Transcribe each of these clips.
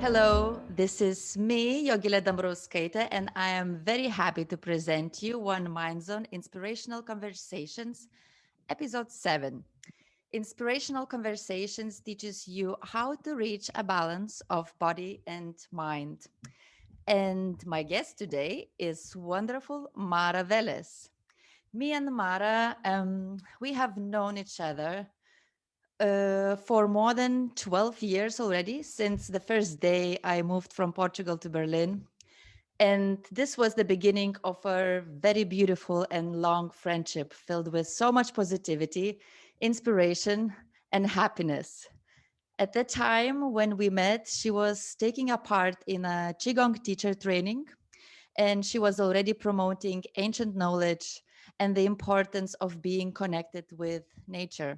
Hello, this is me, Yogila Dambrowskaite, and I am very happy to present you OneMindZone Inspirational Conversations, Episode 7. Inspirational Conversations teaches you how to reach a balance of body and mind. And my guest today is wonderful Mara Velez. Me and Mara, we have known each other for more than 12 years already, since the first day I moved from Portugal to Berlin. And this was the beginning of a very beautiful and long friendship filled with so much positivity, inspiration, and happiness. At the time when we met, she was taking a part in a Qigong teacher training, and she was already promoting ancient knowledge and the importance of being connected with nature.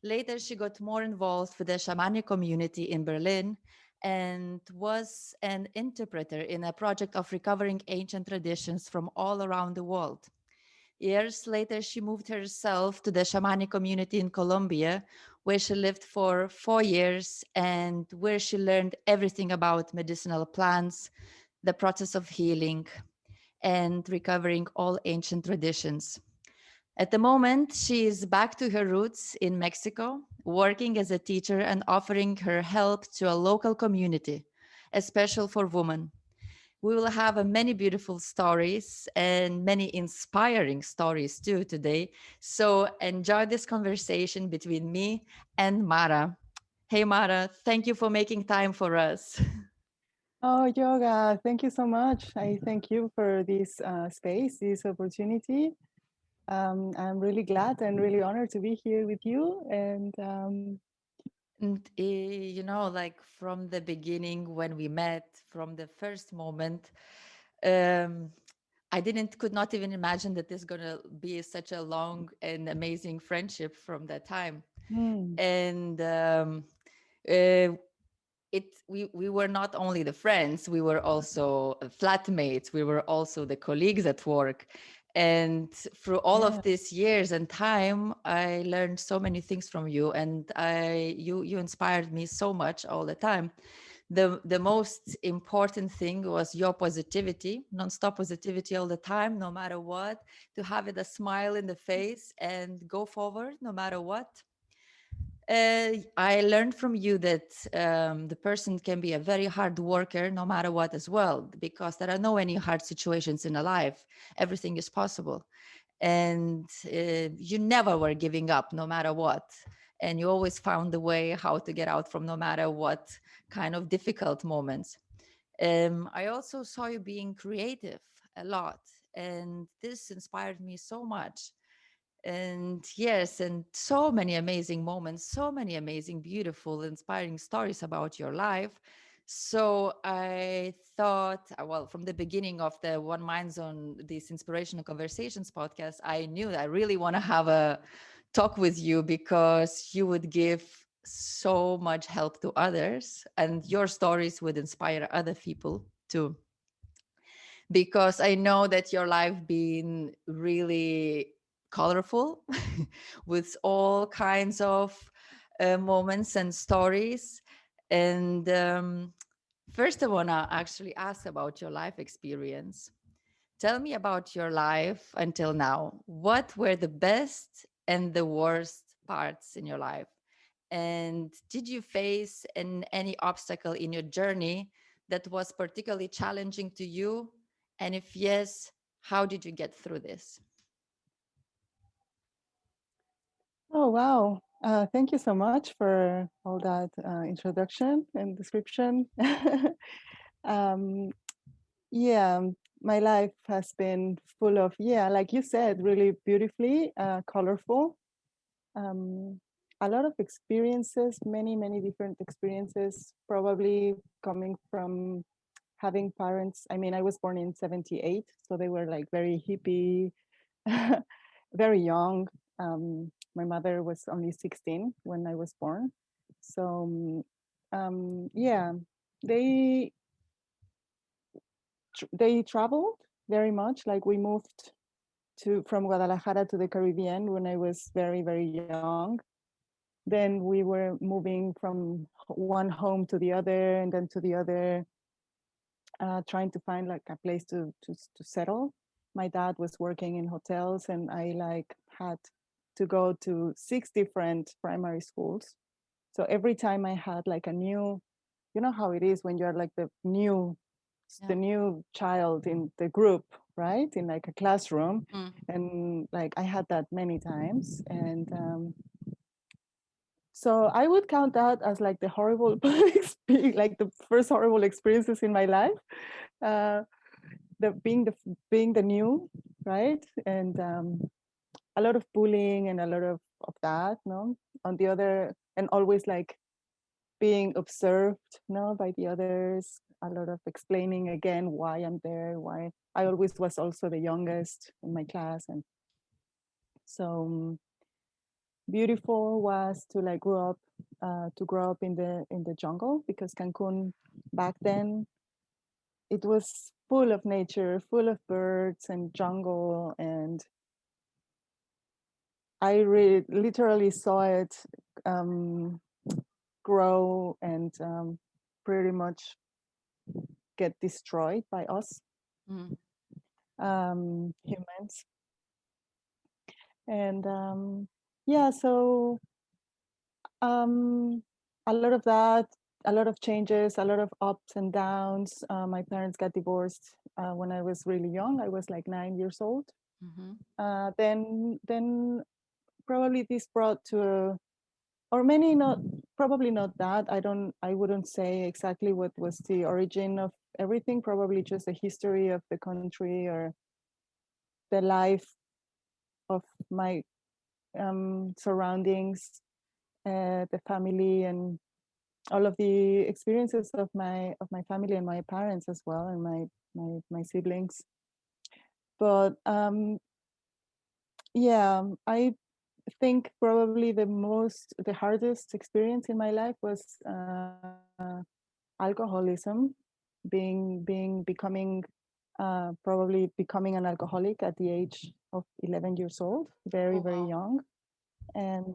Later, she got more involved with the shamanic community in Berlin and was an interpreter in a project of recovering ancient traditions from all around the world. Years later, she moved herself to the shamanic community in Colombia, where she lived for 4 years and where she learned everything about medicinal plants, the process of healing, and recovering all ancient traditions. At the moment, she is back to her roots in Mexico, working as a teacher and offering her help to a local community, especially for women. We will have many beautiful stories and many inspiring stories too today. So enjoy this conversation between me and Mara. Hey, Mara, thank you for making time for us. Oh, Yoga, thank you so much. I thank you for this space, this opportunity. I'm really glad and really honored to be here with you. And And like from the beginning when we met, from the first moment, um, I could not even imagine that this is gonna be such a long and amazing friendship from that time. mm, And uh, we were not only the friends, we were also flatmates, we were also the colleagues at work. And through all yeah. of these years and time, I learned so many things from you, and you inspired me so much all the time. The most important thing was your positivity, non-stop positivity all the time, no matter what, to have it a smile in the face and go forward no matter what. I learned from you that the person can be a very hard worker no matter what as well, because there are no any hard situations in a life. Everything is possible. And you never were giving up no matter what. And you always found a way how to get out from no matter what kind of difficult moments. I also saw you being creative a lot. And this inspired me so much. And yes, and so many amazing moments, so many amazing, beautiful, inspiring stories about your life. So I thought, well, from the beginning of the One Minds on this Inspirational Conversations podcast, I knew that I really want to have a talk with you because you would give so much help to others and your stories would inspire other people too, because I know that your life been really colorful with all kinds of moments and stories. And first, I want to actually ask about your life experience. Tell me about your life until now. What were the best and the worst parts in your life? And did you face any obstacle in your journey that was particularly challenging to you? And if yes, how did you get through this? Oh, wow. Thank you so much for all that introduction and description. um, yeah, my life has been full of, yeah, like you said, really beautifully colorful. um, a lot of experiences, many different experiences, probably coming from having parents. I mean, I was born in 78, so they were like very hippie, very young. My mother was only 16 when I was born. So, yeah, they they traveled very much. Like we moved to from Guadalajara to the Caribbean when I was very young. then we were moving from one home to the other and then to the other, trying to find like a place to settle. My dad was working in hotels, and I like had to go to 6 different primary schools. So every time I had like a new, you know how it is when you're like the Yeah. new child in the group, right? In like a classroom. Mm. And like I had that many times. And so I would count that as like the horrible, like the first horrible experiences in my life. Uh, being the new, right? And a lot of bullying and a lot of that, no? On the other, and always like being observed, no, by the others. A lot of explaining again why I'm there, why I always was also the youngest in my class. And so beautiful was to like grow up in the jungle, because Cancun back then, it was full of nature, full of birds and jungle. And I literally saw it um, grow and pretty much get destroyed by us Mm. humans. And yeah, so um, a lot of that, a lot of changes, a lot of ups and downs. My parents got divorced when I was really young. I was like 9 years old. Mm-hmm. Then probably this brought to or many not, probably not that. I wouldn't say exactly what was the origin of everything. Probably just the history of the country, or the life of my surroundings, the family, and all of the experiences of my family and my parents as well, and my siblings. But yeah, I think probably the hardest experience in my life was alcoholism, becoming probably becoming an alcoholic at the age of 11 years old, very Oh, very wow. young. And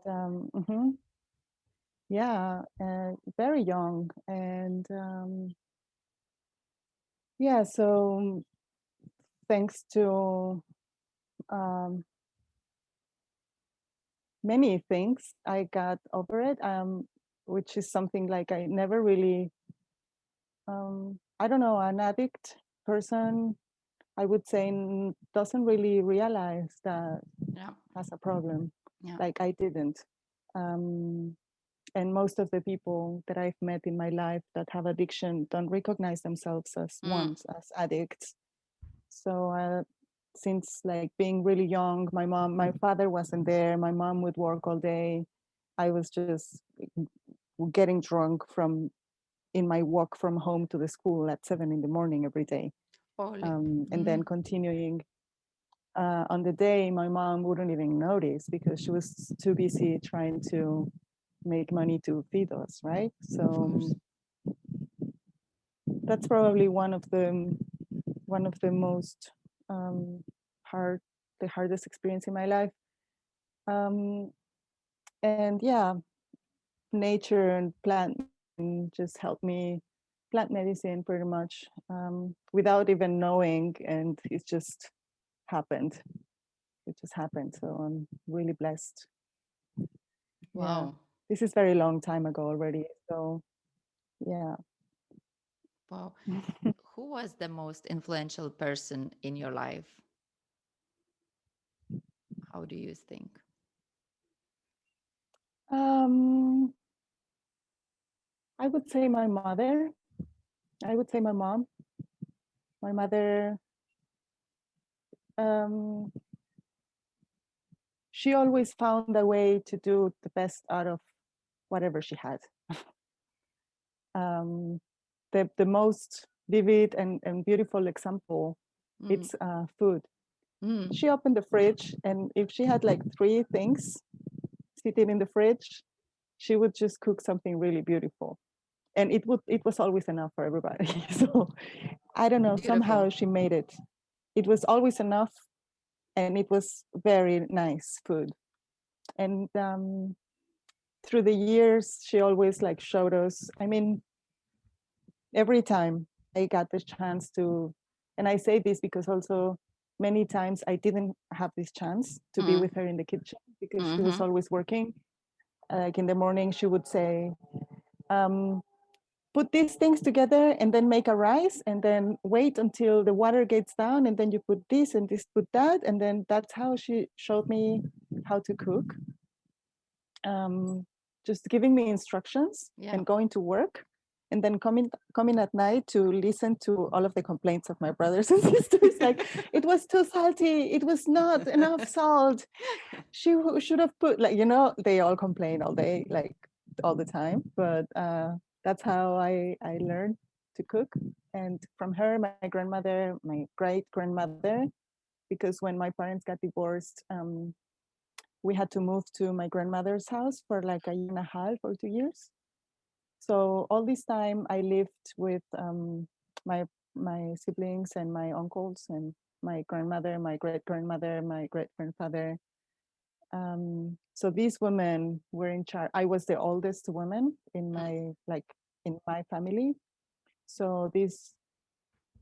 yeah, very young. And yeah, so thanks to um, many things, I got over it, which is something like I never really, I don't know, an addict person, I would say, doesn't really realize that Yeah. has a problem. Yeah. Like I didn't. Um, and most of the people that I've met in my life that have addiction don't recognize themselves as Mm. ones, as addicts. So since like being really young, my father wasn't there. My mom would work all day. I was just getting drunk from in my walk from home to the school at 7 in the morning every day, Holy. and then Mm. continuing on the day. My mom wouldn't even notice because she was too busy trying to make money to feed us, right? Of So course. that's probably one of the most um, hard the hardest experience in my life. um, and yeah, nature and plant medicine just helped me, plant medicine pretty much, without even knowing, and happened it just happened. So I'm really blessed. Yeah, Wow. this is very long time ago already, so yeah. Wow. Who was the most influential person in your life? How do you think? um, I would say my mother. I would say my mom. My mother, um, she always found a way to do the best out of whatever she had. um, the most vivid and beautiful example, Mm. it's food. Mm. She opened the fridge, and if she had like 3 things sitting in the fridge, she would just cook something really beautiful, and it was always enough for everybody. So I don't know, Beautiful. somehow she made it. It was always enough, and it was very nice food. And through the years, she always like showed us. I mean, every time I got the chance to, and I say this because also many times I didn't have this chance to be with her in the kitchen because she was always working. Like in the morning, she would say, put these things together and then make a rice and then wait until the water gets down and then you put this and this, put that. And then that's how she showed me how to cook. Just giving me instructions and going to work and then coming at night to listen to all of the complaints of my brothers and sisters. Like, it was too salty, it was not enough salt, she should have put, like, you know, they all complain all day, like all the time. But that's how I learned to cook. And from her, my grandmother, my great grandmother, because when my parents got divorced, we had to move to my grandmother's house for like a year and a half or 2 years. So all this time I lived with my siblings and my uncles and my grandmother, my great grandmother, my great grandfather. So these women were in charge. I was the oldest woman in my family. So this,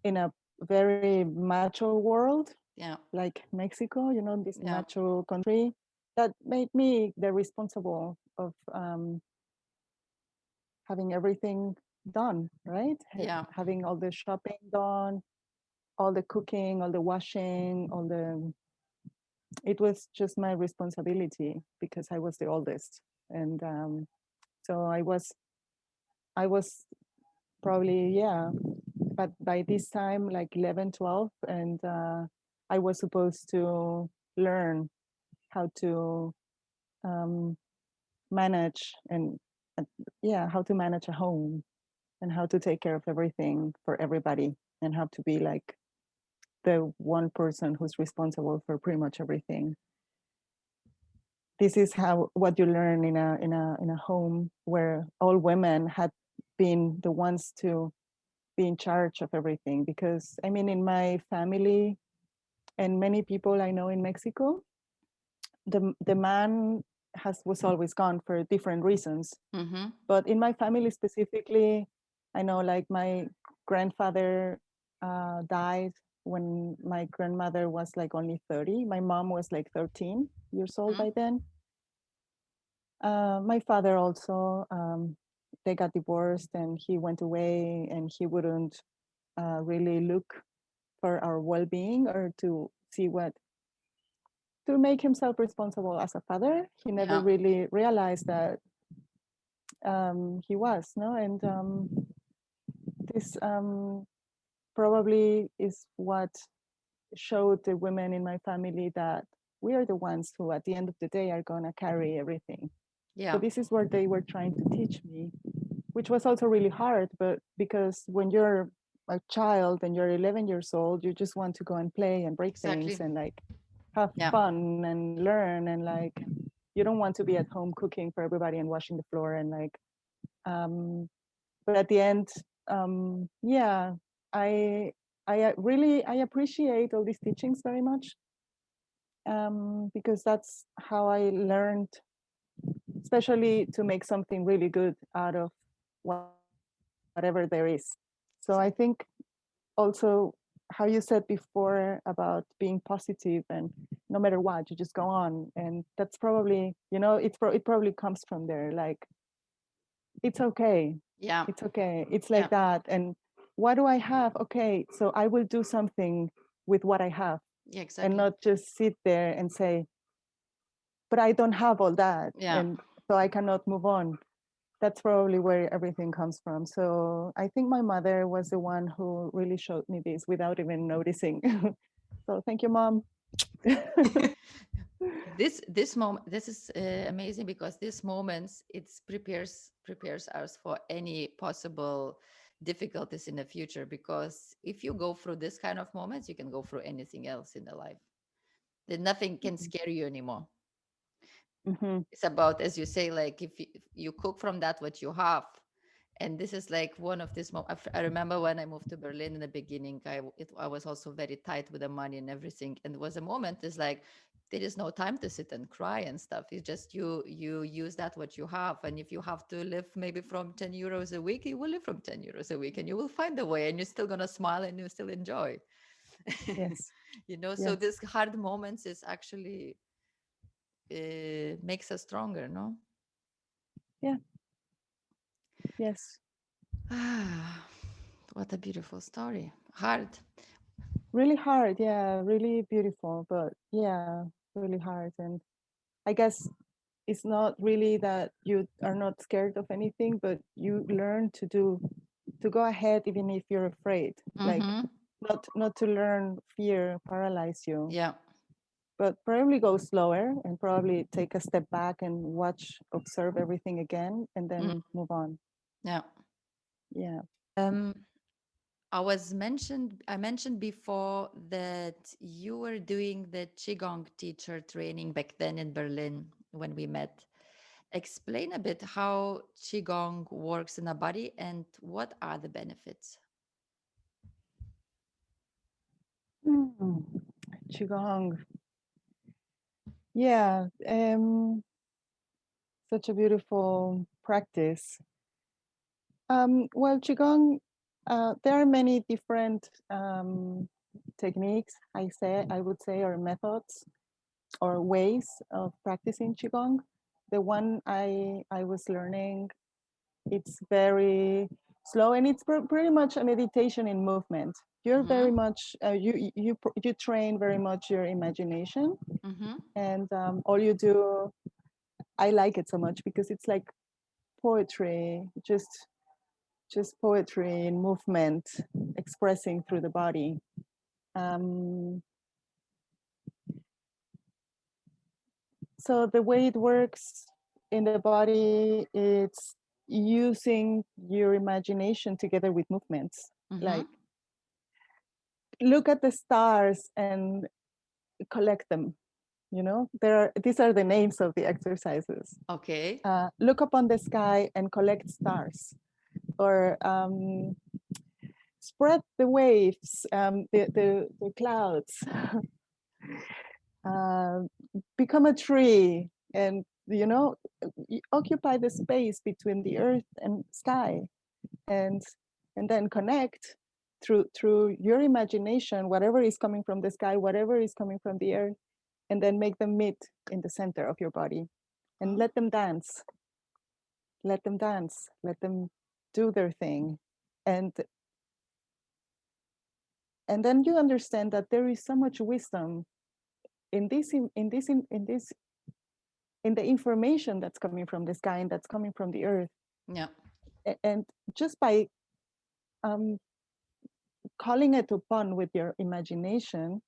in a very macho world, like Mexico, you know, this macho country, that made me the responsible of having everything done, right? Having all the shopping done, all the cooking, all the washing, it was just my responsibility because I was the oldest. And so I was probably, but by this time, like 11, 12, and I was supposed to learn how to manage how to manage a home and how to take care of everything for everybody and how to be like the one person who's responsible for pretty much everything. This is what you learn in a home where all women had been the ones to be in charge of everything. Because I mean, in my family and many people I know in Mexico, the man was always gone for different reasons. But in my family specifically, I know like my grandfather died when my grandmother was like only 30. My mom was like 13 years old by then. My father also, they got divorced and he went away, and he wouldn't really look for our well-being or to see to make himself responsible as a father. He never really realized that he was, no? And this probably is what showed the women in my family that we are the ones who at the end of the day are going to carry everything. So this is what they were trying to teach me, which was also really hard, but because when you're a child and you're 11 years old, you just want to go and play and break things and like have fun and learn, and like you don't want to be at home cooking for everybody and washing the floor and like but at the end I appreciate all these teachings very much, because that's how I learned, especially to make something really good out of whatever there is. So I think also how you said before about being positive and no matter what, you just go on. And that's probably, you know, it probably comes from there. Like, it's okay. It's okay. It's like that. And what do I have? Okay, so I will do something with what I have. And not just sit there and say, but I don't have all that. And so I cannot move on. That's probably where everything comes from. So I think my mother was the one who really showed me this without even noticing. So thank you, Mom. This moment, this is amazing, because this moments, it prepares us for any possible difficulties in the future. Because if you go through this kind of moments, you can go through anything else in the life. Then nothing can scare you anymore. It's about, as you say, like if you cook from that what you have. And this is like one of this I remember when I moved to Berlin in the beginning, I was also very tight with the money and everything. And there was a moment, it's like there is no time to sit and cry and stuff. It's just you use that what you have, and if you have to live maybe from 10 euros a week, you will live from 10 euros a week, and you will find a way, and you're still gonna smile and you still enjoy. Yes. So Yes. this hard moments is actually makes us stronger, no? Yeah. Yes. Ah, what a beautiful story. Hard. Really hard. Yeah. Really beautiful, but yeah, really hard. And I guess it's not really that you are not scared of anything, but you learn to go ahead even if you're afraid. Like Mm-hmm. not to learn fear paralyze you, Yeah. but probably go slower and probably take a step back and observe everything again, and Mm, then move on. yeah. Yeah. Um, I mentioned before that you were doing the Qigong teacher training back then in Berlin when we met. Explain a bit how Qigong works in a body and what are the benefits. Mm. Qigong. Yeah. Such a beautiful practice. Well, Qigong, there are many different techniques, I would say, or methods or ways of practicing Qigong. The one I was learning, it's very slow, and it's pretty much a meditation in movement. You're very Mm-hmm. much, you train very much your imagination, Mm-hmm. and all you do, I like it so much because it's like poetry, just poetry in movement, expressing through the body. Um, so the way it works in the body, it's using your imagination together with movements. Mm-hmm. Like look at the stars and collect them. These are the names of the exercises. Okay. Look up on the sky and collect stars, or spread the waves, the clouds. uh, Become a tree, and occupy the space between the earth and sky, and then connect through your imagination, whatever is coming from the sky, whatever is coming from the earth, and then make them meet in the center of your body, and Oh. let them do their thing. And and then you understand that there is so much wisdom in the information that's coming from the sky and that's coming from the earth. Yeah. And just by um, calling it upon with your imagination,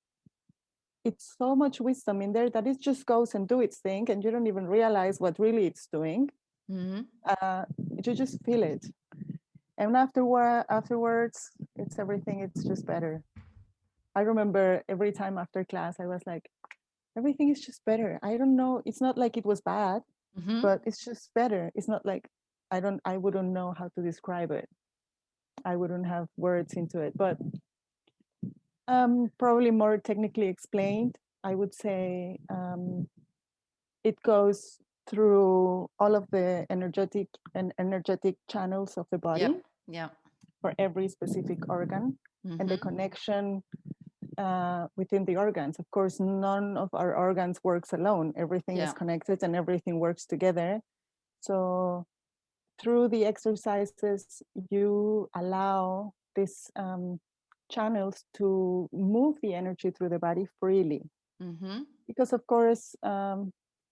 it's so much wisdom in there that it just goes and do its thing, and you don't even realize what really it's doing. Mm-hmm. uh, you just feel it, and afterwards it's everything, it's just better. I remember every time after class I was like, everything is just better. I don't know, it's not like it was bad, Mm-hmm. but it's just better. It's not like I wouldn't know how to describe it. I wouldn't have words into it. But probably more technically explained, I would say it goes through all of the energetic channels of the Yeah. body Yeah. for every specific organ, and the Mm-hmm. connection within the organs. Of course, none of our organs works alone. Everything is Yeah. connected and everything works together. So through the exercises, you allow these channels to move the energy through the body freely. Mm-hmm. Because, of course,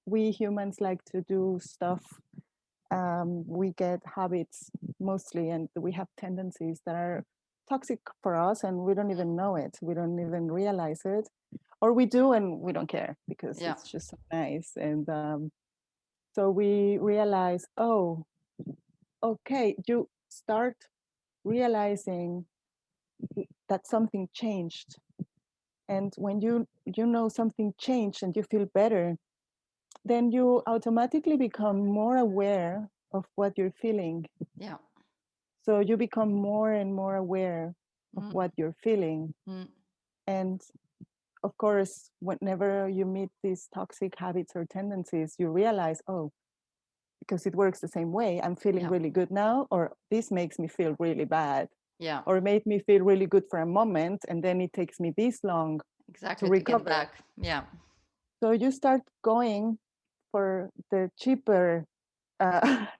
we humans like to do stuff. We get habits mostly, and we have tendencies that are toxic for us, and we don't even know it. We don't even realize it. Or we do, and we don't care because Yeah. it's just so nice. And so we realize, oh, okay, you start realizing that something changed. And when you know something changed and you feel better, then you automatically become more aware of what you're feeling. Yeah. So you become more and more aware of Mm. what you're feeling. Mm. And of course, whenever you meet these toxic habits or tendencies, you realize, oh, because it works the same way. I'm feeling Yeah. really good now, or this makes me feel really bad, Yeah. or made me feel really good for a moment, and then it takes me this long to Exactly. To get recover. back. Yeah. So you start going for the cheaper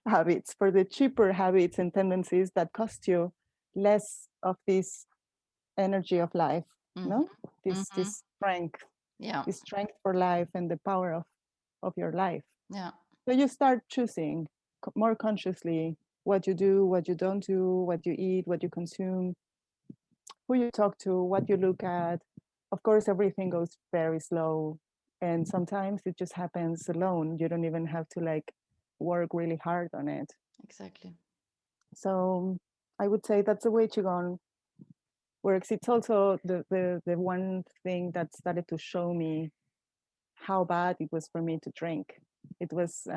habits, for the cheaper habits and tendencies that cost you less of this energy of life, Mm-hmm. no? This Mm-hmm. this strength, Yeah. this strength for life and the power of your life. Yeah. So you start choosing more consciously what you do, what you don't do, what you eat, what you consume, who you talk to, what you look at. Of course, everything goes very slow. And sometimes it just happens alone. You don't even have to like work really hard on it. Exactly. So I would say that's the way Qigong works. It's also the one thing that started to show me how bad it was for me to drink. It was,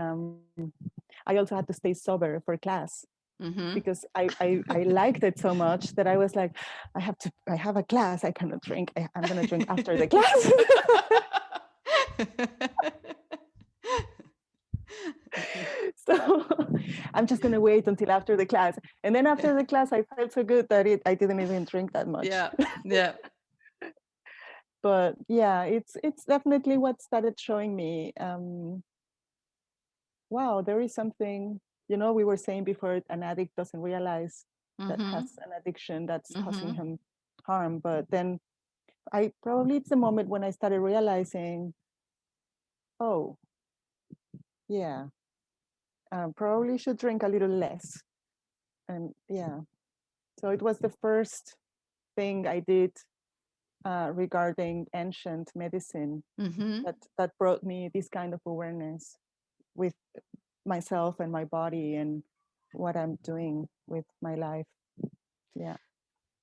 I also had to stay sober for class Mm-hmm. because I liked it so much that I was like, I have a class, I cannot drink. I'm going to drink after the class. So I'm just going to wait until after the class. And then after the class, I felt so good that I didn't even drink that much. Yeah. Yeah. But yeah, it's definitely what started showing me, wow, there is something, we were saying before, an addict doesn't realize that Mm-hmm. has an addiction that's causing Mm-hmm. him harm. But then it's the moment when I started realizing, oh, yeah, probably should drink a little less. And yeah, so it was the first thing I did regarding ancient medicine Mm-hmm. that brought me this kind of awareness with myself and my body and what I'm doing with my life. Yeah.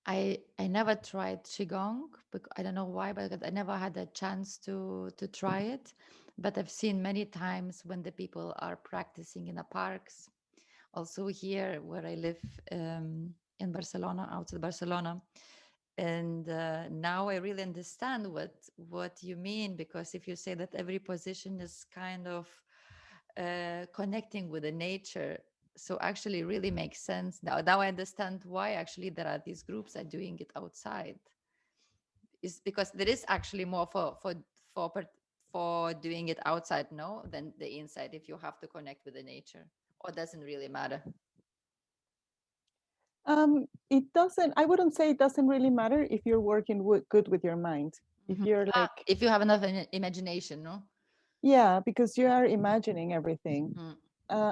I never tried qigong because I don't know why, but I never had a chance to try it. But I've seen many times when the people are practicing in the parks. Also here where I live, in Barcelona, outside Barcelona, and now I really understand what you mean, because if you say that every position is kind of connecting with the nature, so actually really makes sense now I understand why actually there are these groups are doing it outside, is because there is actually more for for doing it outside, no, than the inside, if you have to connect with the nature, or doesn't really matter. It doesn't, I wouldn't say it doesn't really matter if you're working good with your mind. If Mhm. you're Ah, like, if you have enough imagination, no. yeah, because you are imagining everything. Mm,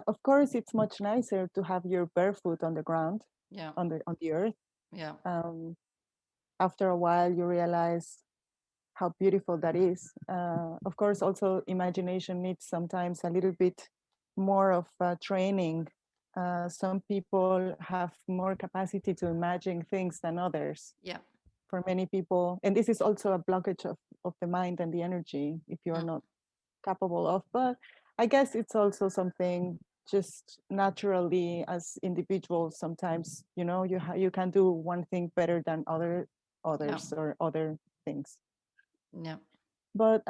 Of course, it's much nicer to have your barefoot on the ground, yeah. on the earth. Yeah. Um, After a while, you realize how beautiful that is. Of course, also imagination needs sometimes a little bit more of training. Some people have more capacity to imagine things than others. Yeah. For many people, and this is also a blockage of the mind and the energy if you are Mm, not capable of. But I guess it's also something just naturally as individuals. Sometimes you can do one thing better than yeah. others or other things. Yeah. But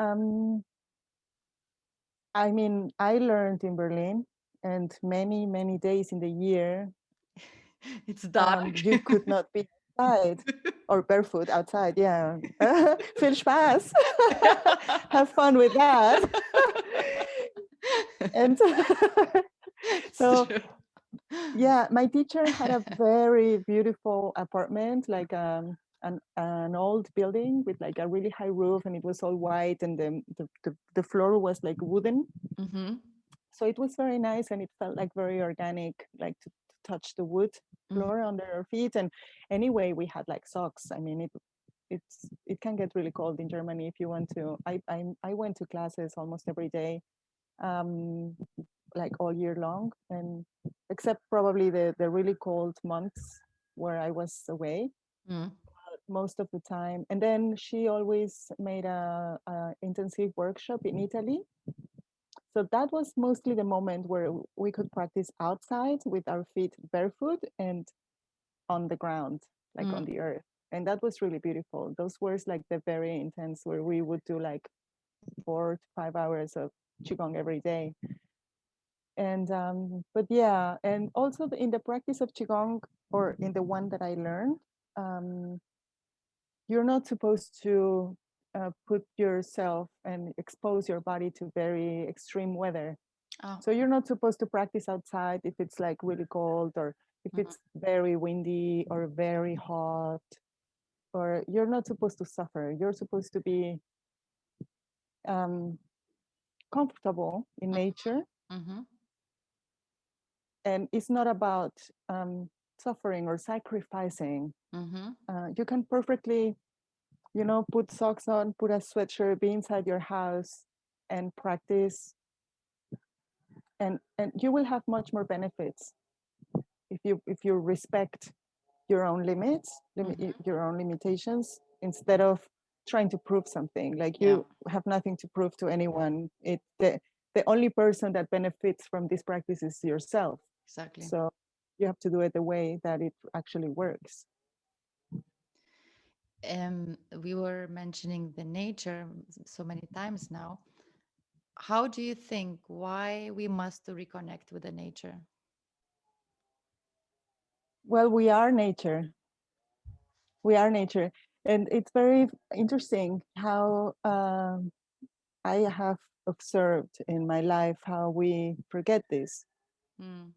I mean, I learned in Berlin, and many days in the year, It's dark. you could not be outside or barefoot outside. Yeah, viel Spaß. Have fun with that. And It's so, true. yeah, my teacher had a very beautiful apartment, like an old building with like a really high roof, and it was all white, and the floor was like wooden. Mm-hmm. So it was very nice, and it felt like very organic, like to touch the wood Mm-hmm. floor under our feet. And anyway, we had like socks. I mean, it can get really cold in Germany if you want to. I went to classes almost every day, um, like all year long, and except probably the really cold months where I was away Mm. most of the time. And then she always made a intensive workshop in Italy. So that was mostly the moment where we could practice outside with our feet barefoot and on the ground, like on Mm. the earth. And that was really beautiful. Those were like the very intense, where we would do like 4 to 5 hours of Qigong every day. And but yeah, and also in the practice of Qigong, or in the one that I learned, um, you're not supposed to put yourself and expose your body to very extreme weather. Oh. So you're not supposed to practice outside if it's like really cold, or if it's very windy or very hot, or you're not supposed to suffer. You're supposed to be comfortable in nature. Mm-hmm. And it's not about suffering or sacrificing. You can perfectly, put socks on, put a sweatshirt, be inside your house and practice. And you will have much more benefits if you respect your own limits, your own limitations, instead of trying to prove something. Like, you have nothing to prove to anyone. The only person that benefits from this practice is yourself. Exactly. So you have to do it the way that it actually works. We were mentioning the nature so many times now. How do you think why we must reconnect with the nature? Well, we are nature. We are nature. And it's very interesting how I have observed in my life how we forget this. Mm.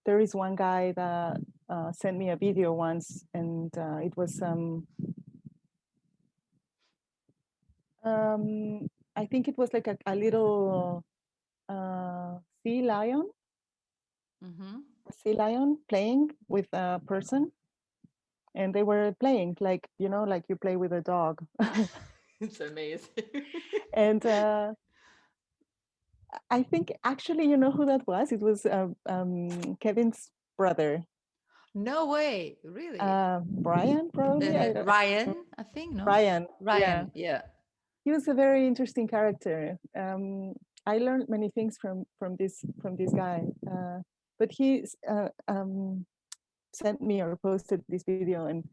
There is one guy that sent me a video once, and it was I think it was like a little sea lion, a sea lion playing with a person, and they were playing like, like you play with a dog. It's amazing. And I think, actually, you know who that was? It was Kevin's brother. No way, really? Brian, probably. Ryan, I think, no? Ryan, yeah. Ryan, yeah. He was a very interesting character. I learned many things from this guy. But he sent me or posted this video and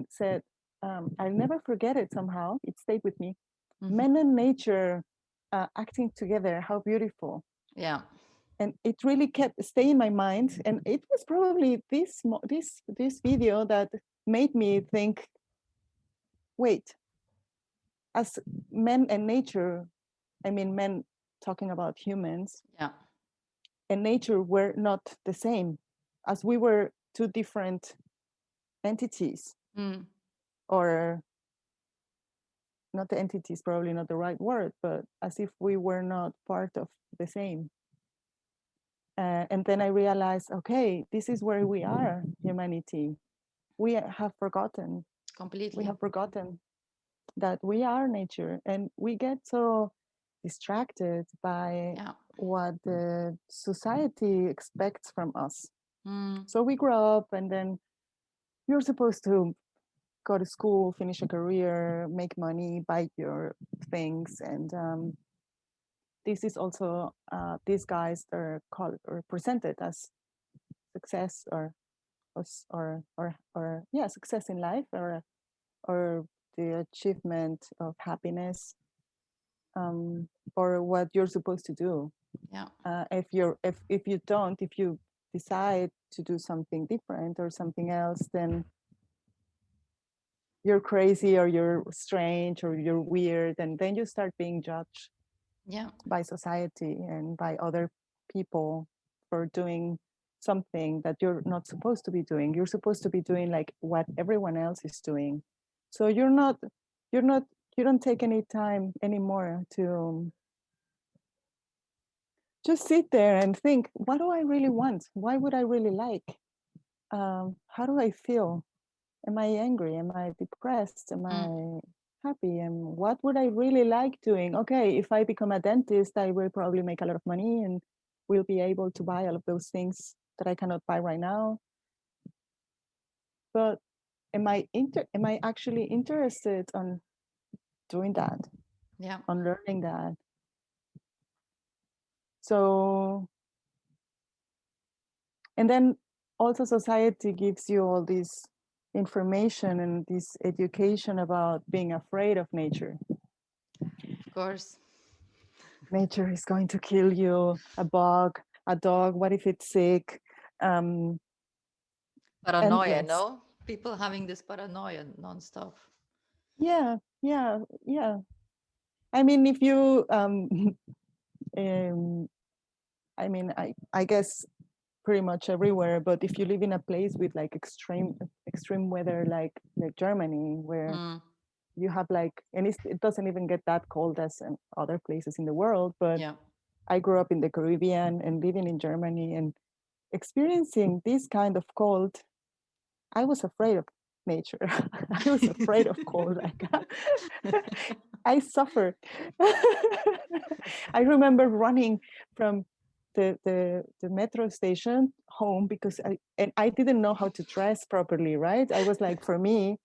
said, I'll never forget it. Somehow it stayed with me. Men and nature acting together. How beautiful! Yeah. And it really kept staying in my mind. And it was probably this video that made me think, wait, as men and nature, I mean, men talking about humans, Yeah. and nature were not the same, as we were two different entities. Or not the entities, probably not the right word, but as if we were not part of the same. And then I realized, okay, this is where we are, humanity. We have forgotten. Completely. We have forgotten that we are nature, and we get so distracted by what the society expects from us. So we grow up, and then you're supposed to go to school, finish a career, make money, buy your things. And this is also these guys are called or presented as success, or yeah, success in life, or the achievement of happiness, or what you're supposed to do. Yeah. If you decide to do something different or something else, then you're crazy, or you're strange, or you're weird, and then you start being judged by society and by other people for doing something that you're not supposed to be doing. You're supposed to be doing like what everyone else is doing. So you don't take any time anymore to just sit there and think, what do I really want? Why would I really like? How do I feel? Am I angry? Am I depressed? Am I happy? And what would I really like doing? Okay, if I become a dentist, I will probably make a lot of money and will be able to buy all of those things that I cannot buy right now. But am I actually interested on doing that? Yeah. On learning that? So And then also society gives you all this information and this education about being afraid of nature. Of course. Nature is going to kill you, a bug, a dog, what if it's sick? Um, and Paranoia, yes, no? People having this paranoia nonstop. yeah, yeah, yeah. I mean, if you, um, I mean, I guess pretty much everywhere, but if you live in a place with like extreme weather, like Germany, where Mm, you have like, and it doesn't even get that cold as in other places in the world, but yeah. I grew up in the Caribbean and living in Germany and experiencing this kind of cold. I was afraid of nature. I was afraid of cold. Like I suffered. I remember running from the metro station home because I didn't know how to dress properly, right? I was like, for me,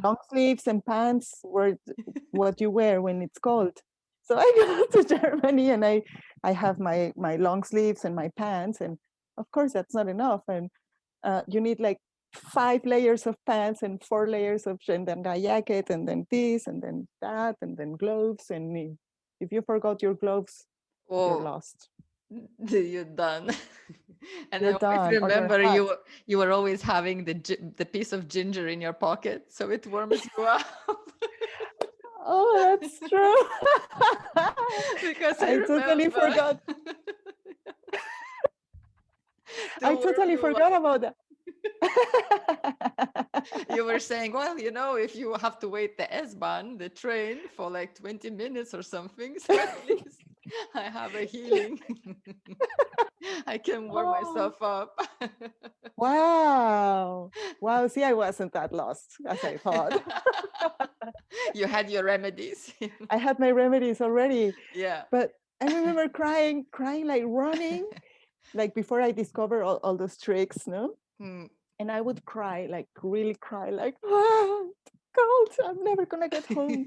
long sleeves and pants were what you wear when it's cold. So I go to Germany and I have my long sleeves and my pants, and of course that's not enough. And you need like 5 layers of pants and 4 layers of, and then a jacket and then this and then that and then gloves. And if you forgot your gloves, you're Oh, lost. you're done. And I You're always done. Or your remember hat. you were always having the piece of ginger in your pocket, so it warms you up. Oh, that's true. Because I I totally remember. forgot. I To warm totally you forgot up. about that. You were saying, well, if you have to wait the S-Bahn, the train, for like 20 minutes or something, so at least I have a healing. I can warm Oh, myself up. wow. Wow. See, I wasn't that lost as I thought. You had your remedies. I had my remedies already. Yeah. But I remember crying like running, like before I discovered all those tricks, no? Mm. And I would cry, like really cry, like, ah, cold, I'm never gonna get home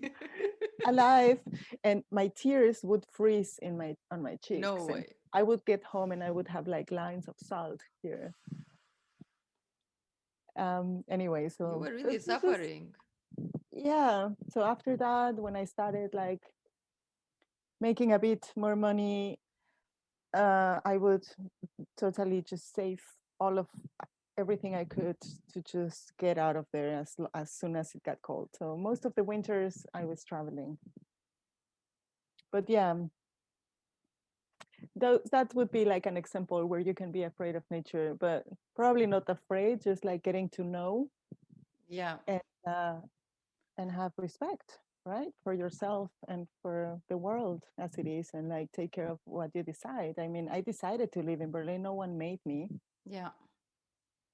alive. And my tears would freeze on my No cheeks. And way. I would get home and I would have like lines of salt here. Anyway, You so were really suffering. yeah. So after that, when I started like making a bit more money, I would totally just save all of everything I could to just get out of there as soon as it got cold. So most of the winters I was traveling. But yeah, that would be like an example where you can be afraid of nature, but probably not afraid, just like getting to know Yeah. and uh, and have respect, right, for yourself and for the world as it is, and like take care of what you decide. I mean, I decided to live in Berlin. No one made me. Yeah.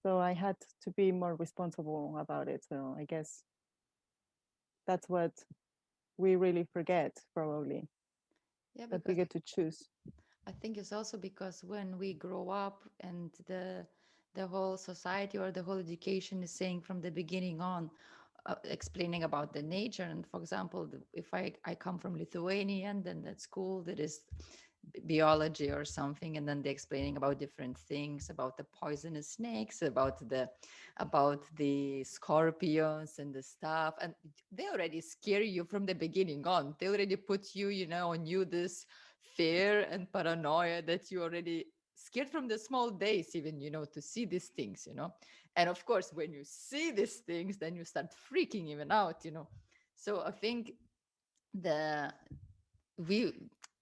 So I had to be more responsible about it. So I guess that's what we really forget, probably, Yeah, that we because get to choose. I think it's also because when we grow up and the whole society or the whole education is saying from the beginning on, explaining about the nature. And for example, if I come from Lithuania, and then at school there is biology or something, and then they're explaining about different things, about the poisonous snakes, about the scorpions and the stuff, and they already scare you from the beginning on. They already put you, on you this fear and paranoia that you already scared from the small days, even, to see these things, and of course when you see these things, then you start freaking even out. So I think the we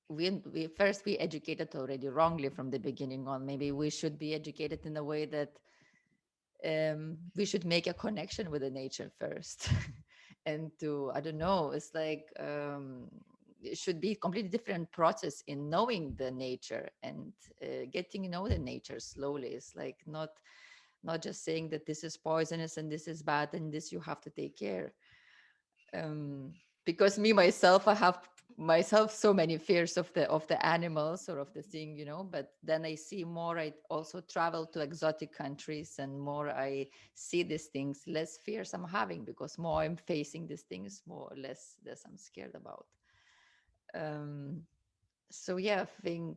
we first we educated already wrongly from the beginning on. Maybe we should be educated in a way that we should make a connection with the nature first. And to, I don't know, it's like it should be a completely different process in knowing the nature, and getting to know the nature slowly. It's like not just saying that this is poisonous and this is bad and this you have to take care. Because me myself, I have myself so many fears of the animals or of the thing, but then I see more. I also travel to exotic countries, and more I see these things, less fears I'm having, because more I'm facing these things, more or less I'm scared about. um so yeah, I think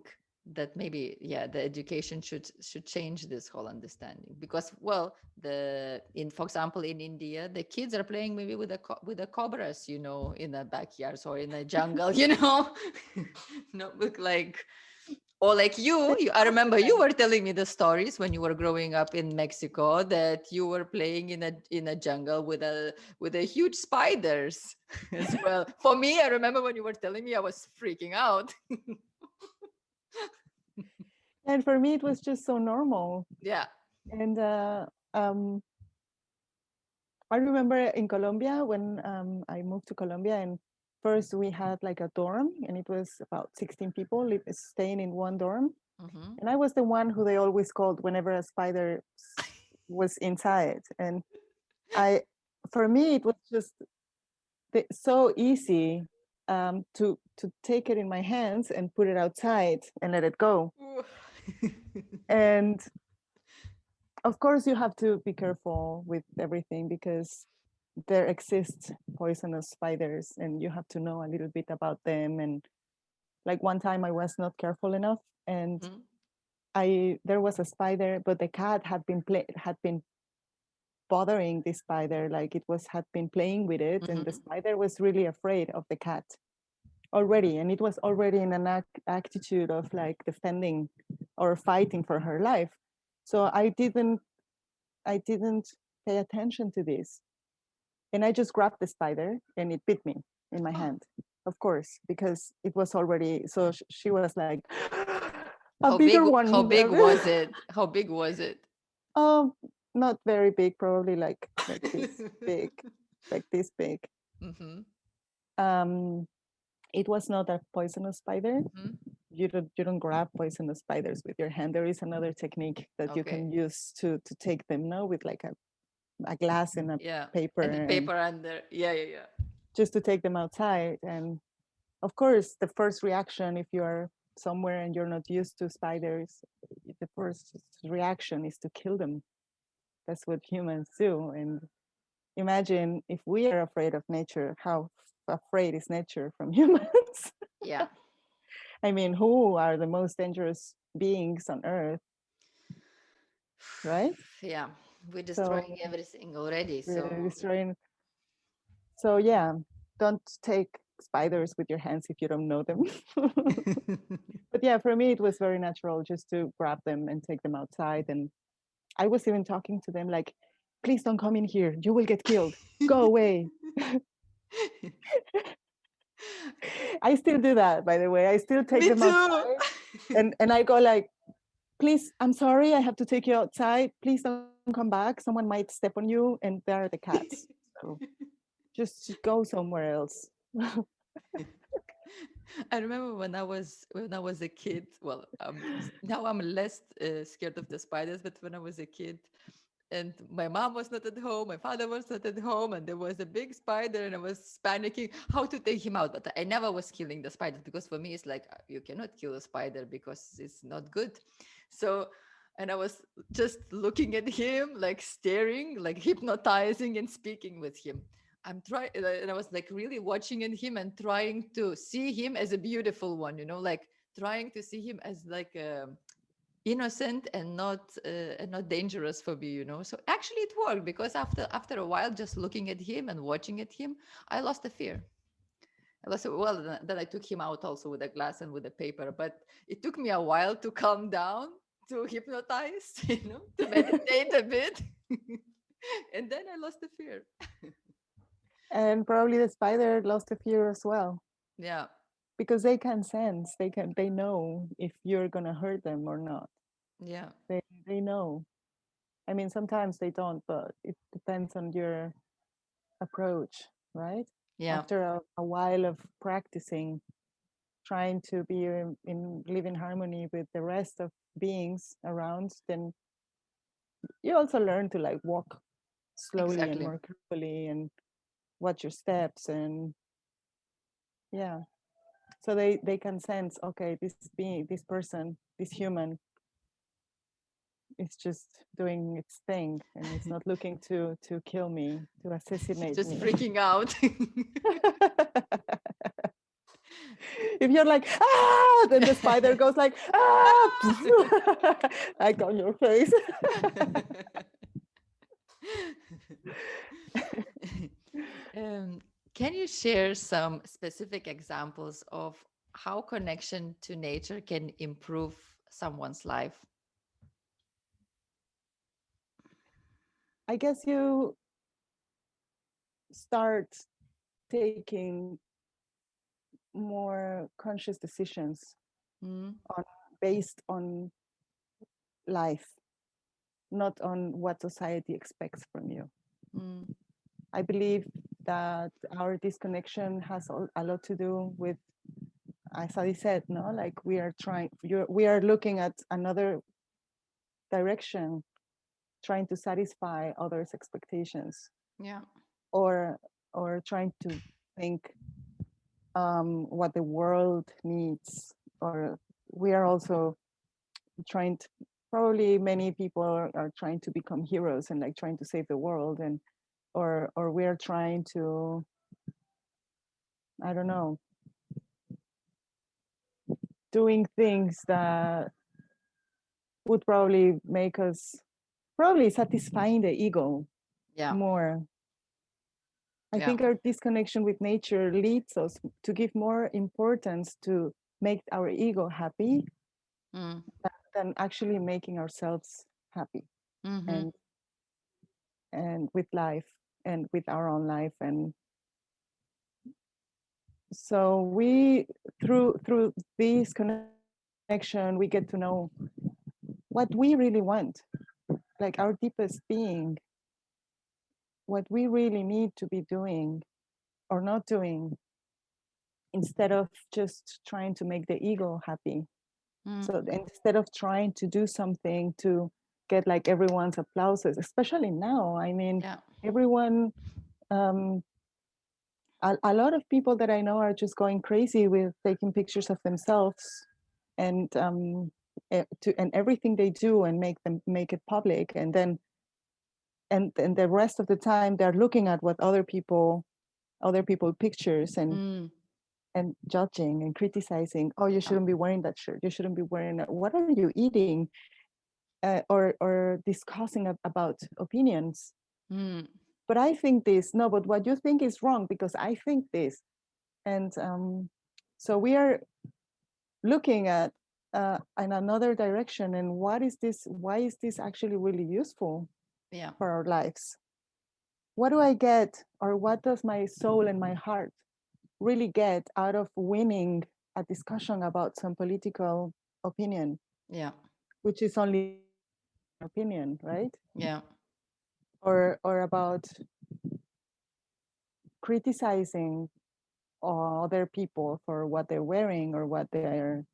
that maybe, yeah, the education should change this whole understanding, because, well, for example, in India, the kids are playing maybe with the cobras, in the backyards or in the jungle, no, look like, or like I remember you were telling me the stories when you were growing up in Mexico, that you were playing in a jungle with a huge spiders as well. For me, I remember when you were telling me, I was freaking out. And for me, it was just so normal. Yeah. And I remember in Colombia when I moved to Colombia, and first we had like a dorm, and it was about 16 people staying in one dorm. Mm-hmm. And I was the one who they always called whenever a spider was inside. And for me, it was just so easy to take it in my hands and put it outside and let it go. And of course, you have to be careful with everything, because there exist poisonous spiders, and you have to know a little bit about them. And like one time I was not careful enough, and there was a spider, but the cat had been bothering the spider, like had been playing with it, and the spider was really afraid of the cat already, and it was already in an attitude of like defending or fighting for her life. So I didn't pay attention to this, and I just grabbed the spider, and it bit me in my hand, of course, because it was already, so she was like, a bigger one. How big was it? How big was it? Not very big, probably like this big, like this big. It was not a poisonous spider. You don't grab poisonous spiders with your hand. There is another technique that you can use to take them, with like a glass and a paper. And the paper under. Yeah. Just to take them outside. And of course, the first reaction, if you're somewhere and you're not used to spiders, the first reaction is to kill them. That's what humans do. And imagine if we are afraid of nature, how afraid is nature from humans? Yeah. I mean, who are the most dangerous beings on earth? Right? Yeah. We're destroying everything already. So yeah, don't take spiders with your hands if you don't know them. But yeah, for me, it was very natural just to grab them and take them outside. And I was even talking to them like, please don't come in here. You will get killed. Go away. I still do that, by the way. I still take them outside. And I go like, please, I'm sorry, I have to take you outside. Please don't come back. Someone might step on you, and there are the cats. So just go somewhere else. I remember when I was a kid. Well, now I'm less scared of the spiders, but when I was a kid, and my mom was not at home, my father was not at home, and there was a big spider, and I was panicking how to take him out. But I never was killing the spider, because for me it's like, you cannot kill a spider because it's not good. So, and I was just looking at him, like staring, like hypnotizing and speaking with him. I'm trying, and I was like really watching at him and trying to see him as a beautiful one, like trying to see him as like a innocent and not dangerous for me. So actually it worked, because after a while, just looking at him and watching at him, I lost the fear. Then I took him out also with a glass and with a paper, but it took me a while to calm down, to hypnotize, to meditate a bit. And then I lost the fear. And probably the spider lost the fear as well. Yeah. Because they can sense, they know if you're gonna hurt them or not. Yeah. They know. I mean, sometimes they don't, but it depends on your approach, right? Yeah. After a while of practicing, trying to be live in harmony with the rest of beings around, then you also learn to like walk slowly and more carefully and watch your steps. And yeah, so they can sense, okay, this person, this human is just doing its thing, and it's not looking to kill me, to assassinate just me. Freaking out. if you're like, ah, then the spider goes like, ah, like on your face. um, can you share some specific examples of how connection to nature can improve someone's life? I guess you start taking more conscious decisions Mm, based on life, not on what society expects from you. mm, I believe that our disconnection has a lot to do with, as I said, no, like we are looking at another direction, trying to satisfy others' expectations, yeah. or trying to think what the world needs, or we are also trying to, probably many people are trying to become heroes and like trying to save the world, and or we are trying to, I don't know, doing things that would probably make us, probably satisfying the ego Yeah. more. I Yeah. think our disconnection with nature leads us to give more importance to make our ego happy Mm, than actually making ourselves happy, mm-hmm. and with life and with our own life. And so we, through this connection, we get to know what we really want, like our deepest being, what we really need to be doing or not doing, instead of just trying to make the ego happy. Mm, So instead of trying to do something to get like everyone's applauses, especially now, I mean, yeah. everyone, um, a lot of people that I know are just going crazy with taking pictures of themselves, and and everything they do, and make it public, and then and the rest of the time they're looking at what other people pictures, and judging and criticizing. Oh, you shouldn't be wearing that shirt, you shouldn't be wearing that. What are you eating? Or discussing about opinions. Mm, But I think this, no, but what you think is wrong because I think this. And so we are looking at in another direction, and what is this, why is this actually really useful yeah. for our lives? What do I get, or what does my soul and my heart really get out of winning a discussion about some political opinion, Yeah. which is only opinion, right? Yeah. Or about criticizing other people for what they're wearing, or what they are,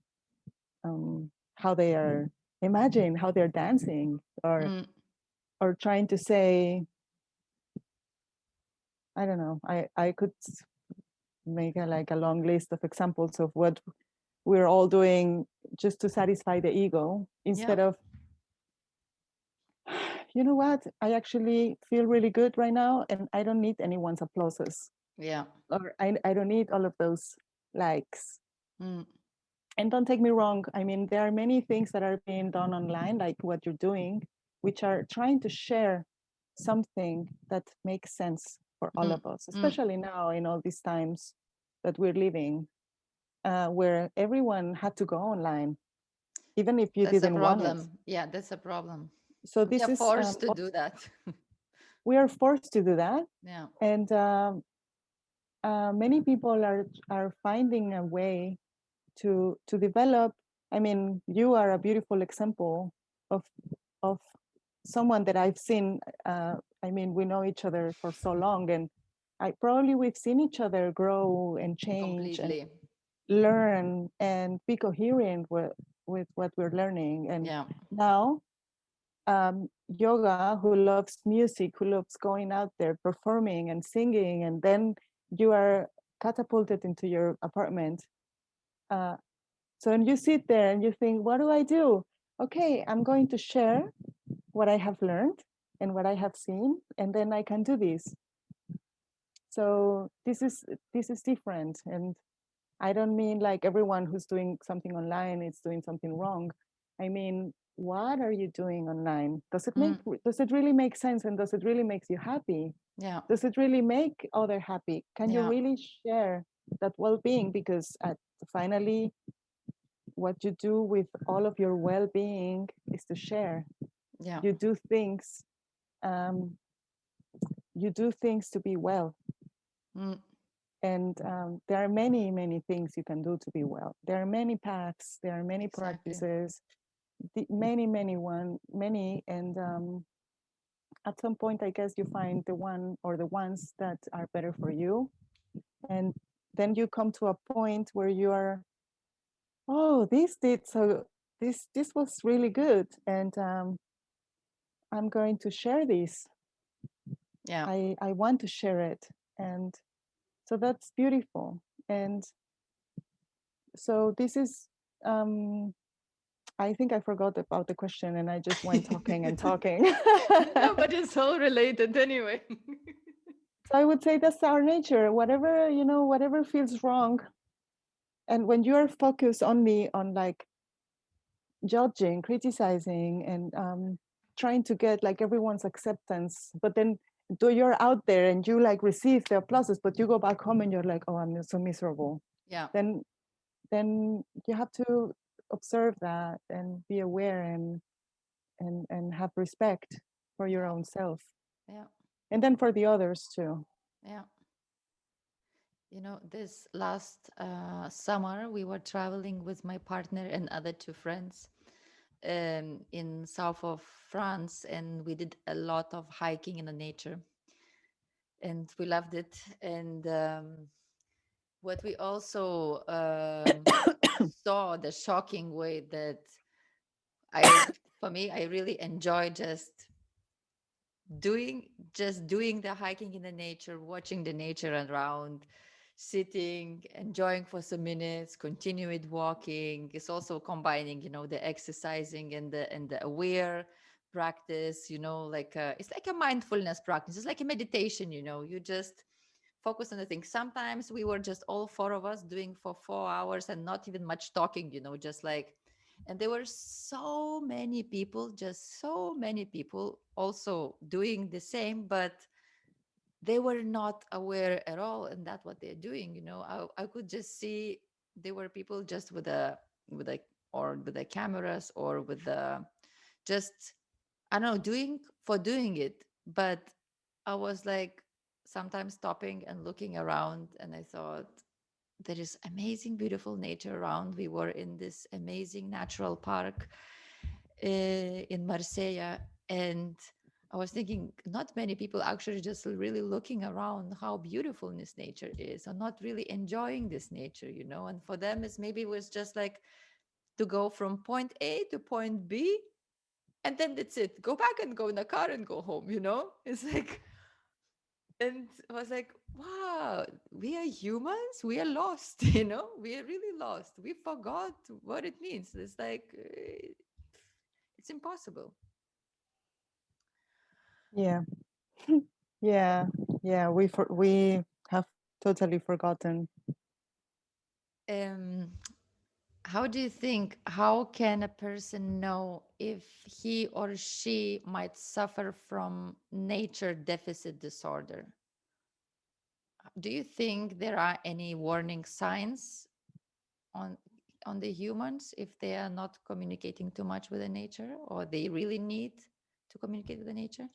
how they are, imagine how they're dancing, Mm, or trying to say, I don't know, I could make like a long list of examples of what we're all doing just to satisfy the ego, yeah. instead of, you know what, I actually feel really good right now, and I don't need anyone's applauses, Yeah. or I don't need all of those likes. Mm, And don't take me wrong, I mean, there are many things that are being done online, like what you're doing, which are trying to share something that makes sense for all mm, of us, mm. especially now in all these times that we're living, where everyone had to go online, even if you That's a didn't want it. problem. Yeah, that's a problem. So We this are is, forced to do that. we are forced to do that. Yeah. And many people are finding a way to develop. I mean, you are a beautiful example of of someone that I've seen. I mean, we know each other for so long, and we've seen each other grow and change and Completely. learn and be coherent with what we're learning. And Yeah. now, yoga, who loves music, who loves going out there performing and singing, and then you are catapulted into your apartment. Uh, so and you sit there and you think, what do I do? Okay, I'm going to share what I have learned and what I have seen, and then I can do this. So this is different, and I don't mean like everyone who's doing something online is doing something wrong. I mean, what are you doing online? Does it really make sense, and does it really makes you happy? Yeah. Does it really make other happy? Can you Yeah. really share that well-being? Because finally, what you do with all of your well-being is to share. Yeah. You do things. You do things to be well. Mm, And there are many, many things you can do to be well. There are many paths. There are many exactly. practices. Many. And at some point, I guess you find the one or the ones that are better for you. And then you come to a point where you are, oh, this was really good, and I'm going to share this. Yeah. I want to share it, and so that's beautiful. And so this is um, I think I forgot about the question, and I just went talking and talking. No, but it's all related anyway. So I would say that's our nature. Whatever feels wrong, and when you are focused only on like judging, criticizing, and trying to get like everyone's acceptance, but then you're out there and you like receive the applauses, but you go back home and you're like, oh, I'm so miserable. Yeah. Then you have to observe that and be aware and have respect for your Yeah. own self, Yeah. and then for the others too. Yeah. This last summer, we were traveling with my partner and other two friends in south of France, and we did a lot of hiking in the nature, and we loved it. And what we also saw, the shocking way that for me, I really enjoy just doing the hiking in the nature, watching the nature around, sitting, enjoying for some minutes, continue with walking. It's also combining, the exercising and the aware practice, like it's like a mindfulness practice. It's like a meditation, you just focus on the thing. Sometimes we were just all four of us doing for 4 hours and not even much talking, just like, and there were just so many people also doing the same, but they were not aware at all, and that's what they're doing. I could just see there were people just with a or with the cameras or with the just, I don't know, doing it. But I was like sometimes stopping and looking around, and I thought there is amazing, beautiful nature around. We were in this amazing natural park in Marseille, and I was thinking not many people actually just really looking around how beautiful this nature is, or not really enjoying this nature, and for them it was just like to go from point A to point B, and then that's it, go back and go in the car and go home. It's like, and I was like, wow, we are humans, we are lost. We are really lost, we forgot what it means. It's like it's impossible. Yeah. Yeah, yeah, we have totally forgotten. um how do you think, how can a person know if he or she might suffer from nature deficit disorder? Do you think there are any warning signs on the humans if they are not communicating too much with the nature, or they really need to communicate with the nature?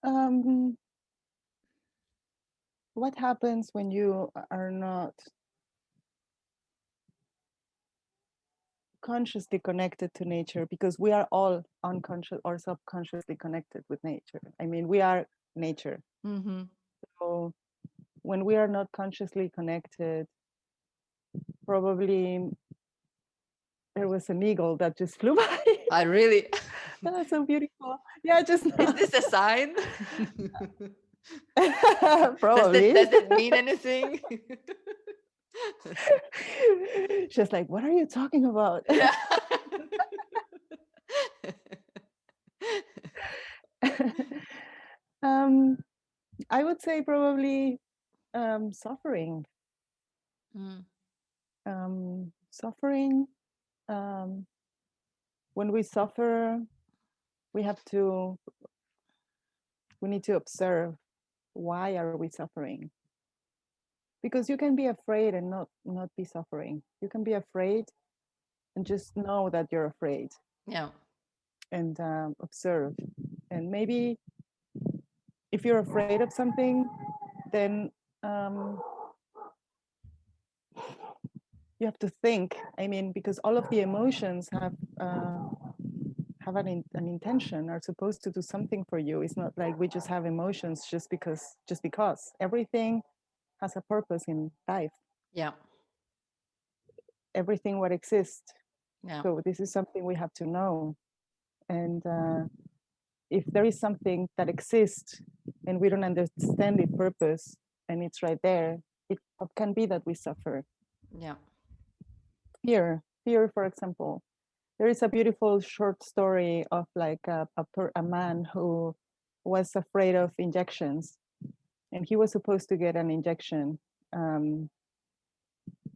Um, what happens when you are not consciously connected to nature? Because we are all unconscious or subconsciously connected with nature. I mean, we are nature. Mm-hmm. So when we are not consciously connected, probably there was an eagle that just flew by. I really That's so beautiful. Yeah, just is this a sign? does that probably. does that mean anything? She's like, what are you talking about? Yeah. um, I would say probably Suffering. Mm. Suffering. Um, when we suffer, we have to. We need to observe, why are we suffering? Because you can be afraid and not be suffering. You can be afraid and just know that you're afraid, Yeah. and observe. And maybe if you're afraid of something, then um, you have to think. I mean, because all of the emotions have an intention, are supposed to do something for you. It's not like we just have emotions just because everything has a purpose in life. Yeah. Everything what exists. Yeah. So this is something we have to know. And if there is something that exists and we don't understand its purpose, and it's right there, it can be that we suffer. Yeah. Fear, for example. There is a beautiful short story of like a man who was afraid of injections, and he was supposed to get an injection, um,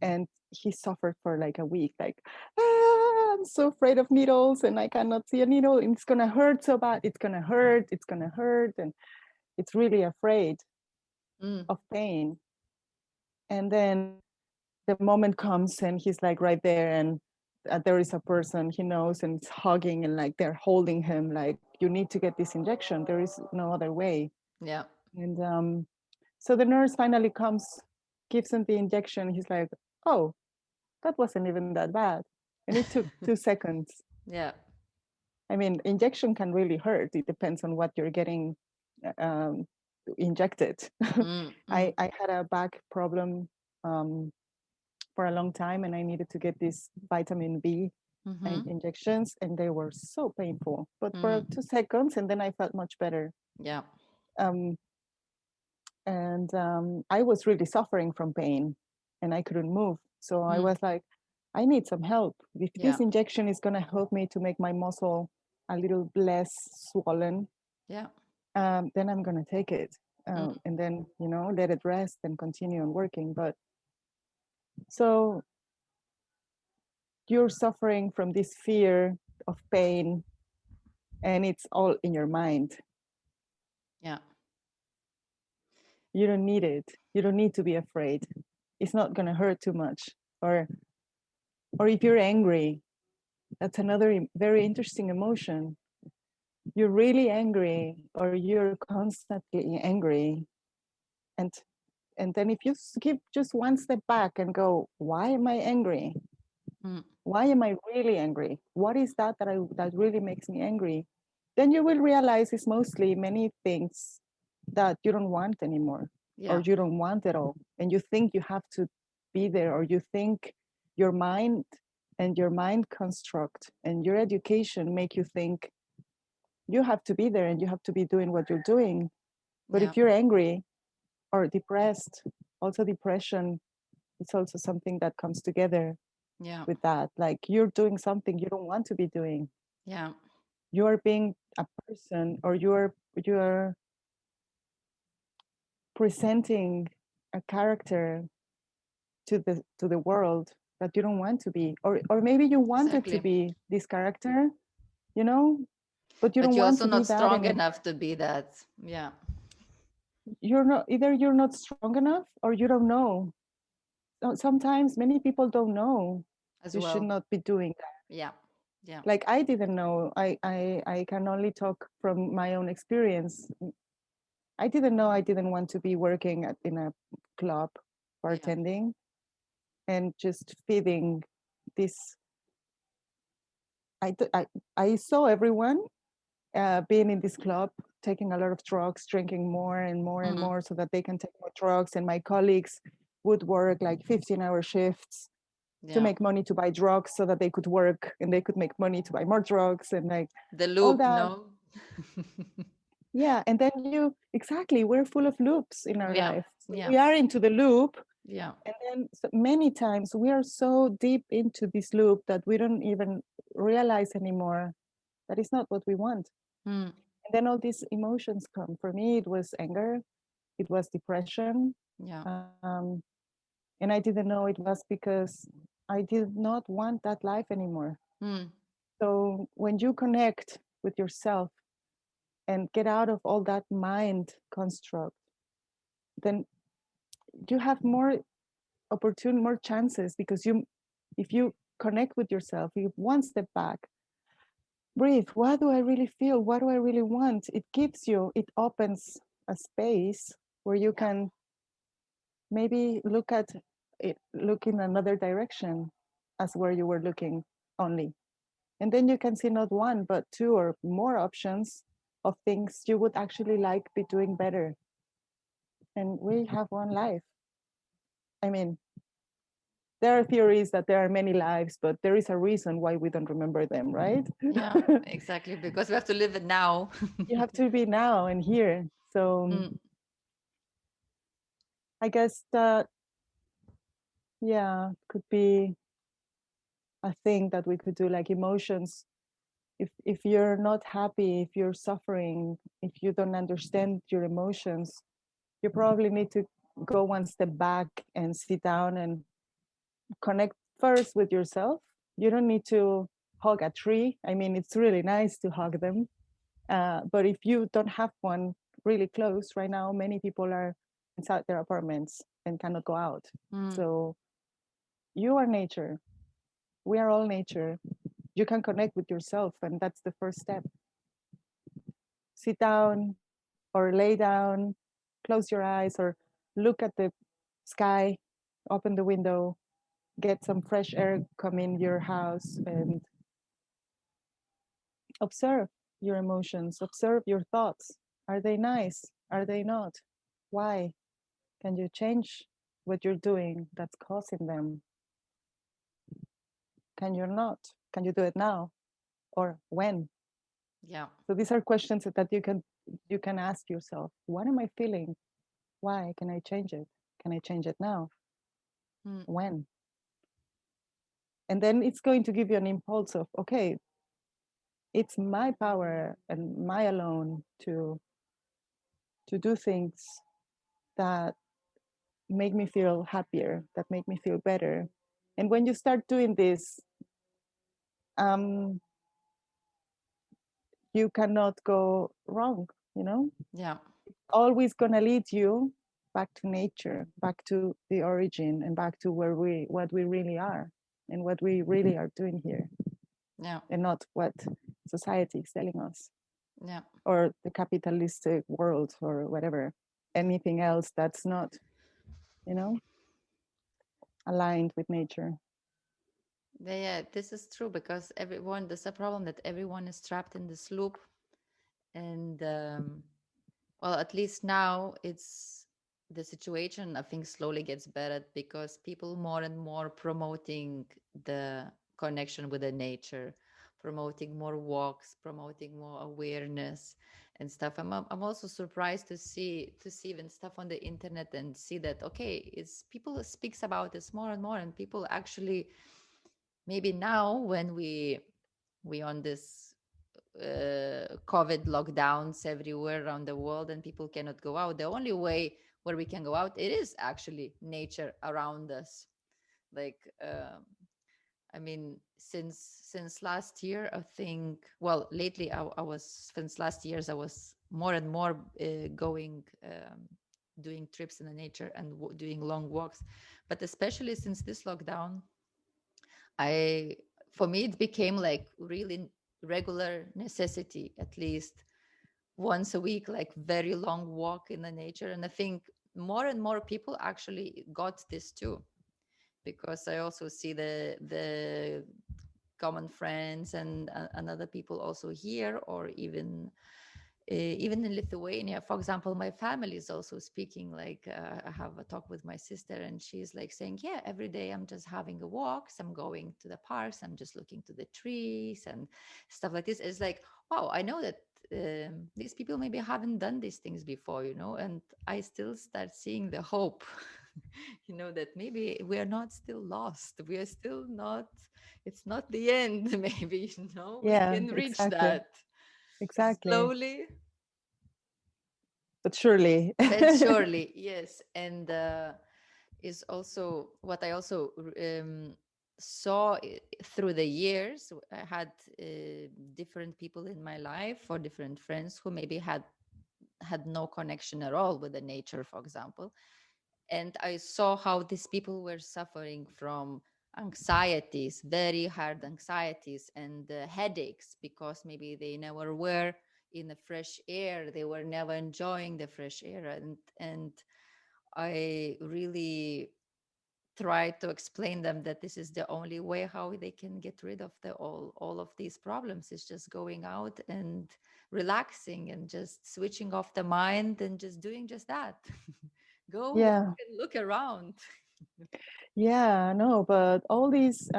and he suffered for like a week, like, I'm so afraid of needles, and I cannot see a needle, and it's gonna hurt so bad, it's gonna hurt, and it's really afraid Mm. of pain. And then the moment comes, and he's like right there, and there is a person he knows, and it's hugging, and like they're holding him, like, you need to get this injection, there is no other way. Yeah. And so the nurse finally comes, gives him the injection. He's like, oh, that wasn't even that bad. And it took 2 seconds. Yeah. I mean, injection can really hurt. It depends on what you're getting um, injected. Mm. Mm. I had a back problem um, for a long time, and I needed to get these vitamin B Mm-hmm. injections, and they were so painful. But for Mm. 2 seconds, and then I felt much better. Yeah. Um, and I was really suffering from pain, and I couldn't move. So I Mm. was like, I need some help. If Yeah. this injection is going to help me to make my muscle a little less swollen, Yeah. then I'm going to take it. Mm. And then, let it rest and continue on working. But so you're suffering from this fear of pain, and it's all in your mind. Yeah. You don't need it. You don't need to be afraid. It's not going to hurt too much. Or if you're angry, that's another very interesting emotion. You're really angry, or you're constantly angry, and then if you skip just one step back and go, why am I angry? Mm. Why am I really angry? What is that really makes me angry? Then you will realize it's mostly many things that you don't want anymore, or Yeah. you don't want at all, and you think you have to be there, or you think your mind and your mind construct and your education make you think you have to be there and you have to be doing what you're doing. But Yeah. if you're angry or depressed, also depression, it's also something that comes together Yeah. with that. Like, you're doing something you don't want to be doing. Yeah. You are being a person, or you're presenting a character to the world that you don't want to be, or maybe you wanted to Exactly. be this character, you know, but you But don't you're want also to be not that strong anymore. enough to be that. Yeah. You're not strong enough, or you don't know. Sometimes many people don't know As you should well. not be doing that. Yeah. Yeah. Like, I didn't know. I can only talk from my own experience. I didn't know I didn't want to be working in a club, Yeah. bartending, and just feeding this. I saw everyone being in this club, taking a lot of drugs, drinking more and more and Mm. more so that they can take more drugs. And my colleagues would work like 15-hour shifts to Yeah. make money to buy drugs so that they could work and they could make money to buy more drugs, and like The all loop, that. no? Yeah. And then exactly, we're full of loops in our Yeah. life. So Yeah. we are into the loop. Yeah. And then many times we are so deep into this loop that we don't even realize anymore that it's not what we want. Mm. And then all these emotions come. For me, it was anger, it was depression, Yeah. And I didn't know it was because I did not want that life anymore. Mm. So when you connect with yourself and get out of all that mind construct, then you have more chances, because if you connect with yourself, you one step back, breathe. What do I really feel? What do I really want? It opens a space where you Yeah. can maybe look in another direction as where you were looking only. And then you can see not one, but two or more options of things you would actually like be doing better. And we have one life. I mean, there are theories that there are many lives, but there is a reason why we don't remember them, right? Yeah, exactly. Because we have to live it now. You have to be now and here. So Mm. I guess that, yeah, could be a thing that we could do, like emotions. If you're not happy, if you're suffering, if you don't understand your emotions, you probably need to go one step back and sit down and connect first with yourself. You don't need to hug a tree. I mean, it's really nice to hug them. But if you don't have one really close right now, many people are inside their apartments and cannot go out. Mm. So you are nature. We are all nature. You can connect with yourself, and that's the first step. Sit down or lay down, close your eyes, or look at the sky, open the window, get some fresh air come in your house, and observe your emotions, observe your thoughts. Are they nice? Are they not? Why? Can you change what you're doing that's causing them? Can you not? Can you do it now? Or when? Yeah. So these are questions that you can ask yourself. What am I feeling? Why? Can I change it? Can I change it now? Mm. When? And then it's going to give you an impulse of, okay, it's my power and my alone to do things that make me feel happier, that make me feel better. And when you start doing this, um, you cannot go wrong, you know? Yeah. Always gonna lead you back to nature, back to the origin, and back to what we really are and what we really are doing here, Yeah. and not what society is telling us, Yeah. or the capitalistic world, or whatever, anything else that's not, you know, aligned with nature. Yeah, this is true because everyone, there's a problem that everyone is trapped in this loop. And well, at least now it's the situation, I think, slowly gets better because people more and more promoting the connection with the nature, promoting more walks, promoting more awareness and stuff. I'm also surprised to see even stuff on the internet and see that okay, it's people speaks about this more and more, and people actually maybe now when we on this COVID lockdowns everywhere around the world and people cannot go out. The only way where we can go out, it is actually nature around us. Like, I mean, since last year, I think. Well, lately, I was since last years I was more and more going. Doing trips in the nature and doing long walks, but especially since this lockdown, I for me it became like really regular necessity, at least once a week, like very long walk in the nature. And I think more and more people actually got this too, because I also see the common friends and other people also here, or even in Lithuania, for example, my family is also speaking. Like I have a talk with my sister, and she's like saying, "Yeah, every day I'm just having a walks. I'm going to the parks. I'm just looking to the trees and stuff like this." It's like, wow, I know that these people maybe haven't done these things before, and I still start seeing the hope, that maybe we are not still lost. We are still not. It's not the end. Maybe we Yeah, can reach exactly. that Exactly. slowly. but surely. But surely, yes. And is also what I also saw through the years. I had different people in my life, or different friends who maybe had no connection at all with the nature, for example. And I saw how these people were suffering from anxieties, very hard anxieties, and headaches, because maybe they never were in the fresh air, they were never enjoying the fresh air. And I really tried to explain them that this is the only way how they can get rid of the all of these problems, is just going out and relaxing and just switching off the mind and just doing just that. Go walk Yeah, and look around. yeah, no, but all these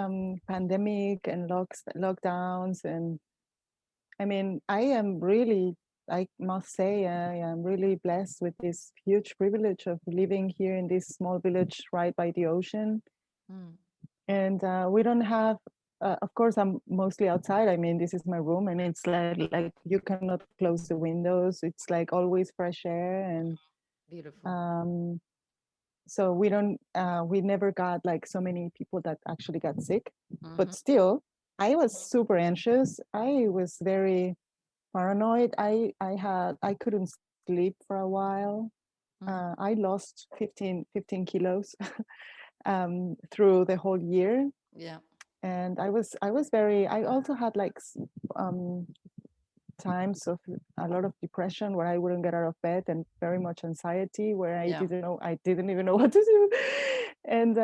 pandemic and lockdowns, and I mean, I must say, I am really blessed with this huge privilege of living here in this small village right by the ocean. Mm, And we don't have, of course, I'm mostly outside. I mean, this is my room, and it's like you cannot close the windows. It's like always fresh air. And beautiful. um, so we never got like so many people that actually got sick. Hmm. But still, I was super anxious. I was very paranoid. I couldn't sleep for a while. Hmm. I lost 15 kilos through the whole year. Yeah. And I also had like um, times of a lot of depression where I wouldn't get out of bed, and very much anxiety where Yeah. I didn't even know what to do. And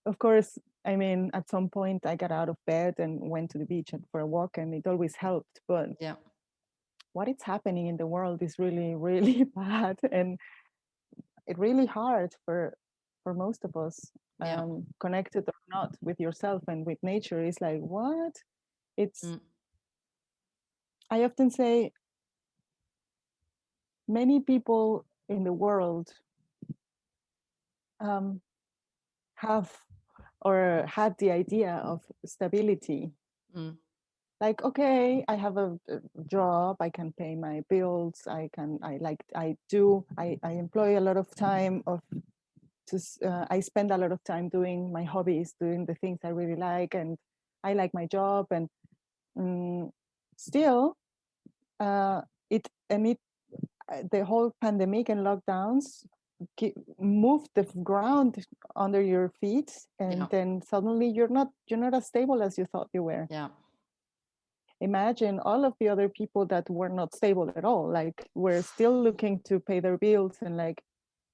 of course, I mean, at some point I got out of bed and went to the beach and for a walk, and it always helped. But Yeah. what is happening in the world is really, really bad, and it really hard for most of us, Yeah. connected or not, with yourself and with nature. Is like, what? It's Mm, I often say many people in the world um, have or had the idea of stability. mm, Like, okay, I have a job, I can pay my bills, I employ a lot of time of I spend a lot of time doing my hobbies, doing the things I really like, and I like my job. And um, still, uh, it and it the whole pandemic and lockdowns moved the ground under your feet, yeah. and then suddenly you're not as stable as you thought you were. Yeah. Imagine all of the other people that were not stable at all, like were still looking to pay their bills, and like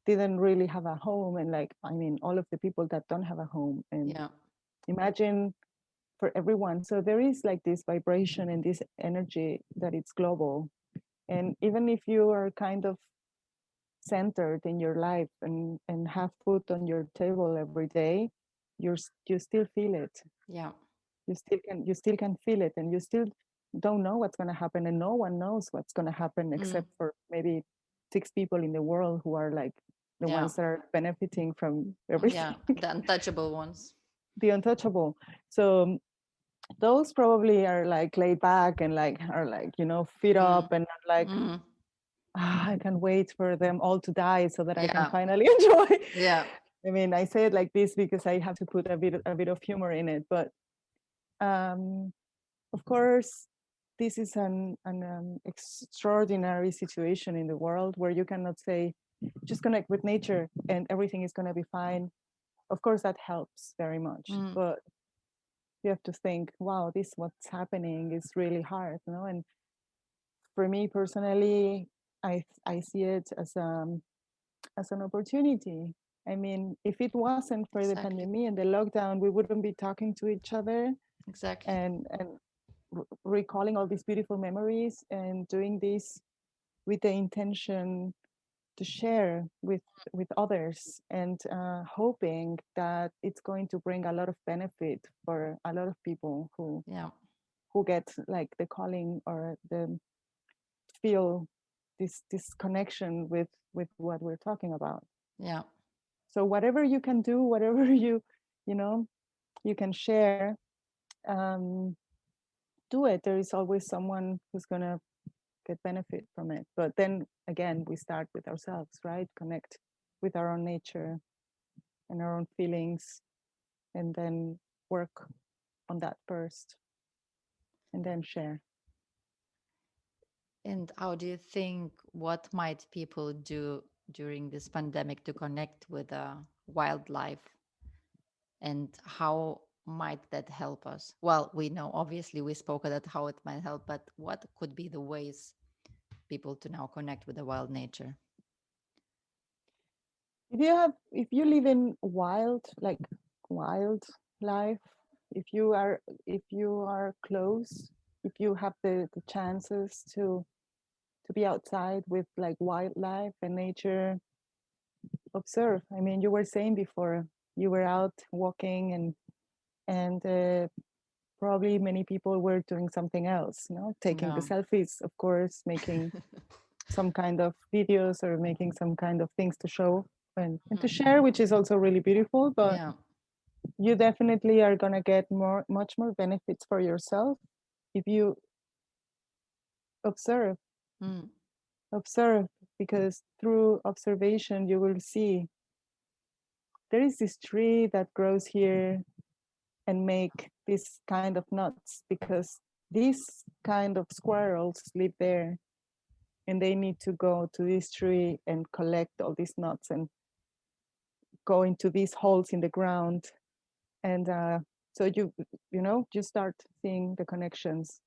didn't really have a home. And like, I mean, all of the people that don't have a home. And Yeah. imagine for everyone. So there is like this vibration and this energy that it's global. And even if you are kind of centered in your life and have food on your table every day, you still feel it. Yeah. You still can feel it, and you still don't know what's going to happen, and no one knows what's going to happen Mm, except for maybe 6 people in the world who are like the yeah. ones that are benefiting from Yeah. everything. The untouchable ones. The untouchable. So those probably are like laid back and like are like, feet Mm, up, and are like, mm, I can wait for them all to die so that I can yeah. finally enjoy. Yeah. I mean, I say it like this because I have to put a bit of humor in it. But um, of course, this is an extraordinary situation in the world where you cannot say just connect with nature and everything is going to be fine. Of course, that helps very much, Mm, but you have to think, wow, this what's happening is really hard, And for me personally, I see it as an opportunity. I mean, if it wasn't for the exactly. pandemic and the lockdown, we wouldn't be talking to each other Exactly. and recalling all these beautiful memories and doing this with the intention to share with others, and hoping that it's going to bring a lot of benefit for a lot of people Yeah. who get like the calling or the feel this connection with what we're talking about. Yeah. So whatever you can do, whatever you know you can share, um, do it. There is always someone who's gonna get benefit from it. But then again, we start with ourselves, right? Connect with our own nature and our own feelings, and then work on that first, and then share. And how do you think, what might people do during this pandemic to connect with wildlife, and how might that help us? Well, we know, obviously, we spoke about how it might help, but what could be the ways people to now connect with the wild nature? If you live in wild, like wild life, if you are close, if you have the chances to be outside with like wildlife and nature, observe. I mean, you were saying before, you were out walking, and probably many people were doing something else, taking the No. selfies, of course, making some kind of videos or making some kind of things to show and to share, which is also really beautiful. But Yeah. you definitely are going to get much more benefits for yourself if you observe. Mm. Observe, because through observation you will see there is this tree that grows here and make this kind of nuts because these kind of squirrels live there, and they need to go to this tree and collect all these nuts and go into these holes in the ground. And so you start seeing the connections: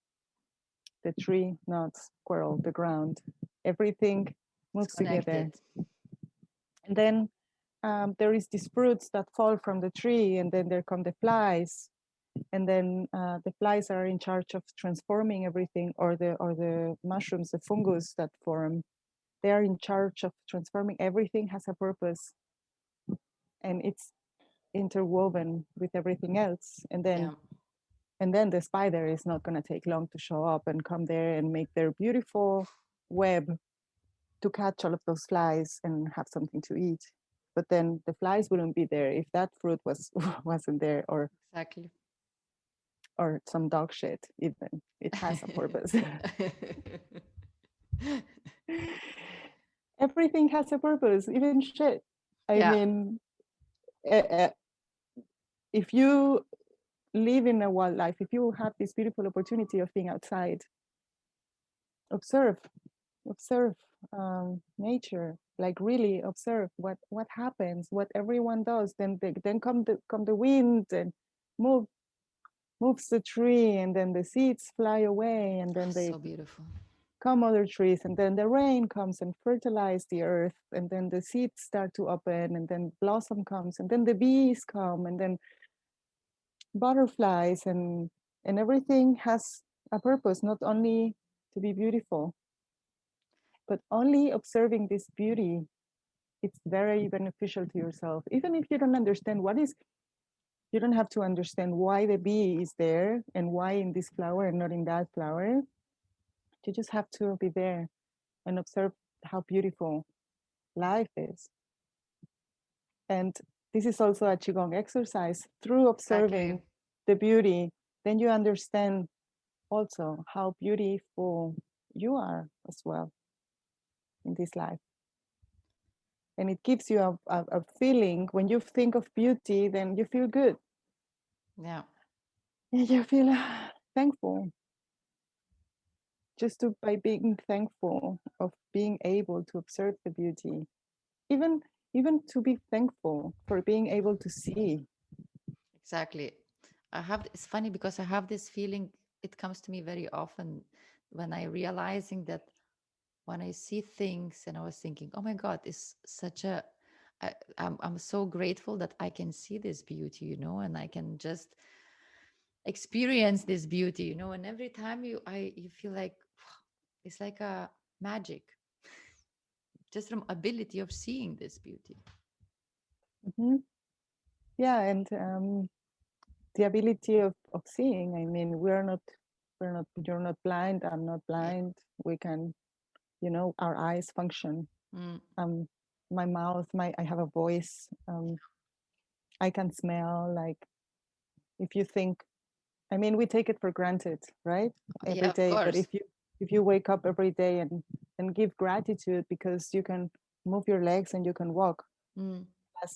the tree, nuts, squirrel, the ground, everything It's moves together. connected. And then there is these fruits that fall from the tree, and then there come the flies, and then the flies are in charge of transforming everything, or the mushrooms, the fungus that form, they are in charge of transforming everything. Has a purpose, and it's interwoven with everything else. And Yeah. then the spider is not going to take long to show up and come there and make their beautiful web to catch all of those flies and have something to eat. But then the flies wouldn't be there if that fruit wasn't there, Exactly. or some dog shit. Even it has a purpose. Everything has a purpose, even shit. I Yeah. mean, uh, if you live in a wildlife, if you have this beautiful opportunity of being outside, observe, observe nature. Like really observe what happens, what everyone does. Then come the wind and move moves the tree, and then the seeds fly away, and then they So beautiful. come other trees, and then the rain comes and fertilize the earth, and then the seeds start to open, and then blossom comes, and then the bees come, and then butterflies, and everything has a purpose, not only to be beautiful, but only observing this beauty. It's very beneficial to yourself. Even if you don't understand you don't have to understand why the bee is there and why in this flower and not in that flower. You just have to be there and observe how beautiful life is. And this is also a Qigong exercise. Through Exactly. observing the beauty, then you understand also how beautiful you are as well in this life. And it gives you a feeling. When you think of beauty, then you feel good. Yeah. And you feel thankful. By being thankful of being able to observe the beauty. Even to be thankful for being able to see. Exactly. It's funny because I have this feeling, it comes to me very often when I realizing that when I see things and I was thinking, oh my God, it's such a, I'm so grateful that I can see this beauty, and I can just experience this beauty, and every time you feel like it's like a magic, just from ability of seeing this beauty. Mm-hmm. Yeah, and the ability of seeing. I mean, you're not blind. I'm not Yeah. blind. We can, our eyes function. Mm. My mouth, I have a voice. I can smell. Like, if you think, I mean, we take it for granted, right? Yeah, Every of day. But course. if you wake up every day and give gratitude because you can move your legs and you can walk. Mm.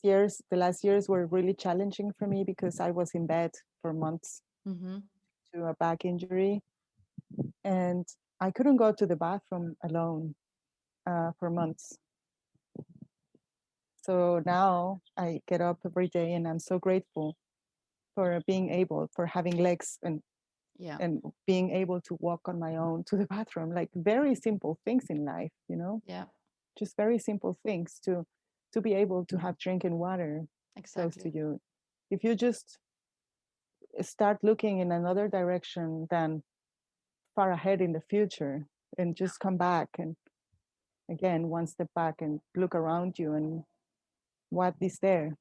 The last years were really challenging for me because I was in bed for months Mm-hmm. to a back injury, and I couldn't go to the bathroom alone for months. So now I get up every day and I'm so grateful for being able, for having legs Yeah. and being able to walk on my own to the bathroom. Like very simple things in life, you know, Yeah. just very simple things to be able to have drinking water close to Exactly. you. If you just start looking in another direction than far ahead in the future and just come back and again one step back and look around you and what is there,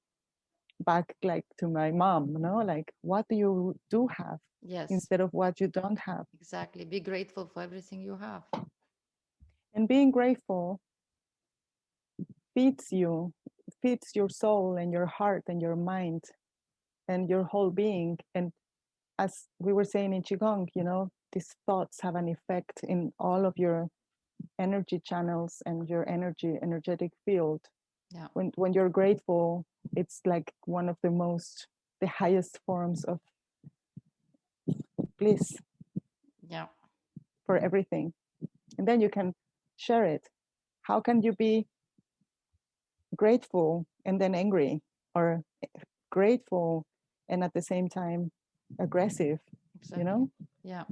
back like to my mom, you know, like what do you do have Yes. instead of what you don't have. Exactly. Be grateful for everything you have. And being grateful feeds you, feeds your soul and your heart and your mind and your whole being. And as we were saying in Qigong, you know, these thoughts have an effect in all of your energy channels and your energetic field. Yeah. When you're grateful, it's like one of the highest forms of bliss Yeah. for everything. And then you can share it. How can you be grateful and then angry, or grateful and at the same time aggressive, you Exactly. know? Yeah.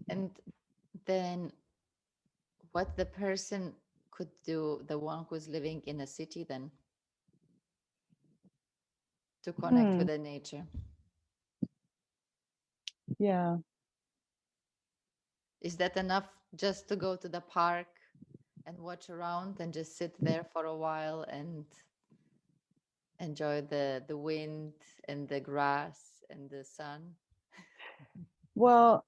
And then what the person could do, the one who's living in a city, then to connect with Hmm. the nature. Yeah. Is that enough just to go to the park and watch around and just sit there for a while and enjoy the wind and the grass and the sun? Well,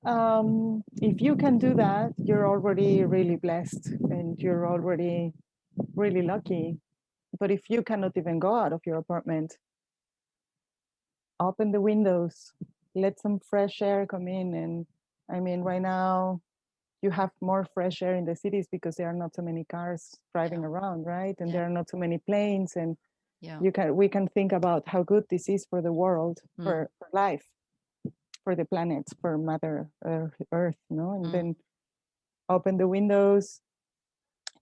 if you can do that, you're already really blessed and you're already really lucky. But if you cannot even go out of your apartment, open the windows, let some fresh air come in. And I mean, right now, you have more fresh air in the cities because there are not so many cars driving Yeah. around, right? And Yeah. there are not so many planes. And Yeah. we can think about how good this is for the world, Mm. for life, for the planet, for Mother Earth, you know. And Mm. then open the windows,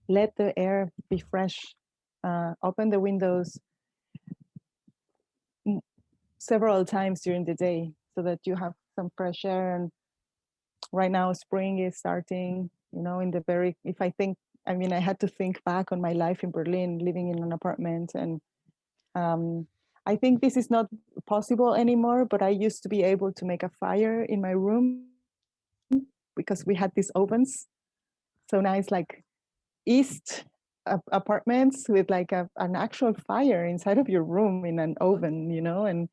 let the air be fresh, open the windows several times during the day so that you have some fresh air. And right now spring is starting, you know, in the very, if I think, I mean, I had to think back on my life in Berlin, living in an apartment. And I think this is not possible anymore, but I used to be able to make a fire in my room because we had these ovens. So now it's like east apartments with like an actual fire inside of your room in an Oh, oven, you know. And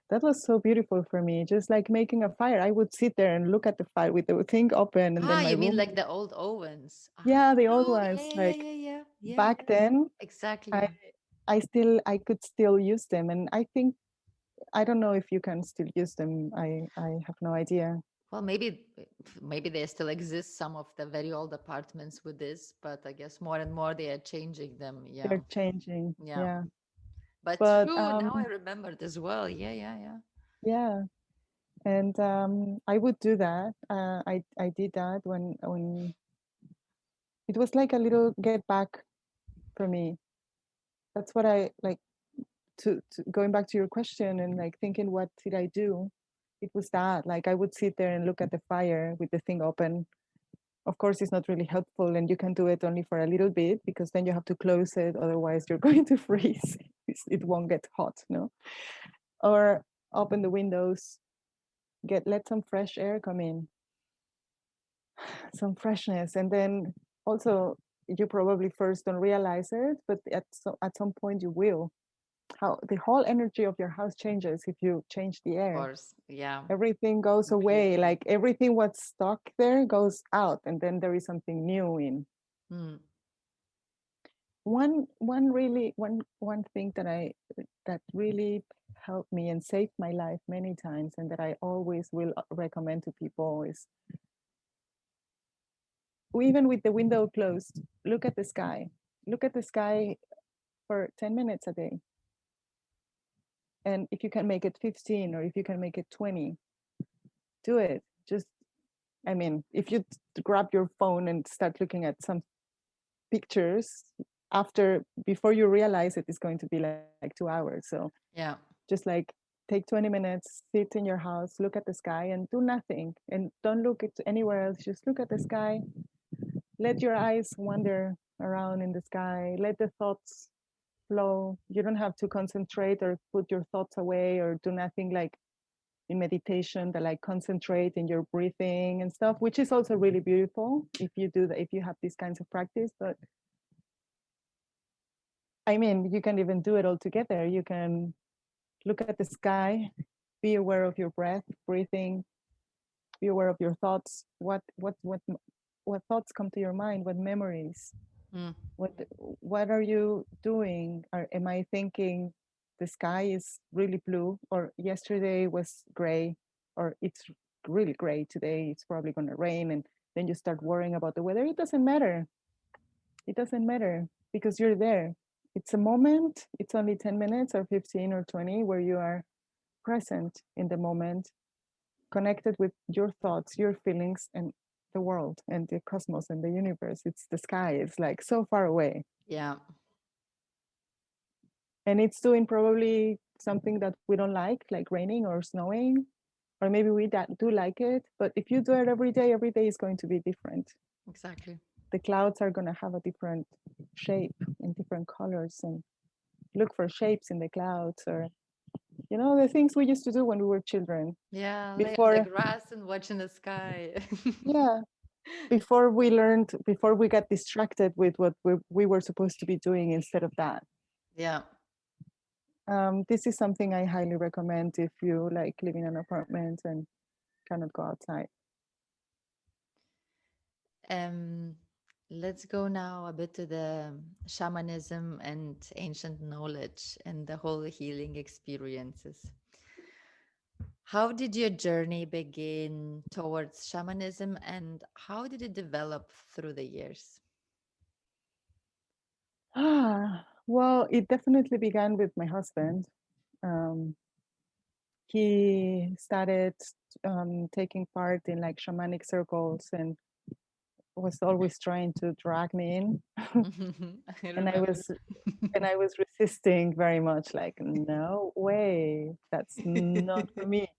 that was so beautiful for me, just like making a fire. I would sit there and look at the fire with the thing open, and then my you mean room. like the old ovens? Yeah, the old True. Yeah, ones. yeah, Like yeah, yeah, yeah, back yeah. then, Exactly. I Yeah. I could still use them, and I think I don't know if you can still use them. I have no idea. Well, maybe they still exist, some of the very old apartments with this, but I guess more and more they are changing them. Yeah. They're changing. Yeah. Yeah, But but true, now I remembered as well. Yeah, yeah, yeah. yeah, and I would do that. I did that when it was like a little get back for me. That's what I like to going back to your question and like thinking what did I do? It was that like I would sit there and look at the fire with the thing open. Of course, it's not really helpful, and you can do it only for a little bit because then you have to close it. Otherwise, you're going to freeze. It won't get hot, no. Or open the windows, let some fresh air come in, some freshness, and then also you probably first don't realize it, but at some point you will. How the whole energy of your house changes if you change the Of air. course. Yeah. Everything goes away, Completely. like everything what's stuck there goes out, and then there is something new in. Mm. One thing that really helped me and saved my life many times, and that I always will recommend to people is, even with the window closed, look at the sky. Look at the sky for 10 minutes a day. And if you can make it 15, or if you can make it 20, do it. Just, I mean, if you grab your phone and start looking at some pictures before you realize it's going to be like 2 hours. So Yeah. just like take 20 minutes, sit in your house, look at the sky and do nothing. And don't look at anywhere else. Just look at the sky. Let your eyes wander around in the sky. Let the thoughts flow. You don't have to concentrate or put your thoughts away or do nothing like in meditation that like concentrate in your breathing and stuff, which is also really beautiful if you do that, if you have these kinds of practice. But I mean, you can even do it all together. You can look at the sky, be aware of your breath, breathing, be aware of your thoughts. What thoughts come to your mind? What memories? Mm. What are you doing? Am I thinking the sky is really blue, or yesterday was gray, or it's really gray today? It's probably going to rain, and then you start worrying about the weather. It doesn't matter. It doesn't matter because you're there. It's a moment. It's only 10 minutes or 15 or 20 where you are present in the moment, connected with your thoughts, your feelings, and the world and the cosmos and the universe. It's the sky. It's like so far away. Yeah. And it's doing probably something that we don't like raining or snowing, or maybe we do like it. But if you do it every day is going to be different. Exactly. The clouds are going to have a different shape and different colors, and look for shapes in the clouds, or the things we used to do when we were children. Yeah, lay on the Before, grass and watching the sky. yeah, before we got distracted with what we were supposed to be doing instead of that. Yeah. This is something I highly recommend if you like live in an apartment and cannot go outside. Um, let's go now a bit to the shamanism and ancient knowledge and the whole healing experiences. How did your journey begin towards shamanism, and how did it develop through the years? Well, it definitely began with my husband. Um, he started taking part in like shamanic circles and was always trying to drag me in. I and I remember. was and I was resisting very much, like, no way, that's not for me.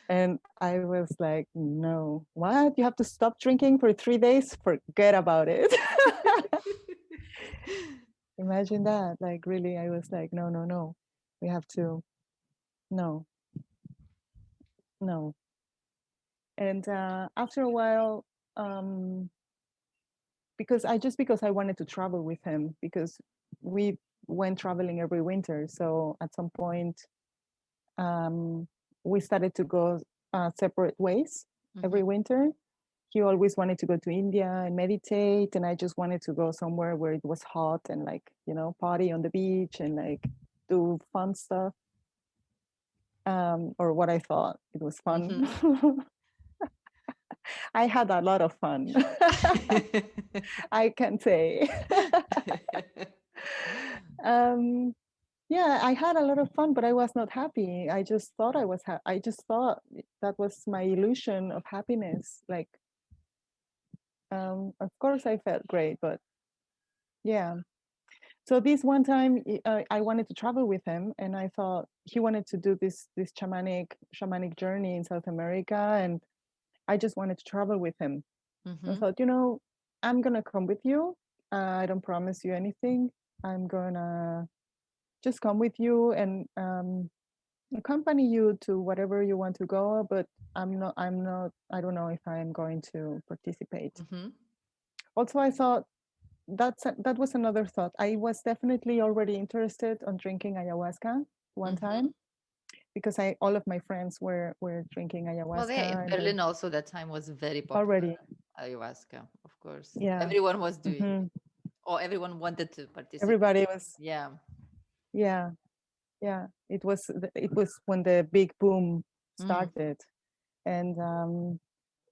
And I was like, no, what? You have to stop drinking for 3 days? Forget about it. Imagine that. Like, really, I was like, no, no, no. We have to, no, no. And after a while, um, because I wanted to travel with him, because we went traveling every winter. So at some point, we started to go separate ways every winter. He always wanted to go to India and meditate, and I just wanted to go somewhere where it was hot and like, party on the beach and like do fun stuff. Or what I thought it was fun. I had a lot of fun. I can say. um, yeah, I had a lot of fun, but I was not happy. I just thought I just thought that was my illusion of happiness. Like, of course I felt great, but yeah. So this one time, I wanted to travel with him, and I thought he wanted to do this shamanic journey in South America, and I just wanted to travel with him. I thought, I'm gonna come with you. I don't promise you anything. I'm gonna just come with you and accompany you to whatever you want to go, but I don't know if I'm going to participate. Also, I thought that was another thought. I was definitely already interested on drinking ayahuasca one time, because all of my friends were drinking Well, yeah, in ayahuasca, and Berlin also that time was very popular. already, Ayahuasca, of course. yeah. Everyone was doing hmm it, or everyone wanted to participate. Everybody was, Yeah. yeah, Yeah, it was when the big boom Mm. started, and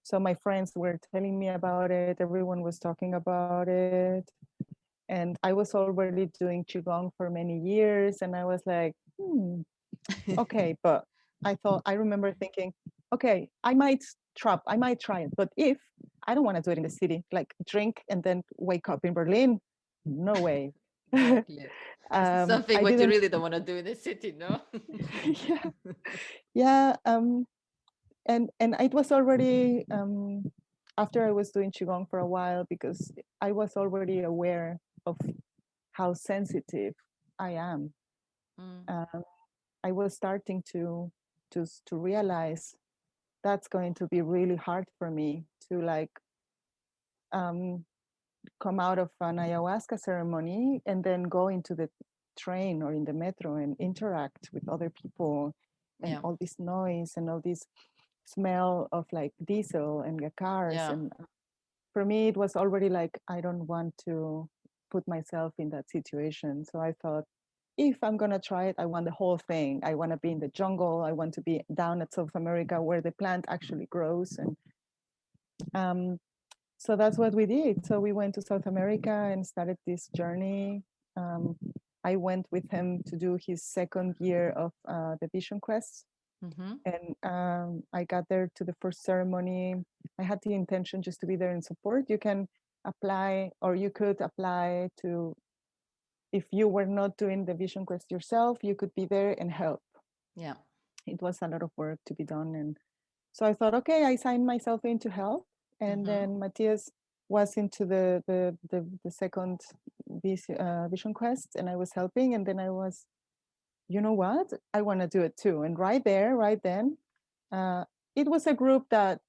so my friends were telling me about it. Everyone was talking about it, and I was already doing qigong for many years, and I was like, okay, but I remember thinking, okay, I might try it, but if I don't want to do it in the city, like drink and then wake up in Berlin, no way. Exactly. This is something I what you didn't. really don't want to do in the city, no? Yeah, yeah. And it was already after I was doing qigong for a while, because I was already aware of how sensitive I am. Mm. Um, I was starting to realize that's going to be really hard for me to like um, come out of an ayahuasca ceremony and then go into the train or in the metro and interact with other people, and Yeah. all this noise and all this smell of like diesel and the cars. Yeah. And for me it was already like, I don't want to put myself in that situation. So I thought, if I'm going to try it, I want the whole thing. I want to be in the jungle. I want to be down at South America where the plant actually grows. And um, so that's what we did. So we went to South America and started this journey. Um, I went with him to do his second year of the Vision Quest. Mm-hmm. And I got there to the first ceremony. I had the intention just to be there and support. You can apply, or you could apply to, if you were not doing the Vision Quest yourself, you could be there and help. Yeah. It was a lot of work to be done. And so I thought, okay, I signed myself in to help. And Mm-hmm. then Matthias was into the second Vision Quest, and I was helping. And then I was, you know what? I want to do it too. And right there, right then, uh, it was a group that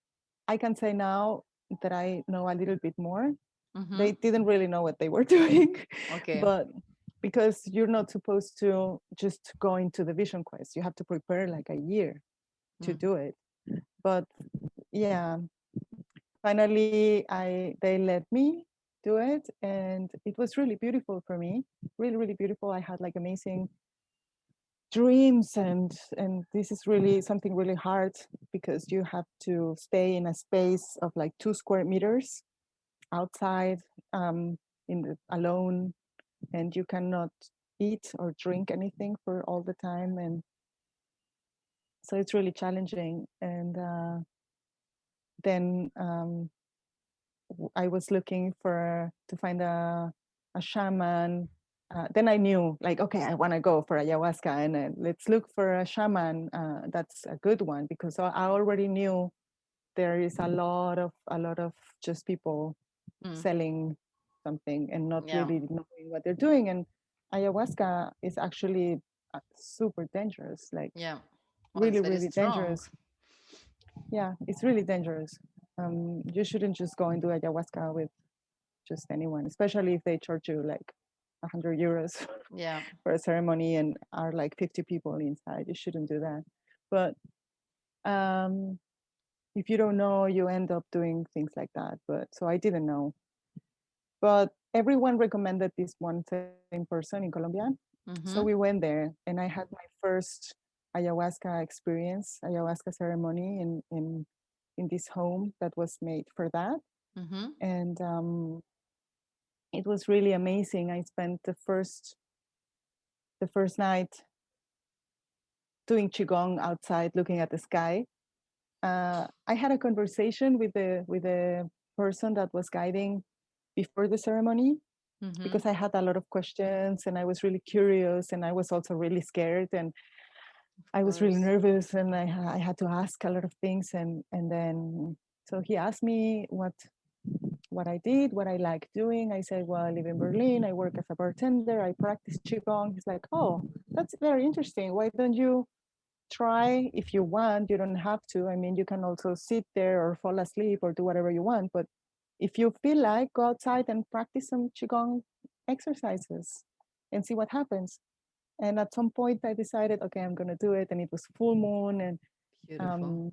I can say now that I know a little bit more. Mm-hmm. They didn't really know what they were doing, Okay. but because you're not supposed to just go into the Vision Quest, you have to prepare like a year to Mm. do it. But yeah, finally they let me do it, and it was really beautiful for me. Really, really beautiful. I had like amazing dreams, and this is really something really hard, because you have to stay in a space of like 2 square meters outside, in alone, and you cannot eat or drink anything for all the time. And so it's really challenging. And then I was looking for to find a shaman. Then I knew, like, okay, I want to go for ayahuasca, and let's look for a shaman. That's a good one, because I already knew there is a lot of just people Mm. selling something and not Yeah. really knowing what they're doing. And ayahuasca is actually super dangerous, like Yeah. Well, it's really, very really strong. dangerous. Yeah, it's really dangerous. You shouldn't just go and do ayahuasca with just anyone, especially if they charge you like 100 euros Yeah. for a ceremony and are like 50 people inside. You shouldn't do that. But um, if you don't know, you end up doing things like that. But so I didn't know. But everyone recommended this one same person in Colombia. So we Mm-hmm. went there, and I had my first ayahuasca experience, ayahuasca ceremony in this home that was made for that. Mm-hmm. And it was really amazing. I spent the first night doing qigong outside, looking at the sky. I had a conversation with the person that was guiding before the ceremony, Mm-hmm. because I had a lot of questions and I was really curious, and I was also really scared, and I Of was really course. nervous, and I had to ask a lot of things. And then so he asked me what I did, what I like doing. I said, well, I live in Berlin. I work as a bartender. I practice Qigong. He's like, oh, that's very interesting. Why don't you try if you want? You don't have to. I mean, you can also sit there or fall asleep or do whatever you want. But if you feel like, go outside and practice some Qigong exercises and see what happens. And at some point, I decided, okay, I'm going to do it. And it was full moon. And Beautiful. um,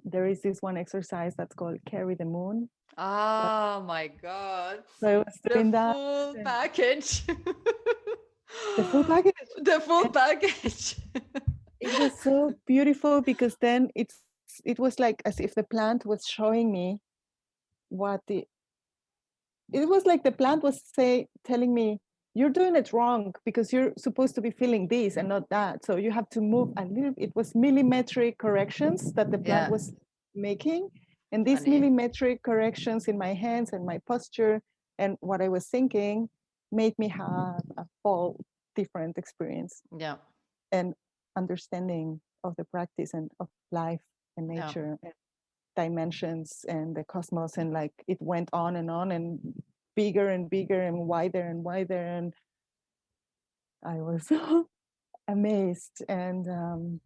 there is this one exercise that's called Carry the Moon. Oh my God. So I was The doing that. full And package. the full package. The full And package. it was so beautiful because then it was like as if the plant was showing me what the it was like the plant was telling me, you're doing it wrong because you're supposed to be feeling this and not that, so you have to move a little. It was millimetric corrections that the plant Yeah, was making, and these funny. millimetric corrections in my hands and my posture and what I was thinking made me have a whole different experience Yeah, and understanding of the practice and of life and yeah. nature and dimensions and the cosmos, and like it went on and bigger and bigger and wider, and I was so amazed. And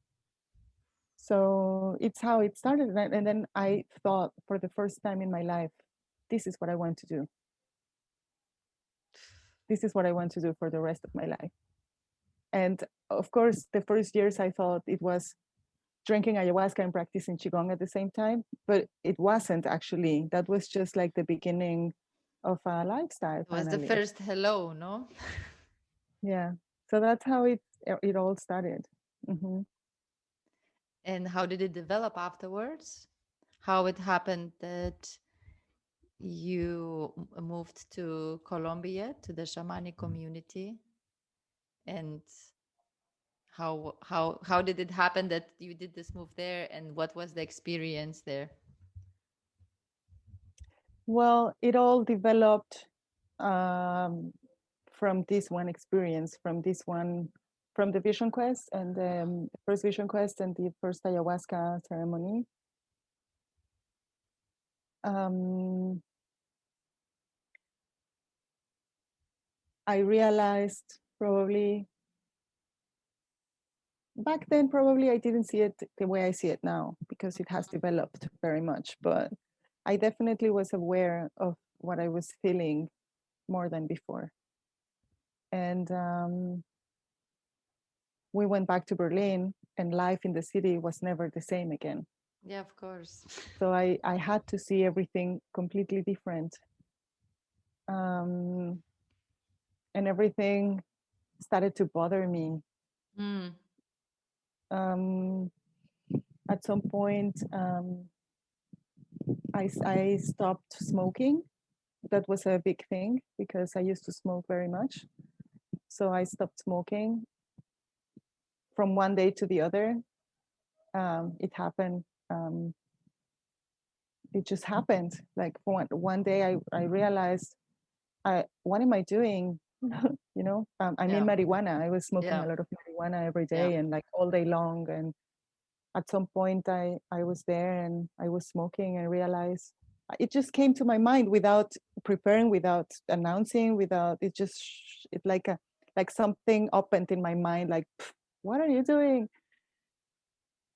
so it's how it started. And then I thought for the first time in my life, this is what I want to do. This is what I want to do for the rest of my life. And of course, the first years I thought it was drinking ayahuasca and practicing Qigong at the same time, but it wasn't actually. That was just like the beginning of a lifestyle It was the finally. first hello, no? Yeah. So that's how it all started. Hmm. And how did it develop afterwards? How it happened that you moved to Colombia, to the shamanic community, and how did it happen that you did this move there, and what was the experience there? Well, it all developed um, from this one experience, from the Vision Quest and the first Vision Quest and the first ayahuasca ceremony. Um, I realized probably back then, probably I didn't see it the way I see it now because it has developed very much. But I definitely was aware of what I was feeling more than before. And we went back to Berlin, and life in the city was never the same again. Yeah, of course. So I had to see everything completely different. Um, and everything started to bother me. Mm. Um, at some point, I stopped smoking. That was a big thing because I used to smoke very much. So I stopped smoking from one day to the other. It happened. It just happened. Like one day I realized, what am I doing? I mean, Yeah, marijuana. I was smoking yeah, a lot of marijuana every yeah, day and like all day long. And at some point I was there and I was smoking and realized it just came to my mind without preparing, without announcing, without it like something opened in my mind, like, what are you doing?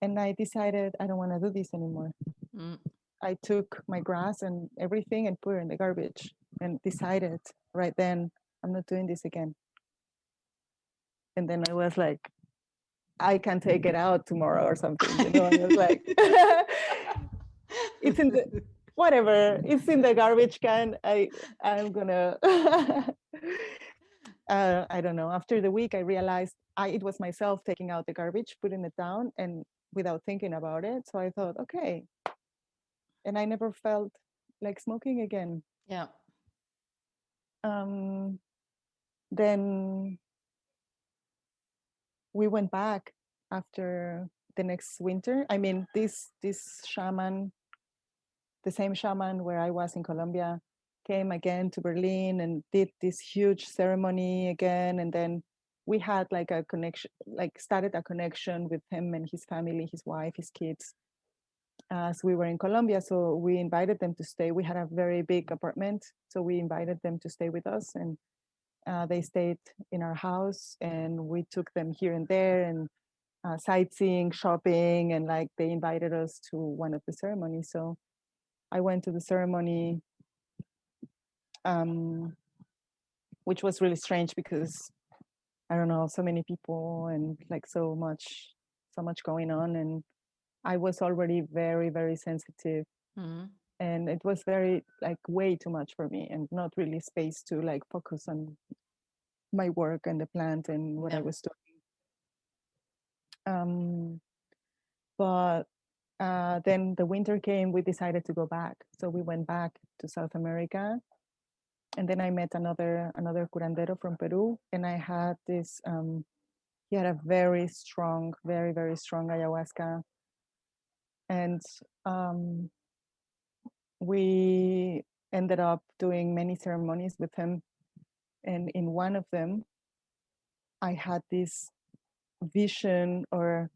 And I decided I don't want to do this anymore. mm. I took my grass and everything and put it in the garbage and decided right then, I'm not doing this again. And then I was like, I can take it out tomorrow or something, I was like, it's in the whatever, it's in the garbage can. I'm gonna I don't know. After the week I realized it was myself taking out the garbage, putting it down, and without thinking about it. So I thought, okay. And I never felt like smoking again. Yeah, um then we went back after the next winter. I mean, this shaman, the same shaman where I was in Colombia, came again to Berlin and did this huge ceremony again. And then we had like a connection, like started a connection with him and his family, his wife, his kids, as we were in Colombia. So we invited them to stay. We had a very big apartment. So we invited them to stay with us, and they stayed in our house, and we took them here and there and sightseeing, shopping, and like they invited us to one of the ceremonies. So I went to the ceremony, um, which was really strange because I don't know, so many people and like so much going on, and I was already very, very sensitive, mm. and it was very like way too much for me, and not really space to like focus on my work and the plant and what I Yeah. was doing. But then the winter came, we decided to go back. So we went back to South America. And then I met another curandero from Peru. And I had this, he had a very strong, very, very strong ayahuasca. And we ended up doing many ceremonies with him. And in one of them, I had this vision or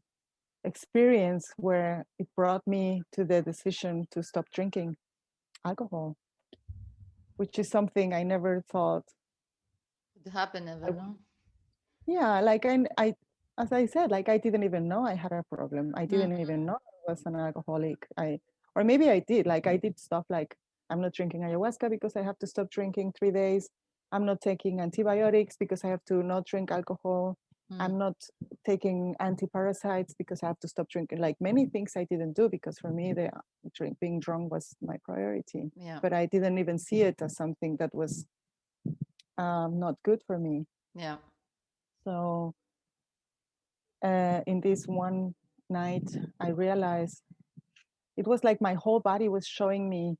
experience where it brought me to the decision to stop drinking alcohol, which is something I never thought It happened ever, I no? yeah, like I as I said, like I didn't even know I had a problem. I didn't Mm-hmm. even know I was an alcoholic. Or maybe I did. Like I did stuff like I'm not drinking ayahuasca because I have to stop drinking 3 days. I'm not taking antibiotics because I have to not drink alcohol. Mm. I'm not taking antiparasites because I have to stop drinking. Like many things I didn't do because for me the being drunk was my priority. Yeah. But I didn't even see it as something that was not good for me. Yeah. So in this one night, I realized it was like my whole body was showing me.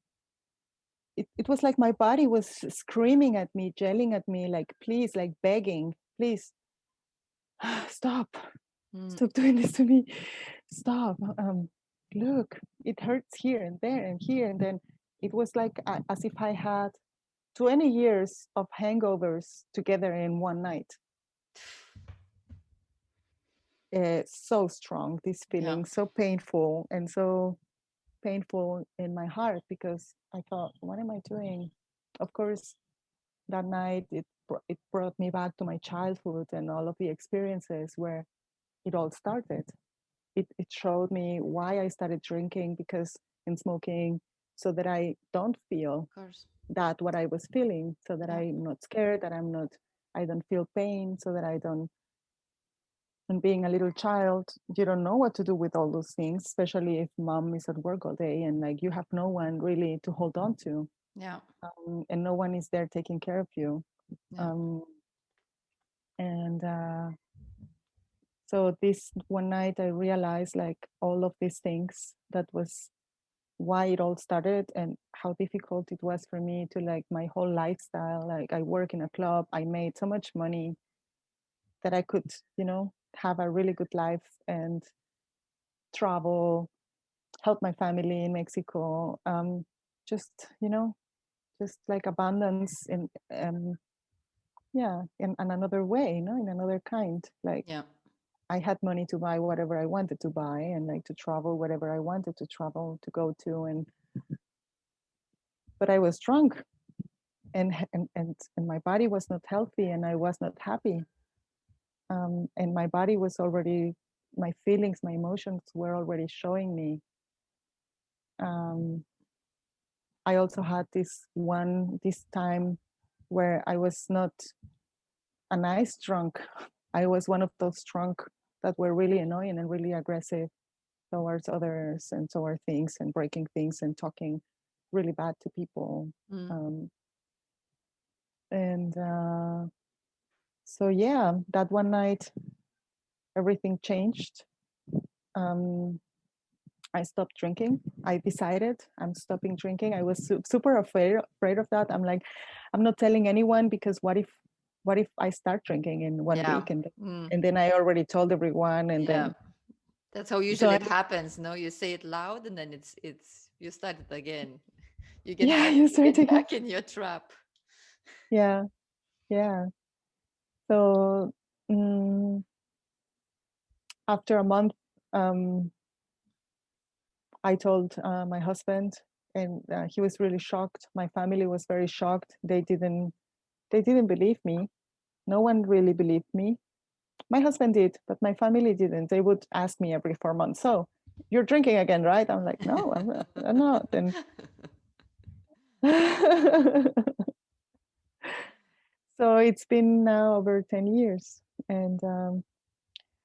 It was like my body was screaming at me, yelling at me, like, please, like begging, please, stop, Mm. stop doing this to me, stop. Look, it hurts here and there and here. And then it was like as if I had 20 years of hangovers together in one night. So strong, this Yeah. feeling, so painful and so painful in my heart because I thought, what am I doing? Of course, that night it brought me back to my childhood and all of the experiences where it all started. It showed me why I started drinking because and smoking so that I don't feel Of course. that what I was feeling, so that Yeah. I'm not scared, that I don't feel pain, so that I don't. And being a little child, you don't know what to do with all those things, especially if mom is at work all day and like you have no one really to hold on to, Yeah. and no one is there taking care of you. Yeah. Um, and so this one night, I realized like all of these things that was why it all started and how difficult it was for me to like my whole lifestyle. Like I work in a club, I made so much money that I could, have a really good life and travel, help my family in Mexico. Just just like abundance in yeah, in another way, in another kind. Like Yeah. I had money to buy whatever I wanted to buy and like to travel wherever I wanted to travel to go to, and but I was drunk and my body was not healthy and I was not happy. And my body was already, my feelings, my emotions were already showing me. Um, I also had this time where I was not a nice drunk. I was one of those drunk that were really annoying and really aggressive towards others and toward things and breaking things and talking really bad to people. Mm. Um, and so yeah, that one night everything changed. Um, I stopped drinking. I decided I'm stopping drinking. I was super afraid of that. I'm like, I'm not telling anyone because what if I start drinking in one Yeah. week and Mm. and then I already told everyone and Yeah. then That's how so usually I, it happens. No, you say it loud and then it's you start it again. You get yeah, back you you start get again. back in your trap. Yeah, yeah. So mm, after a month, um, I told my husband, and he was really shocked. My family was very shocked. They didn't believe me. No one really believed me. My husband did, but my family didn't. They would ask me every 4 months, so you're drinking again, right? I'm like, no, I'm not. And so it's been now over 10 years. And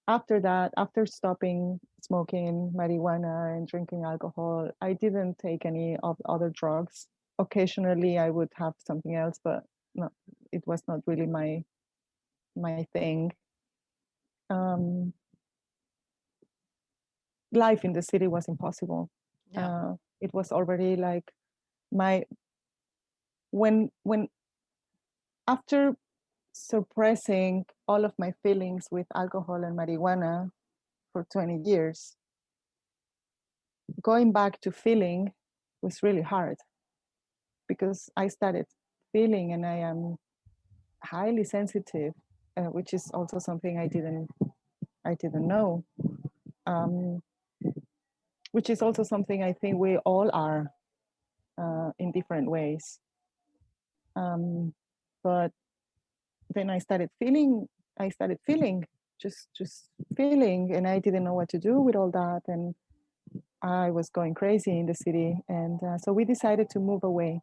after that, after stopping smoking marijuana and drinking alcohol, I didn't take any of other drugs. Occasionally, I would have something else, but no, it was not really my my thing. Um, Life in the city was impossible. Yeah. It was already like my when after suppressing all of my feelings with alcohol and marijuana for 20 years, going back to feeling was really hard because I started feeling, and I am highly sensitive, which is also something I didn't know, um, which is also something I think we all are in different ways. Um, but then I started feeling, just feeling, and I didn't know what to do with all that, and I was going crazy in the city, and so we decided to move away.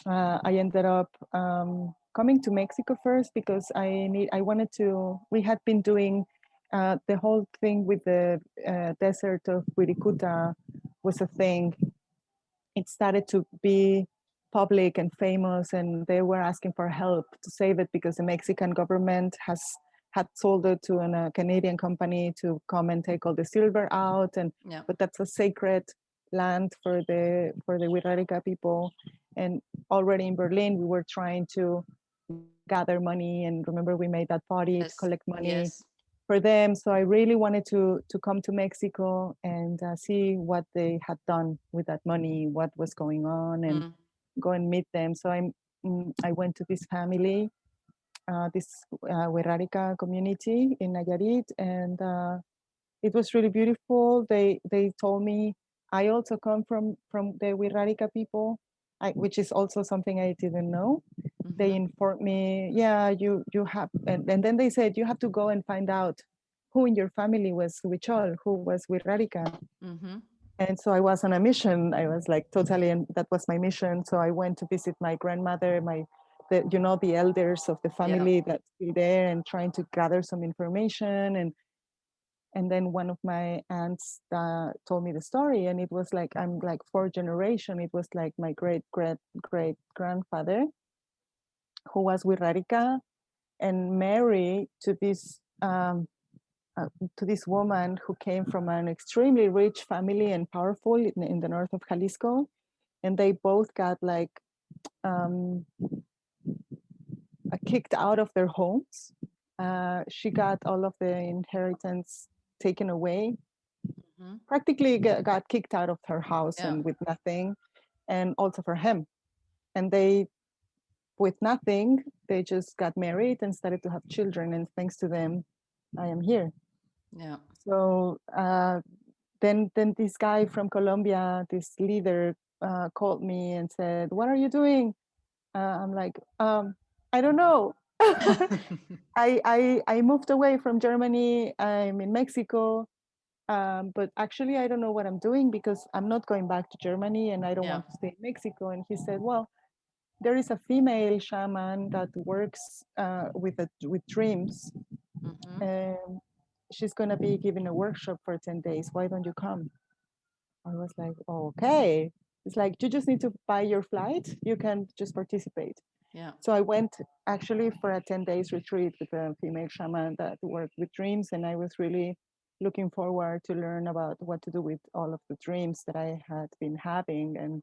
I ended up coming to Mexico first because I wanted to. We had been doing the whole thing with the desert of Wirikuta was a thing. It started to be public and famous, and they were asking for help to save it because the Mexican government had sold it to a Canadian company to come and take all the silver out, and Yeah. but that's a sacred land for the Wirrarica people. And already in Berlin, we were trying to gather money, and remember we made that party to Yes. collect money Yes. for them. So I really wanted to come to Mexico and see what they had done with that money, what was going on, and Mm. go and meet them. So I went to this family, this Huerrarica community in Nayarit, and it was really beautiful. They told me I also come from the Huerrarica people, which is also something I didn't know. They Mm-hmm. informed me, yeah, you have, and then they said you have to go and find out who in your family was Huichol, who was Huirrárica. Mm-hmm. And so I was on a mission. I was like totally, and that was my mission. So I went to visit my grandmother, the elders of the Yeah. family that's still there, and trying to gather some information. And then one of my aunts told me the story, and it was like I'm like fourth generation. It was like my great grandfather who was with Rarica and married to this woman who came from an extremely rich family and powerful in the north of Jalisco, and they both got like um, kicked out of their homes. She got all of the inheritance taken away, Mm-hmm. practically got kicked out of her house Yeah. and with nothing, and also for him. And they, with nothing, they just got married and started to have children. And thanks to them, I am here. Yeah. So then this guy from Colombia, this leader, called me and said, "What are you doing?" I'm like, "I don't know." I moved away from Germany. I'm in Mexico, but actually I don't know what I'm doing because I'm not going back to Germany and I don't Yeah. want to stay in Mexico. And he said, "Well, there is a female shaman that works with dreams. Mm-hmm. Um, she's gonna be giving a workshop for 10 days. Why don't you come?" I was like, "Okay." It's like you just need to buy your flight. You can just participate. Yeah. So I went actually for a 10 days retreat with a female shaman that worked with dreams, and I was really looking forward to learn about what to do with all of the dreams that I had been having. And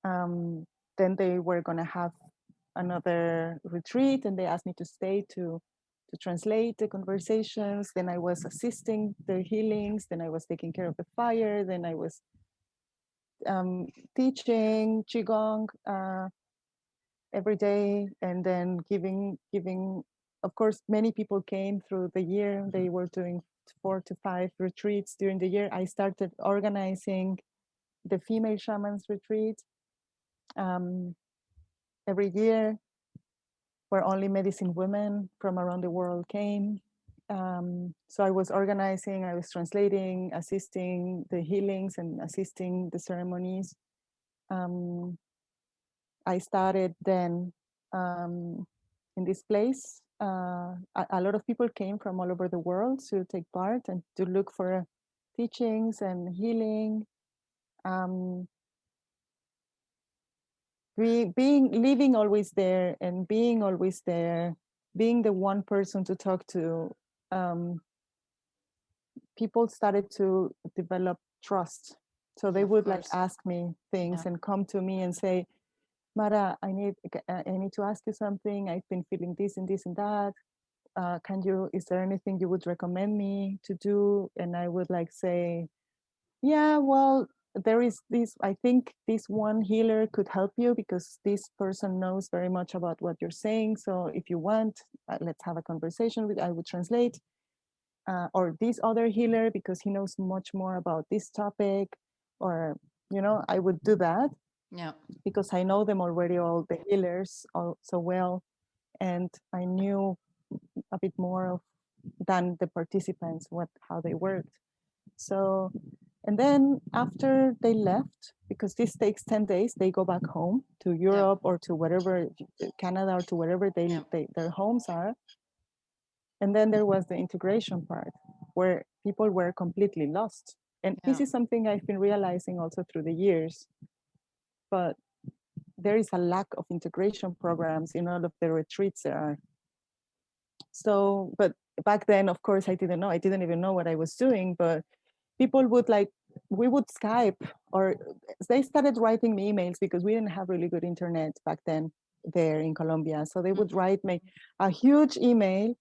um, then they were gonna have another retreat, and they asked me to stay to translate the conversations. Then I was assisting the healings. Then I was taking care of the fire. Then I was teaching qigong every day, and then giving. Of course, many people came through the year. They were doing 4 to 5 retreats during the year. I started organizing the female shamans retreat um, every year, where only medicine women from around the world came. So I was organizing, I was translating, assisting the healings, and assisting the ceremonies. Um, I started then in this place. A lot of people came from all over the world to take part and to look for teachings and healing. Um, being living always there and being always there, being the one person to talk to, um, people started to develop trust. So they Of would like course. ask me things Yeah. and come to me and say, Mara, I need to ask you something. I've been feeling this and this and that. Is there anything you would recommend me to do? And I would like say, yeah, well, there is this, I think this one healer could help you because this person knows very much about what you're saying. So if you want, let's have a conversation I would translate. Or this other healer because he knows much more about this topic. Or, I would do that Yeah. because I know them already, all the healers, all so well. And I knew a bit more than the participants, how they worked. So, and then after they left, because this takes 10 days, they go back home to Yeah. Europe or to wherever, Canada or to wherever Yeah. their homes are. And then there was the integration part where people were completely lost. And Yeah. this is something I've been realizing also through the years. But there is a lack of integration programs in all of the retreats there are. So, but back then, of course, I didn't know. I didn't even know what I was doing. But people would we would Skype, or they started writing me emails because we didn't have really good internet back then there in Colombia. So they would Mhm. write me a huge email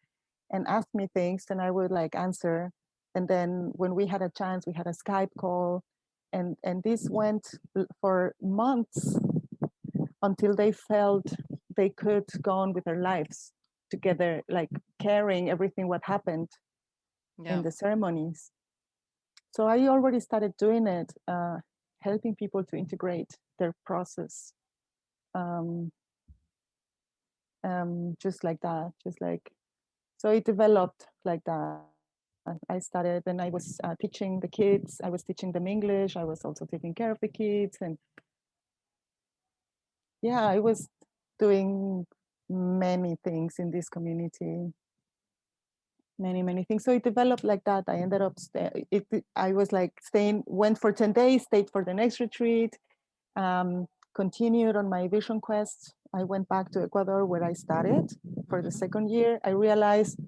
and ask me things, and I would like answer. And then when we had a chance, we had a Skype call, and this went for months until they felt they could go on with their lives together, like carrying everything what happened in Yeah. the ceremonies. So I already started doing it, helping people to integrate their process, um, just like that, just like, so it developed like that. I started and I was teaching the kids, I was teaching them English, I was also taking care of the kids. And yeah, I was doing many things in this community, many things. So it developed like that. I ended up I was like staying, went for 10 days, stayed for the next retreat, um, continued on my vision quest. I went back to Ecuador where I started for the Mhm. second year. I realized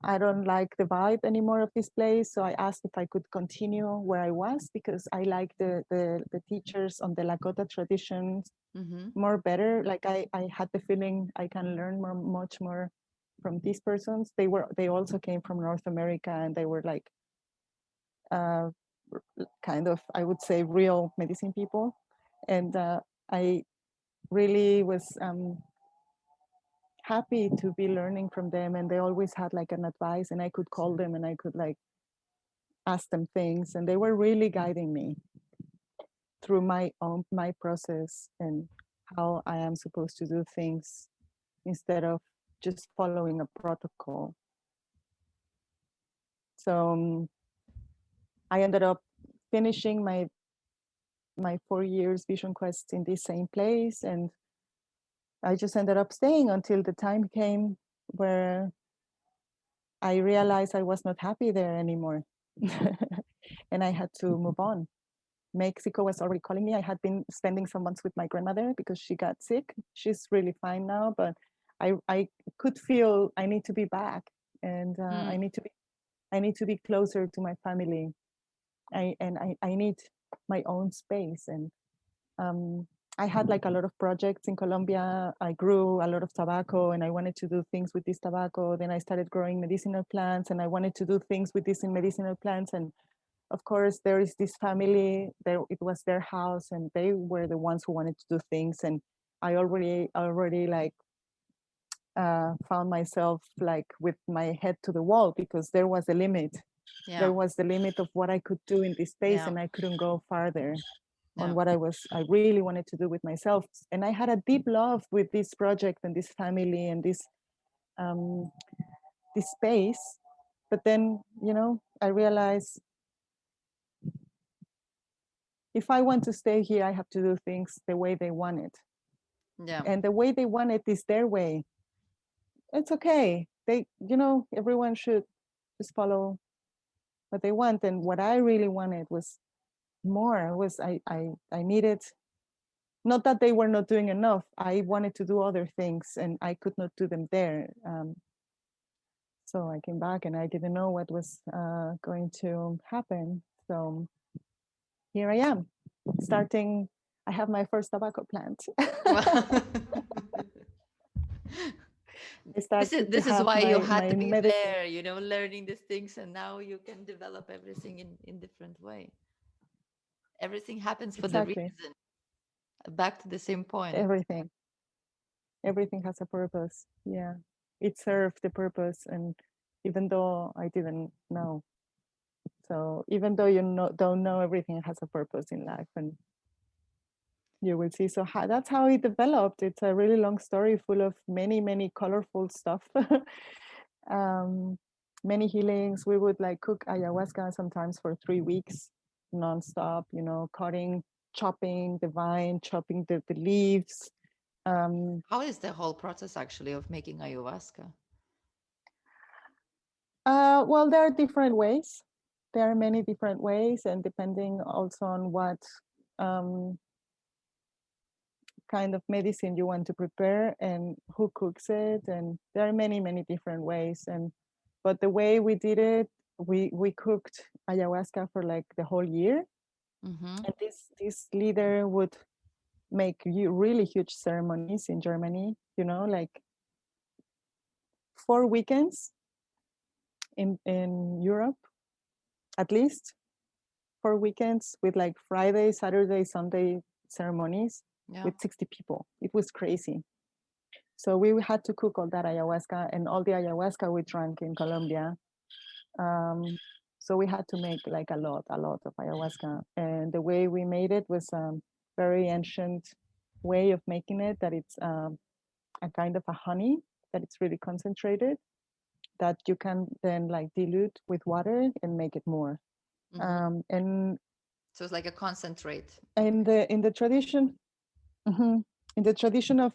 I don't like the vibe anymore of this place. So I asked if I could continue where I was because I like the teachers on the Lakota traditions Mhm. more better. Like I had the feeling I can learn much more from these persons. They also came from North America, and they were like uh, kind of, I would say, real medicine people. And I really was happy to be learning from them. And they always had like an advice, and I could call them and I could like ask them things, and they were really guiding me through my process and how I am supposed to do things instead of just following a protocol. So I ended up finishing my 4 years vision quest in this same place, and I just ended up staying until the time came where I realized I was not happy there anymore. And I had to move on. Mexico was already calling me. I had been spending some months with my grandmother because she got sick. She's really fine now, but I could feel I need to be back, and Mm. I need to be closer to my family. I need my own space. And um, I had like a lot of projects in Colombia. I grew a lot of tobacco, and I wanted to do things with this tobacco. Then I started growing medicinal plants, and I wanted to do things with these medicinal plants. And of course, there is this family. There, it was their house, and they were the ones who wanted to do things. And I already like found myself like with my head to the wall because there was a limit. Yeah. There was the limit of what I could do in this space, Yeah. and I couldn't go farther on Yeah. what I really wanted to do with myself. And I had a deep love with this project and this family and um, this space. But then, I realized if I want to stay here, I have to do things the way they want it. Yeah. And the way they want it is their way. It's okay. Everyone should just follow what they want. And what I really wanted was more. Was I needed not that they were not doing enough. I wanted to do other things and I could not do them there. So I came back and I didn't know what was going to happen. So here I am, starting. I have my first tobacco plant. I started to this is have why you had my to be medicine. there, you know, learning these things, and now you can develop everything in different way. Everything happens for the Exactly. reason. Back to the same point. Everything has a purpose. Yeah, it served the purpose, and even though I didn't know, so even though don't know, everything has a purpose in life, and you will see. So that's how it developed. It's a really long story full of many colorful stuff. Many healings. We would like cook ayahuasca sometimes for 3 weeks nonstop, you know, cutting, chopping the vine, chopping the leaves. How is the whole process actually of making ayahuasca? Well, there are different ways. There are many different ways, and depending also on what um, kind of medicine you want to prepare and who cooks it, and there are many different ways. And but the way we did it, we cooked ayahuasca for like the whole year, and this leader would make you really huge ceremonies in Germany. You know, like 4 weekends in Europe, at least 4 weekends with like Friday, Saturday, Sunday ceremonies Yeah. with 60 people. It was crazy. So we had to cook all that ayahuasca, and all the ayahuasca we drank in Colombia. So we had to make like a lot of ayahuasca. And the way we made it was very ancient way of making it, that it's a kind of a honey that it's really concentrated, that you can then like dilute with water and make it more. And so it's like a concentrate. in the tradition, mhm, in the tradition of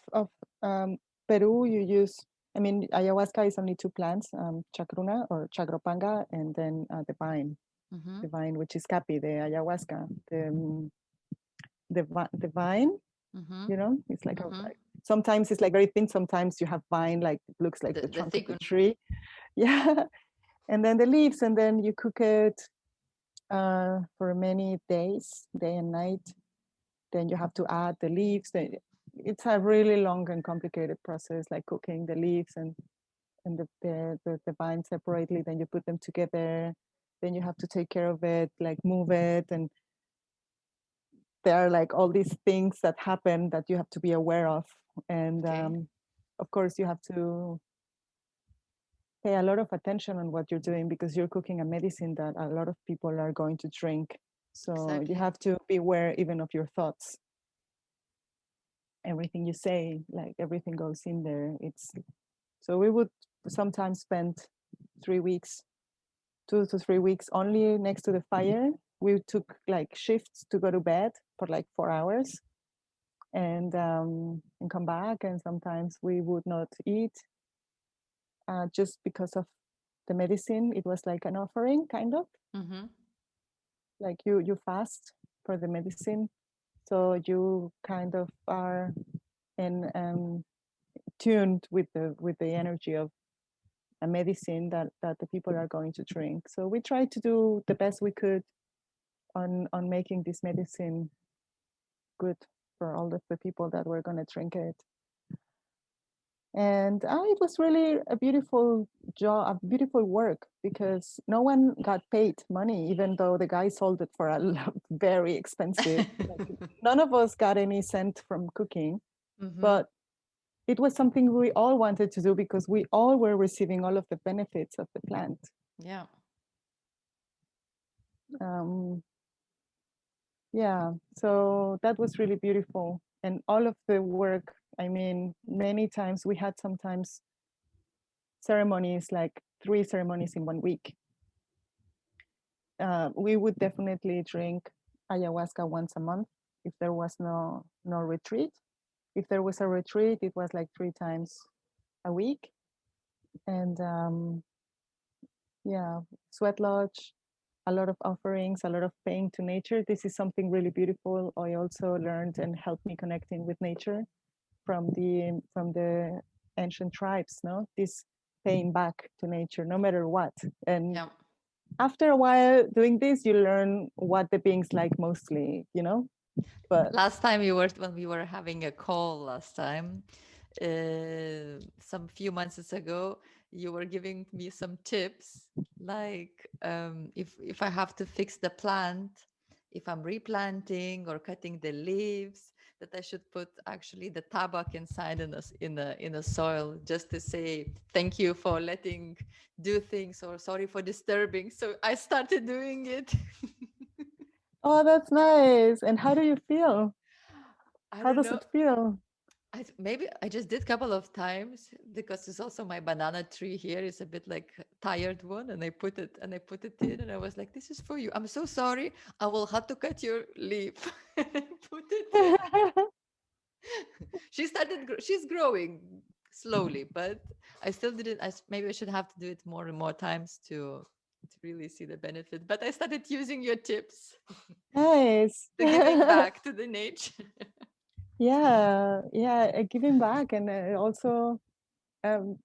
Peru, you use, I mean, ayahuasca is only two plants, chacruna or chagropanga, and then the vine, which is capi, the ayahuasca, the vine, you know, it's like sometimes it's like very thin, sometimes you have vine, like it looks like the trunk of the tree. Yeah. And then the leaves, and then you cook it for many days, day and night. Then you have to add the leaves. It's a really long and complicated process, like cooking the leaves and the vine separately. Then you put them together. Then you have to take care of it, like move it, and there are like all these things that happen that you have to be aware of. And of course, you have to pay a lot of attention on what you're doing, because you're cooking a medicine that a lot of people are going to drink. So you have to be aware even of your thoughts. Everything you say, like everything goes in there. So we would sometimes spend 3 weeks, 2 to 3 weeks only next to the fire. We took like shifts to go to bed for like 4 hours and come back. And sometimes we would not eat just because of the medicine. It was like an offering, kind of. Like you fast for the medicine, so you kind of are in tuned with the energy of a medicine that the people are going to drink. So we tried to do the best we could on making this medicine good for all of the people that were going to drink it. And it was really a beautiful job, a beautiful work, because no one got paid money, even though the guy sold it for a lot, very expensive. Like, none of us got any cent from cooking, but it was something we all wanted to do because we all were receiving all of the benefits of the plant. Yeah. Yeah, so that was really beautiful. And all of the work, I mean, many times we had sometimes ceremonies, like 3 ceremonies in 1 week. We would definitely drink ayahuasca once a month if there was no retreat. If there was a retreat, it was like 3 times a week. And yeah, sweat lodge. a lot of offerings, a lot of paying to nature. This is something really beautiful. I also learned and helped me connecting with nature from the ancient tribes. No, this paying back to nature, no matter what. And Yeah. after a while doing this, you learn what the beings like mostly. But Last time when we were having a call last time, some few months ago, you were giving me some tips, like if I have to fix the plant, if I'm replanting or cutting the leaves, that I should put actually the tabak inside in a soil, just to say thank you for letting do things, or sorry for disturbing. So I started doing it. oh, that's nice. And how do you feel? I How don't does know. it feel? Maybe I just did a couple of times, because it's also my banana tree here is a bit like tired one, and I put it in, and I was like, this is for you. I'm so sorry. I will have to cut your leaf. And I put it in. She's growing slowly, but I still didn't. Maybe I should have to do it more and more times to really see the benefit. But I started using your tips, Nice. to giving back to the nature. Yeah, giving back, and also um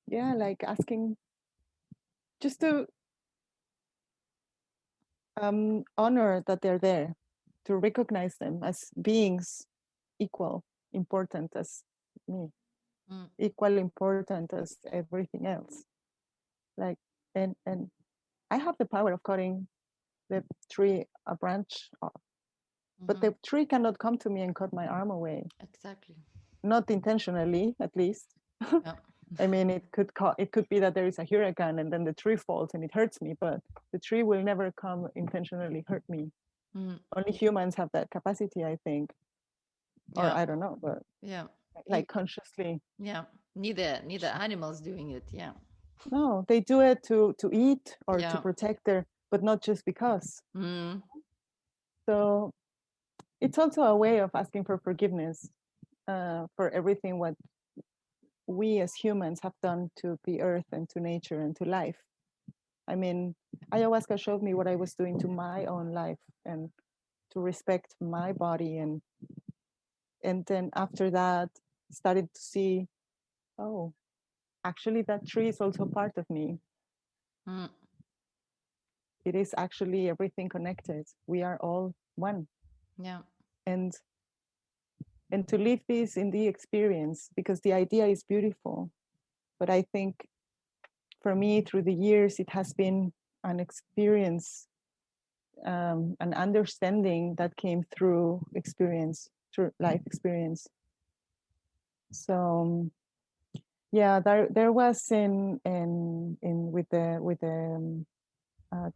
yeah, like asking just to honor that they're there, to recognize them as beings equal important as me, Mm, equal important as everything else. Like, and I have the power of cutting the tree a branch off, but mhm. the tree cannot come to me and cut my arm away, Exactly. not intentionally, at least. Yeah. I mean, it could be that there is a hurricane and then the tree falls and it hurts me, but the tree will never come intentionally hurt me. Mm, Only humans have that capacity, I think, or yeah. I don't know, but Yeah. like consciously. Yeah, neither animals doing it. Yeah, No, they do it to eat or to yeah. protect their, but not just because. Mm, So it's also a way of asking for forgiveness for everything what we as humans have done to the earth and to nature and to life. I mean, ayahuasca showed me what I was doing to my own life and to respect my body, and then after that started to see, oh, actually that tree is also part of me. mm, It is actually everything connected. We are all one. yeah, And to live this in the experience, because the idea is beautiful, but I think for me through the years it has been an experience, an understanding that came through experience, through life experience. So yeah, there was in uh,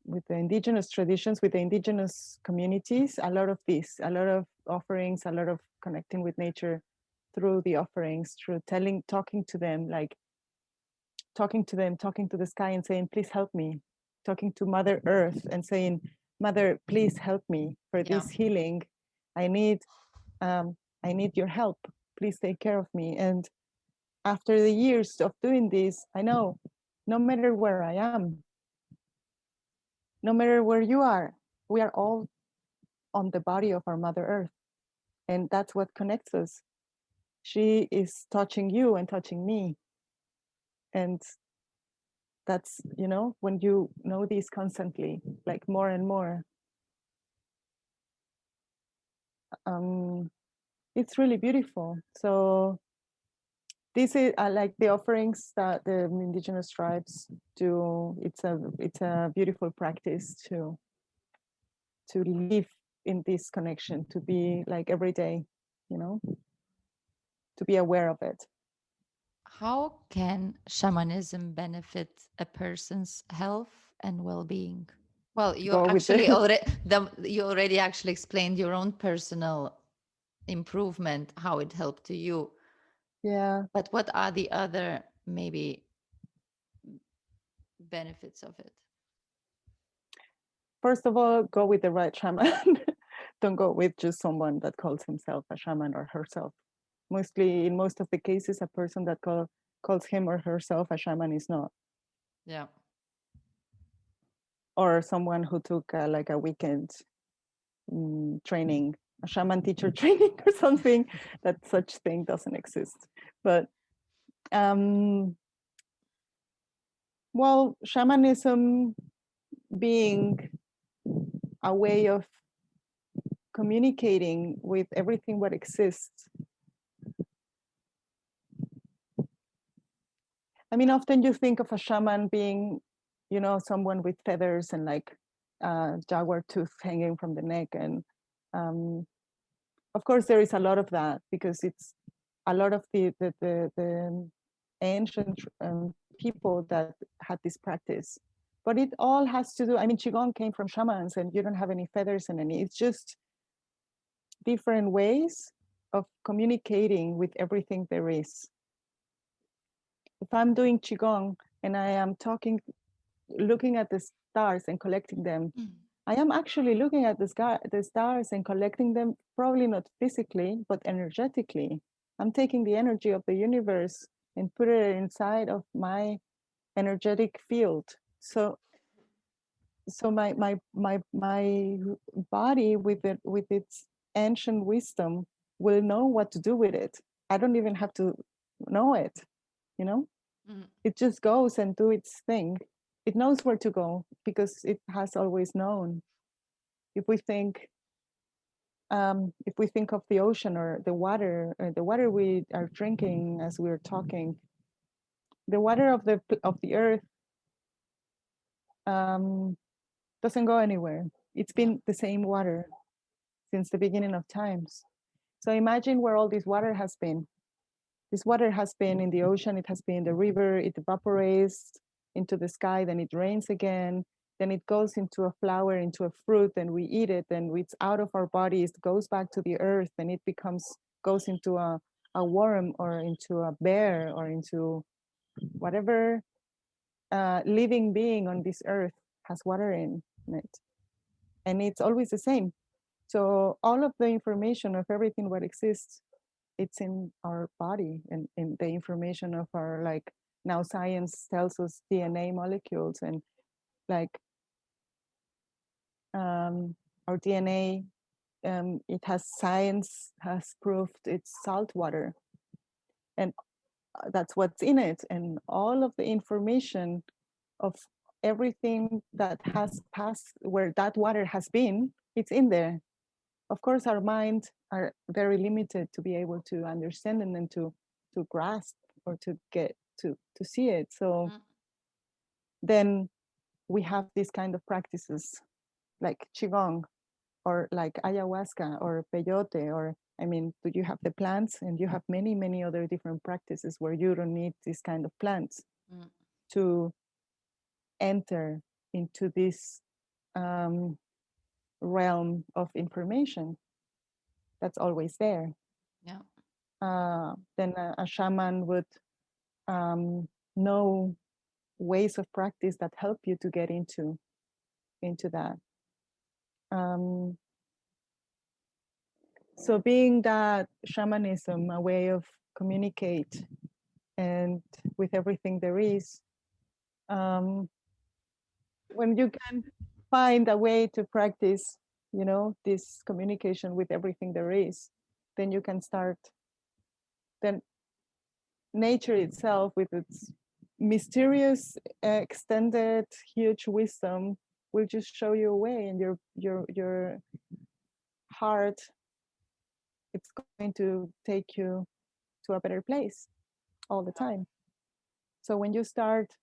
with the indigenous traditions, with the indigenous communities, a lot of this, a lot of offerings, a lot of connecting with nature through the offerings, through talking to them, like talking to them, talking to the sky and saying, please help me, talking to Mother Earth and saying, Mother, please help me for yeah, this healing. I need um, I need your help. Please take care of me. And after the years of doing this, I know no matter where I am, no matter where you are, we are all on the body of our Mother Earth. And that's what connects us. She is touching you and touching me. And that's, when you know this constantly, like more and more, um, it's really beautiful. So this is like the offerings that the indigenous tribes do. It's a beautiful practice to live in this connection, to be like every day, you know, to be aware of it. How can shamanism benefit a person's health and well-being? Well, Go with the you already actually explained your own personal improvement, how it helped to you. yeah. But what are the other maybe benefits of it? First of all, go with the right shaman. Don't go with just someone that calls himself a shaman or herself. Mostly, in most of the cases, a person that calls him or herself a shaman is not. Yeah. or someone who took like a weekend training, a shaman teacher training or something. That such thing doesn't exist. But well, shamanism being a way of communicating with everything what exists. I mean, often you think of a shaman being, you know, someone with feathers and like jaguar tooth hanging from the neck. And of course, there is a lot of that because it's a lot of the ancient people that had this practice. But it all has to do, I mean, Qigong came from shamans and you don't have any feathers and any, it's just different ways of communicating with everything there is. If I'm doing Qigong and I am talking, looking at the stars and collecting them, I am actually looking at the stars and collecting them, probably not physically, but energetically. I'm taking the energy of the universe and put it inside of my energetic field. So my body with its ancient wisdom will know what to do with it. I don't even have to know it, you know? It just goes and do its thing. It knows where to go because it has always known. If we think of the ocean or the water we are drinking as we're talking, the water of the earth doesn't go anywhere. It's been the same water since the beginning of times. So imagine where all this water has been. This water has been in the ocean, it has been in the river, it evaporates into the sky, then it rains again, then it goes into a flower, into a fruit, and we eat it, and it's out of our bodies, goes back to the earth, and it goes into a worm or into a bear or into whatever living being on this earth has water in it. And it's always the same. So all of the information of everything what exists, it's in our body and in the information of our, like, now science tells us DNA molecules, and like our DNA, science has proved it's salt water, and that's what's in it. And all of the information of everything that has passed where that water has been, it's in there. Of course, our minds are very limited to be able to understand and then to grasp or to get to see it. So then we have these kind of practices like Qigong or like ayahuasca or peyote, or I mean, you have the plants and you have many, many other different practices where you don't need this kind of plants to enter into this realm of information that's always there. Then a shaman would know ways of practice that help you to get into that. So being that shamanism, a way of communicate and with everything there is, when you can find a way to practice, you know, this communication with everything there is, then you can start, then nature itself with its mysterious, extended, huge wisdom will just show you a way, and your heart, it's going to take you to a better place all the time. So when you start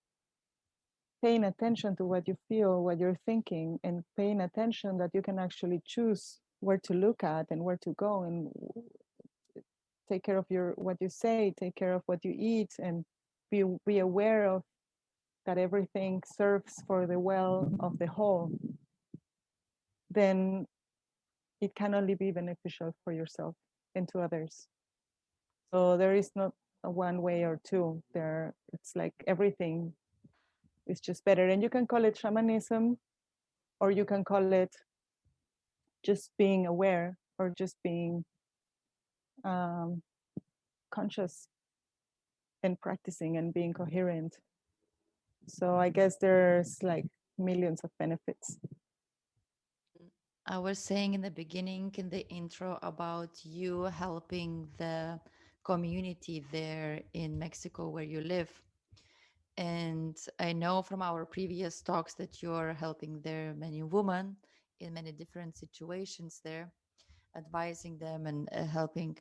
paying attention to what you feel, what you're thinking, and paying attention that you can actually choose where to look at and where to go, and take care of what you say, take care of what you eat, and be aware of that everything serves for the well of the whole, then it can only be beneficial for yourself and to others. So there is not a one way or two. It's like everything is just better. And you can call it shamanism, or you can call it just being aware, or just being conscious and practicing and being coherent. So I guess there's like millions of benefits. I was saying in the beginning, in the intro, about you helping the community there in Mexico where you live. And I know from our previous talks that you're helping there many women in many different situations there, advising them and helping.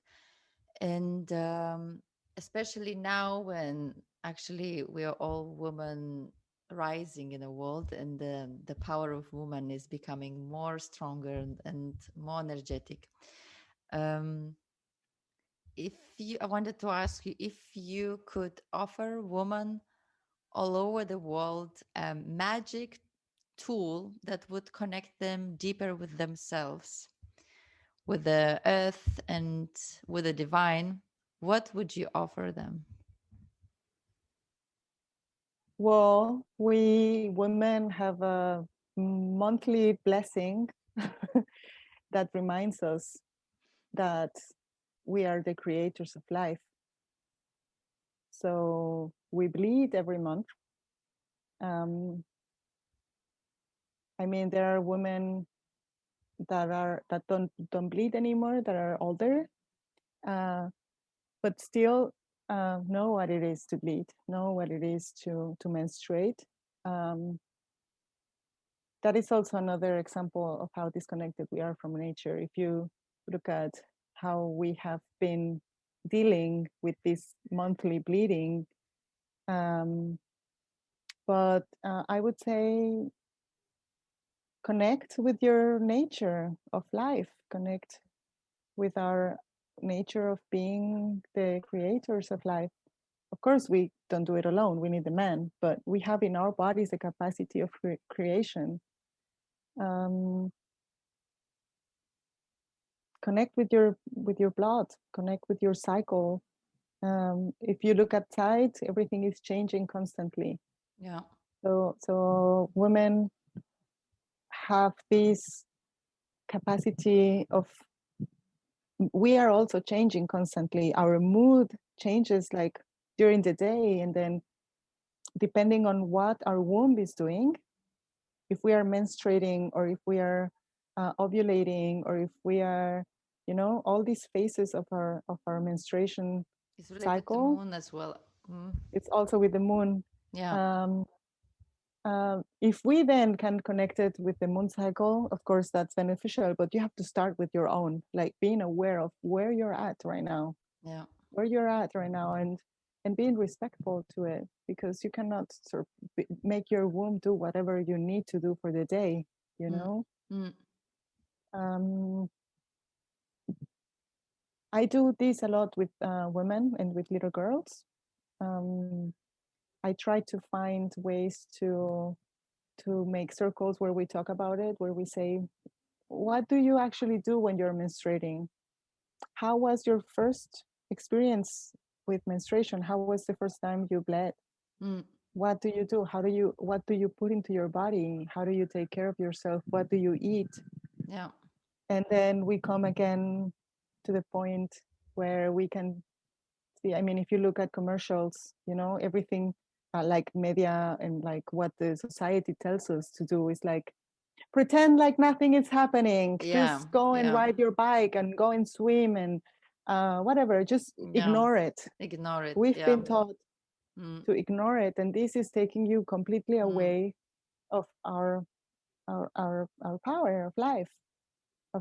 And especially now when actually we are all women rising in the world, and the power of woman is becoming more stronger and more energetic. Um, if you, I wanted to ask you if you could offer women all over the world a magic tool that would connect them deeper with themselves, with the earth, and with the divine, what would you offer them? Well, we women have a monthly blessing that reminds us that we are the creators of life. So we bleed every month. Um, I mean, there are women that don't bleed anymore, that are older, uh, but still know what it is to bleed, know what it is to menstruate. Um, that is also another example of how disconnected we are from nature. If you look at how we have been dealing with this monthly bleeding, um, but I would say connect with your nature of life, connect with our nature of being the creators of life. Of course, we don't do it alone. We need the man, but we have in our bodies the capacity of creation. Um, Connect with your blood, connect with your cycle. If you look outside, everything is changing constantly. Yeah. So women have this capacity of, we are also changing constantly. Our mood changes like during the day, and then depending on what our womb is doing, if we are menstruating or if we are ovulating, or if we are, all these phases of our menstruation It's related to cycle, moon as well. Mm. it's also with the moon. Yeah. um, if we then can connect it with the moon cycle, of course that's beneficial, but you have to start with your own, like being aware of where you're at right now, Yeah. and being respectful to it, because you cannot sort of make your womb do whatever you need to do for the day, you Mm. know. Mm. um, I do this a lot with women and with little girls. um, I try to find ways to make circles where we talk about it, where we say, what do you actually do when you're menstruating? How was your first experience with menstruation? How was the first time you bled? Mm. What do you do? What do you put into your body? How do you take care of yourself? What do you eat? Yeah. And then we come again to the point where we can see, I mean, if you look at commercials, everything, like media and like what the society tells us to do is like, pretend like nothing is happening, Yeah. just go and Yeah. ride your bike and go and swim and whatever, just Yeah. ignore it. Ignore it. We've Yeah. been taught Mm. to ignore it, and this is taking you completely Mm. away of our power of life,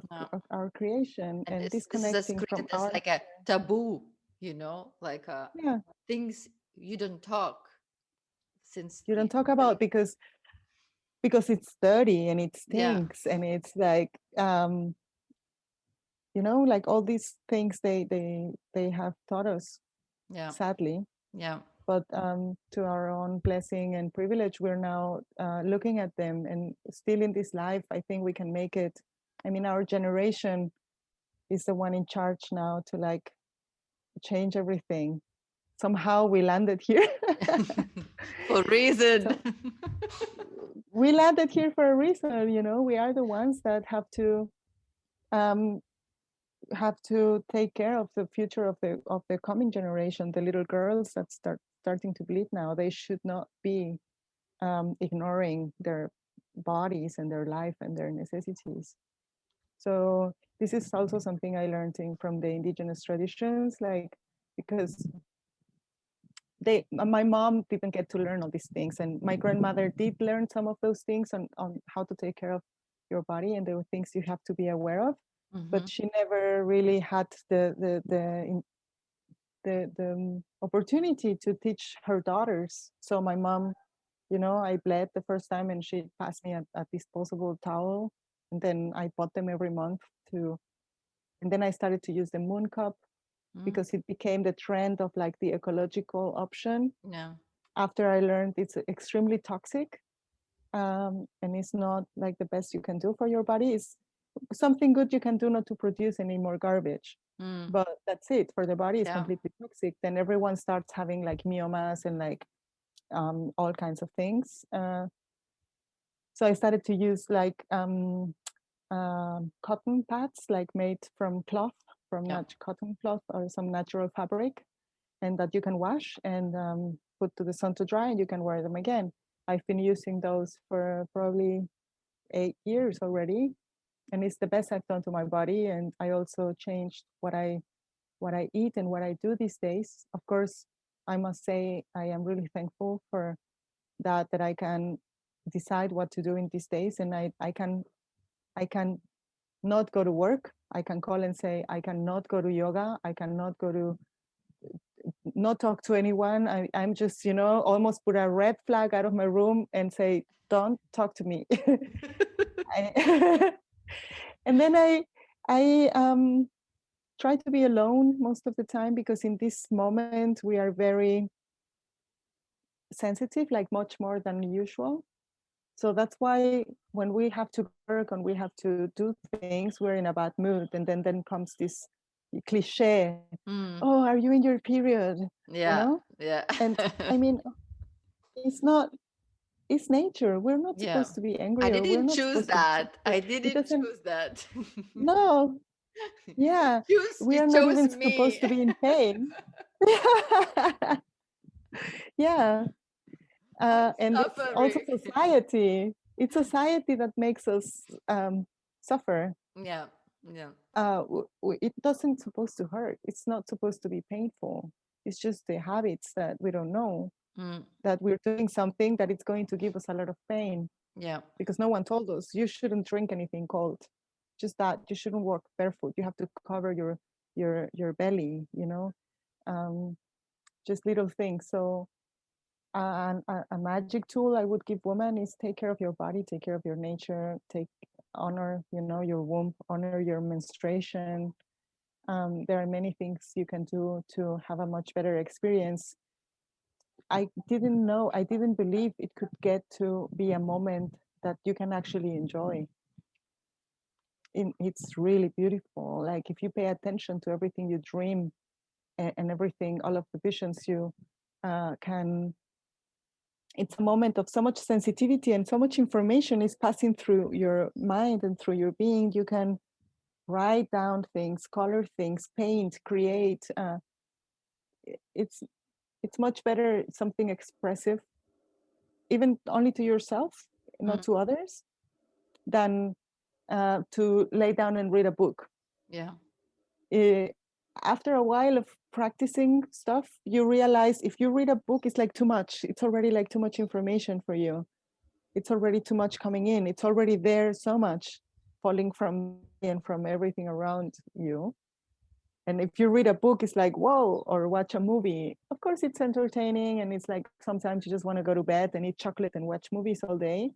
Yeah. of our creation, And and this is as disconnecting from created as our like a nature. taboo, like Yeah, things you don't talk since you don't talk like, about because it's dirty and it yeah. stinks, and it's like, like all these things they have taught us, Yeah. sadly. Yeah. But to our own blessing and privilege, we're now looking at them, and still in this life, I think we can make it. I mean, our generation is the one in charge now to like change everything. Somehow we landed here. For reason. So we landed here for a reason, we are the ones that um, have to take care of the future of the coming generation, the little girls that starting to bleed now. They should not be ignoring bodies and their life and their necessities. So this is also something I learned from the indigenous traditions, like because my mom didn't get to learn all these things, and my grandmother did learn some of those things on how to take care of your body, and there were things you have to be aware of, Mm-hmm. but she never really had the opportunity to teach her daughters. So my mom, I bled the first time, and she passed me a disposable towel, and then I bought them every month to, and then I started to use the moon cup Mm. because it became the trend of like the ecological option. Yeah. After I learned it's extremely toxic, and it's not like the best you can do for your body. It's something good you can do not to produce any more garbage. Mm. But that's it. For the body, it's Yeah. completely toxic. Then everyone starts having like myomas and like all kinds of things. So I started to use like cotton pads, like made from cloth, from Yeah. cotton cloth or some natural fabric, and that you can wash and put to the sun to dry, and you can wear them again. I've been using those for probably 8 years already, and it's the best I've done to my body. And I also changed what I eat and what I do these days. Of course, I must say I am really thankful for that I can decide what to do in these days, and I can not go to work. I can call and say I cannot go to yoga. I cannot go to not talk to anyone. I'm just, almost put a red flag out of my room and say, don't talk to me. I, and then I try to be alone most of the time, because in this moment we are very sensitive, like much more than usual. So that's why when we have to go to work and we have to do things, we're in a bad mood. And then comes this cliche, Mm. oh, are you in your period? You Yeah. know? Yeah. And I mean, it's not, it's nature. We're not Yeah. supposed to be I angry, or we're didn't not choose supposed to be that. upset. I It didn't doesn't, choose that. no, yeah. We You are not chose even supposed me. to be in pain. Yeah. I'm And it's also suffering. society. It's society that makes us suffer. Yeah. Yeah. It doesn't supposed to hurt. It's not supposed to be painful. It's just the habits that we don't know, Mm. that we're doing something that it's going to give us a lot of pain, Yeah. because no one told us you shouldn't drink anything cold. Just that you shouldn't walk barefoot. You have to cover your belly. Um, just little things. So a magic tool I would give women is take care of your body, take care of your nature, honor, your womb, honor your menstruation. There are many things you can do to have a much better experience. I didn't believe it could get to be a moment that you can actually enjoy. It's really beautiful. Like if you pay attention to everything you dream, and everything, all of the visions you can, it's a moment of so much sensitivity, and so much information is passing through your mind and through your being. You can write down things, color things, paint, create. It's it's much better, something expressive, even only to yourself, not Mm. to others, than to lay down and read a book. Yeah. Eh, After a while of practicing stuff, you realize if you read a book, it's like too much. It's already like too much information for you. It's already too much coming in. It's already there, so much falling from the sky and from everything around you. And if you read a book, it's like, whoa, or watch a movie. Of course, it's entertaining, and it's like sometimes you just want to go to bed and eat chocolate and watch movies all day.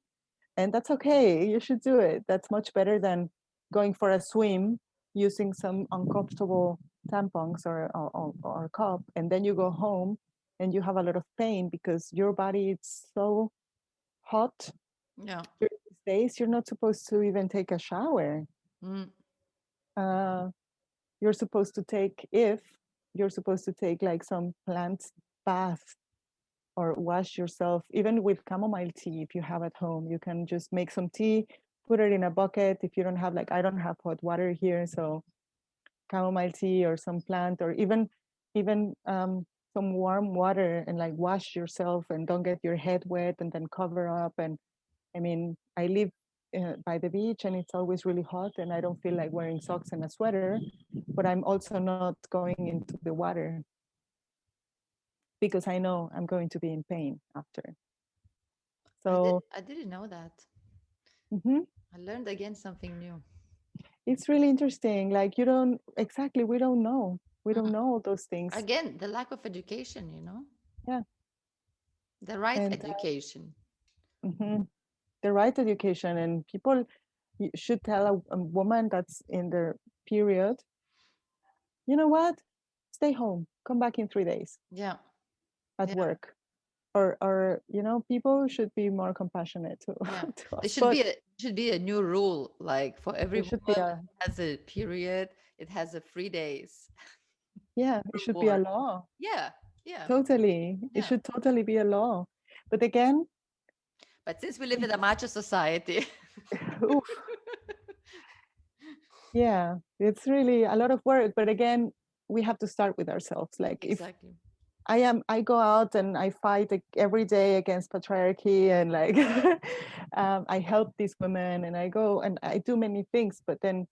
And that's okay. You should do it. That's much better than going for a swim using some uncomfortable tampons or cup. And then you go home and you have a lot of pain because your body is so hot Yeah. during these days. You're not supposed to even take a shower. Mm. Uh, you're supposed to take, if you're supposed to take like some plant bath, or wash yourself, even with chamomile tea. If you have at home, you can just make some tea, put it in a bucket. If you don't have, like, I don't have hot water here, so chamomile tea or some plant, or even some warm water, and like wash yourself and don't get your head wet, and then cover up. And I mean, I live by the beach and it's always really hot and I don't feel like wearing socks and a sweater, but I'm also not going into the water because I know I'm going to be in pain after. So I didn't know that. mhm, I learned again something new. it's really interesting. Like you don't exactly, we don't know. We don't Mm. know all those things. Again, the lack of education, you know, Yeah. the right And education. mhm, the right education and people should tell a woman that's in their period, you know what? Stay home. Come back in 3 days Yeah. at Yeah. work. Or you know, people should be more compassionate to, Yeah. to There us. should But be a new rule like for every there should be woman a that has a period, it has a 3 days yeah, it should be a reward. law. Yeah. Yeah. Totally. It Yeah. should totally be a law. But again, But since we live in a macho society, oof, yeah, it's really a lot of work. But again, we have to start with ourselves. Like if exactly. I go out and I fight every day against patriarchy and like I help these women and I go and I do many things. But then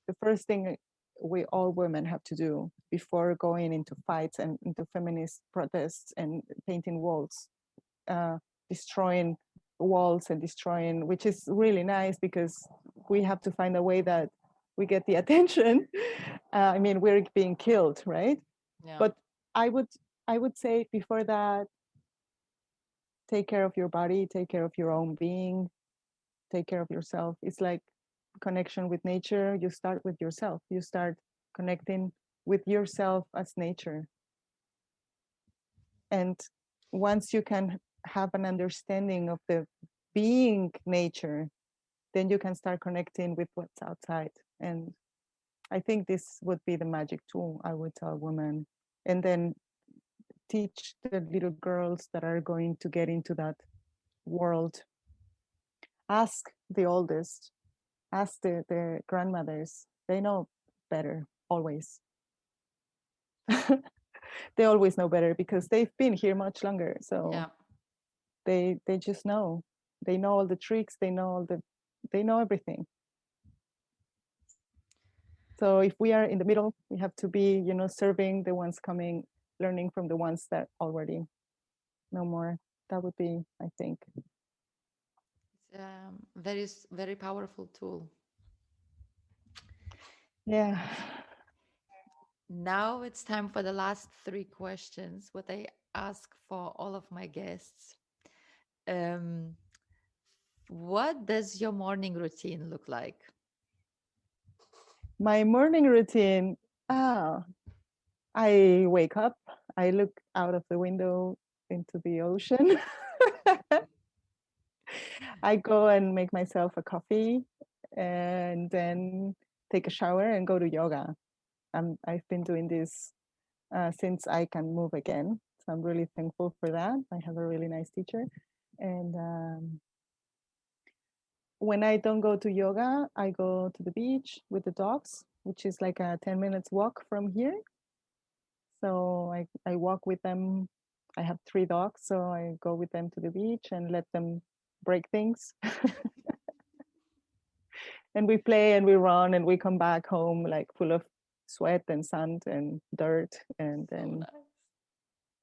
the first thing we all women have to do before going into fights and into feminist protests and painting walls, uh, destroying walls and destroying, which is really nice because we have to find a way that we get the attention. I mean, we're being killed, right? Yeah. But I would I would say before that, take care of your body, take care of your own being, take care of yourself. It's like connection with nature. You start with yourself. You start connecting with yourself as nature. And once you can have an understanding of the being nature, then you can start connecting with what's outside. And I think this would be the magic tool I would tell women. And then teach the little girls that are going to get into that world. Ask the oldest, ask the grandmothers. They know better always. They always know better because they've been here much longer. So Yeah. they just know. They know all the tricks, they know everything. So if we are in the middle, we have to be, you know, serving the ones coming, learning from the ones that already know more. That would be, I think. It's very powerful tool. Yeah. Now it's time for the last three questions, what I ask for all of my guests. Um, what does your morning routine look like? My morning routine, ah, I wake up, I look out of the window into the ocean. I go and make myself a coffee and then take a shower and go to yoga. I've been doing this since I can move again. So I'm really thankful for that. I have a really nice teacher. And when I don't go to yoga, I go to the beach with the dogs, which is like a 10 minutes walk from here. So I walk with them. I have 3 dogs, so I go with them to the beach and let them break things. And we play and we run and we come back home like full of sweat and sand and dirt and So then nice.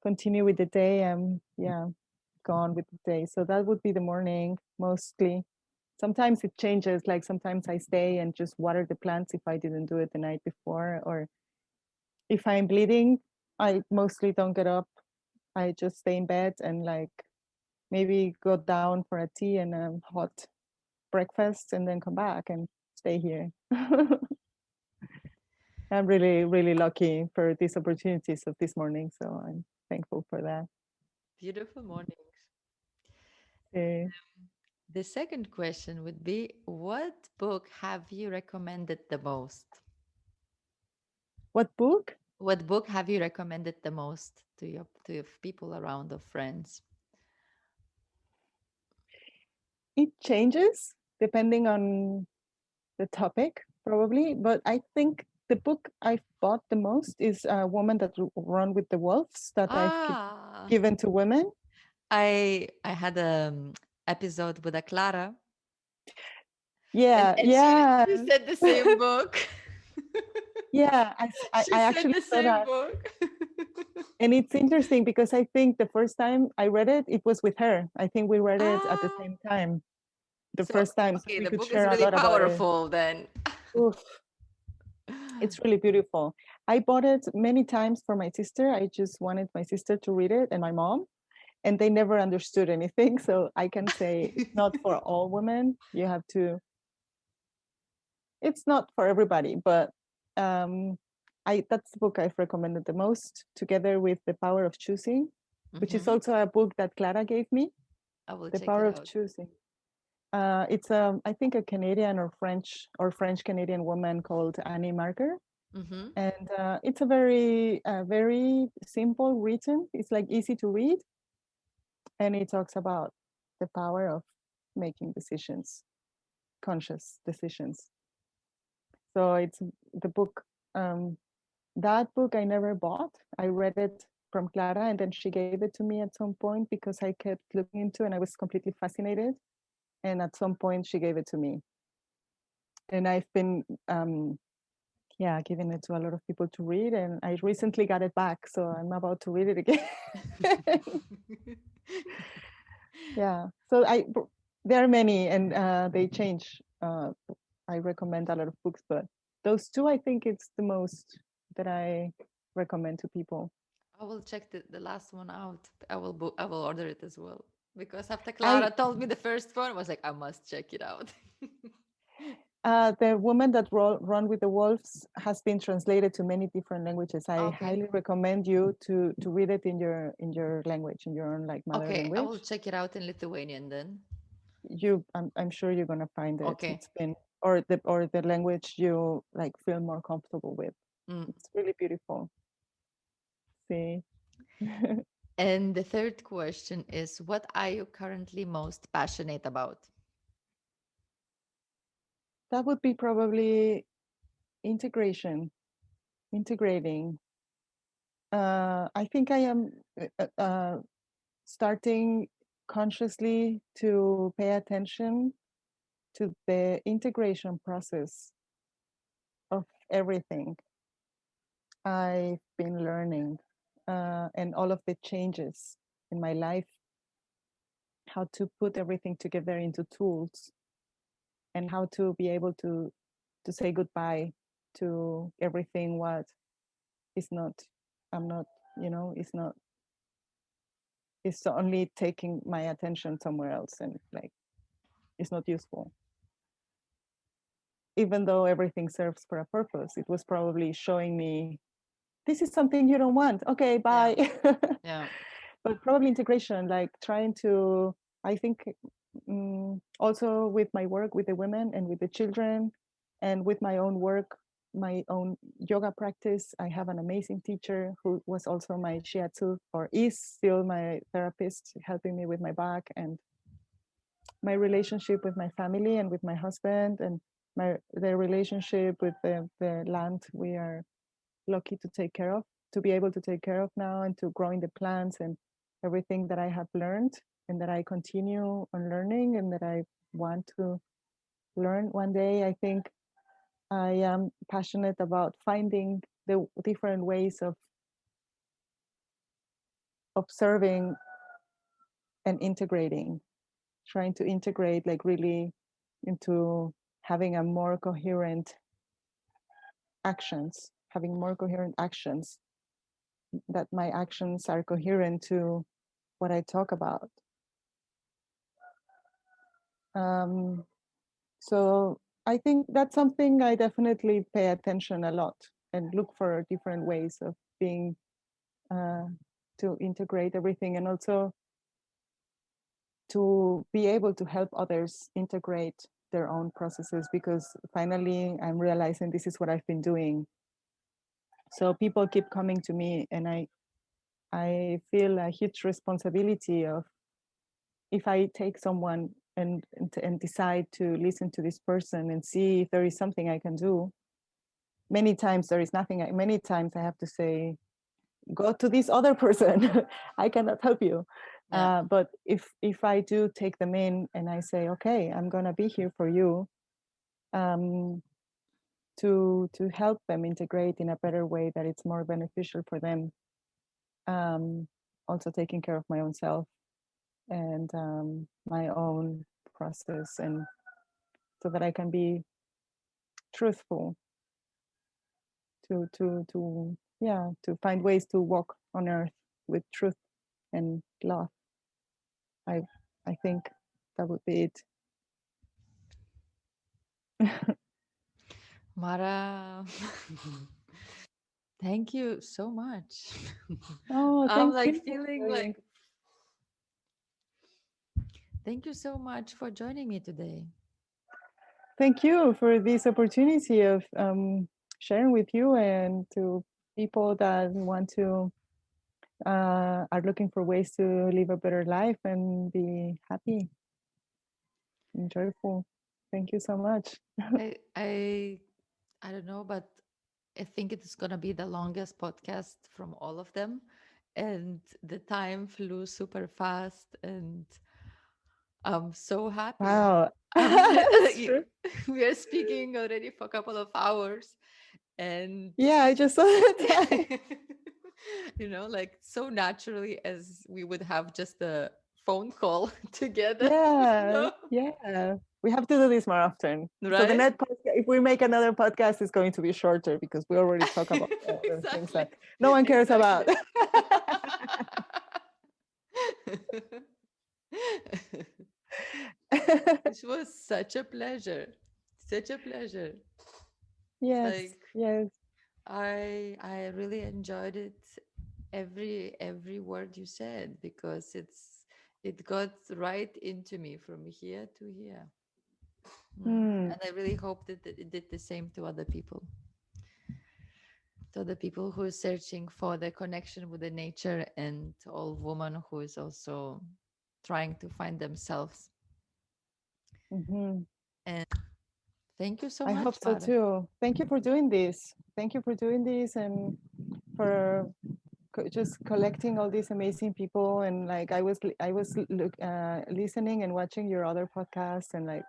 continue with the day. Yeah, gone with the day. So that would be the morning mostly. Sometimes it changes, like sometimes I stay and just water the plants if I didn't do it the night before, or if I'm bleeding, I mostly don't get up. I just stay in bed and like maybe go down for a tea and a hot breakfast and then come back and stay here. I'm really, really lucky for these opportunities of this morning. So I'm thankful for that. Beautiful mornings. Uh, The second question would be, what book have you recommended the most? what book? What book have you recommended the most to your people around or friends? It changes depending on the topic, probably. But I think the book I've bought the most is A Woman That Run with the Wolves that I've Ah, given to women. I had episode with a Clara. Yeah, And yeah, she said the same book. yeah. I She said actually the saw same that. book. And it's interesting because I think the first time I read it, it was with her. I think we read it at the Ah, same time, the so first time. So okay, we the could book is share a really lot about it. powerful then. Oof, it's really beautiful. I bought it many times for my sister. I just wanted my sister to read it and my mom, and they never understood anything. So I can say it's not for all women. You have to, it's not for everybody, but um, that's the book I've recommended the most, together with The Power of Choosing, which is Mhm. also a book that Clara gave me, I will The check it Power of out. Choosing. It's I think a Canadian or French Canadian woman called Annie Marker, Mhm. and it's a very simple written. It's like easy to read, and it talks about the power of making decisions, conscious decisions. So it's the book. That book I never bought. I read it from Clara, and then she gave it to me at some point because I kept looking into it and I was completely fascinated. And at some point, she gave it to me, and I've been yeah, giving it to a lot of people to read. And I recently got it back, so I'm about to read it again. Yeah. So there are many, and they change. I recommend a lot of books, but those two, I think it's the most that I recommend to people. I will check the last one out. I will order it as well. Because after I Clara told me the first one, I was like, I must check it out. The Woman That Run with the Wolves has been translated to many different languages. I Okay. highly recommend you to read it in your language, in your own like mother Okay, I will language. check it out in Lithuanian then. I'm sure you're gonna find it. Okay. It's been or the language you like feel more comfortable with. Mm. It's really beautiful. See, And the third question is, what are you currently most passionate about? that would be probably integration, integrating. I think I am starting consciously to pay attention to the integration process of everything I've been learning, and all of the changes in my life, how to put everything together into tools, and how to be able to say goodbye to everything what is not, I'm not, it's not, it's only taking my attention somewhere else, and like it's not useful. Even though everything serves for a purpose, it was probably showing me this is something you don't want. Okay, Yeah. bye. Yeah. But probably integration, like trying to, I think, also with my work with the women and with the children, and with my own work, my own yoga practice. I have an amazing teacher who was also my shiatsu, or is still my therapist, helping me with my back, and my relationship with my family and with my husband, and the relationship with the land we are lucky to take care of, to be able to take care of now, and to growing the plants and everything that I have learned and that I continue on learning and that I want to learn one day. I think I am passionate about finding the different ways of observing and integrating, trying to integrate like really into having a more coherent actions, having more coherent actions, that my actions are coherent to what I talk about. Um, so I think that's something I definitely pay attention a lot and look for different ways of being, uh, to integrate everything, and also to be able to help others integrate their own processes, because finally I'm realizing this is what I've been doing. So people keep coming to me, and I feel a huge responsibility of, if I take someone and decide to listen to this person and see if there is something I can do. Many times there is nothing. Many times I have to say, go to this other person. I cannot help you. Yeah. But if I do take them in and I say, okay, I'm gonna be here for you, um, to help them integrate in a better way that it's more beneficial for them. Also taking care of my own self and my own process, and so that I can be truthful to find ways to walk on earth with truth and love. I I think that would be it. Mara, thank you so much. Oh, I'm thank like you. feeling like, thank you so much for joining me today. Thank you for this opportunity of sharing with you and to people that want to are looking for ways to live a better life and be happy and joyful. Thank you so much. I I I don't know, but I think it's gonna be the longest podcast from all of them. And the time flew super fast, and I'm so happy. Wow, I'm that's true. we are speaking already for a couple of hours, and Yeah, I just saw the time. like so naturally as we would have just a phone call together, Yeah, know? yeah. We have to do this more often. So the Right? net podcast, if we make another podcast, it's going to be shorter because we already talk about other things Exactly. that no one cares about. Exactly. This was such a pleasure. Such a pleasure. Yes, Like yes. I really enjoyed it, every word you said, because it got right into me from here to here. Hmm. And I really hope that it did the same to other people. To the people who are searching for the connection with the nature, and all woman who is also trying to find themselves. Mhm. And thank you so I much, hope so Mara. too. Thank you for doing this. Thank you for doing this and for just collecting all these amazing people. And like listening and watching your other podcasts, and like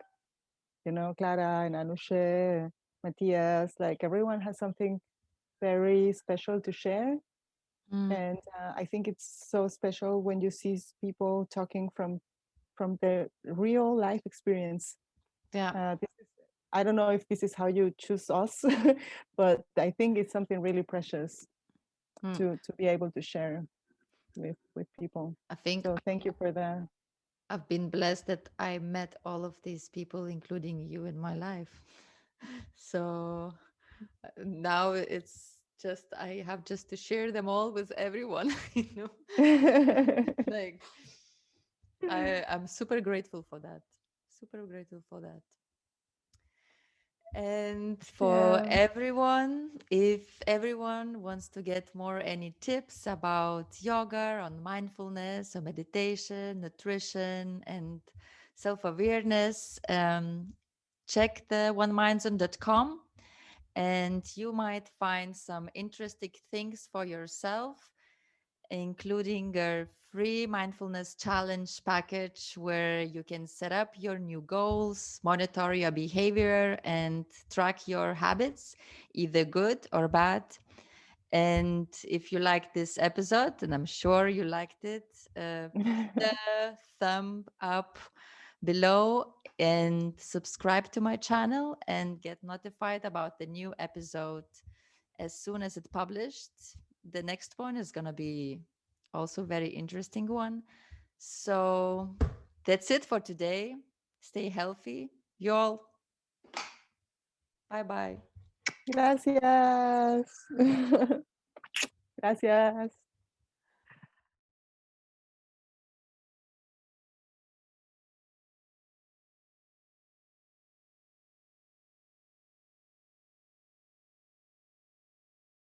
Clara and Anushe, Matthias. Like everyone has something very special to share. Mm, And I think it's so special when you see people talking from their real life experience. yeah. This is, I don't know if this is how you choose us, but I think it's something really precious Mm. to be able to share with people. I think So thank you for that. I've been blessed that I met all of these people, including you, in my life. So now it's just I have just to share them all with everyone. Like I'm super grateful for that. Super grateful for that. And for Yeah. everyone, if everyone wants to get more any tips about yoga, on mindfulness, or meditation, nutrition, and self-awareness, check the OneMindZone.com, and you might find some interesting things for yourself, including a free mindfulness challenge package where you can set up your new goals, monitor your behavior, and track your habits, either good or bad. And if you like this episode, and I'm sure you liked it, hit the thumb up below and subscribe to my channel and get notified about the new episode as soon as it's published. The next one is going to be also very interesting one. So that's it for today. Stay healthy. Y'all. Bye bye. Gracias. Gracias.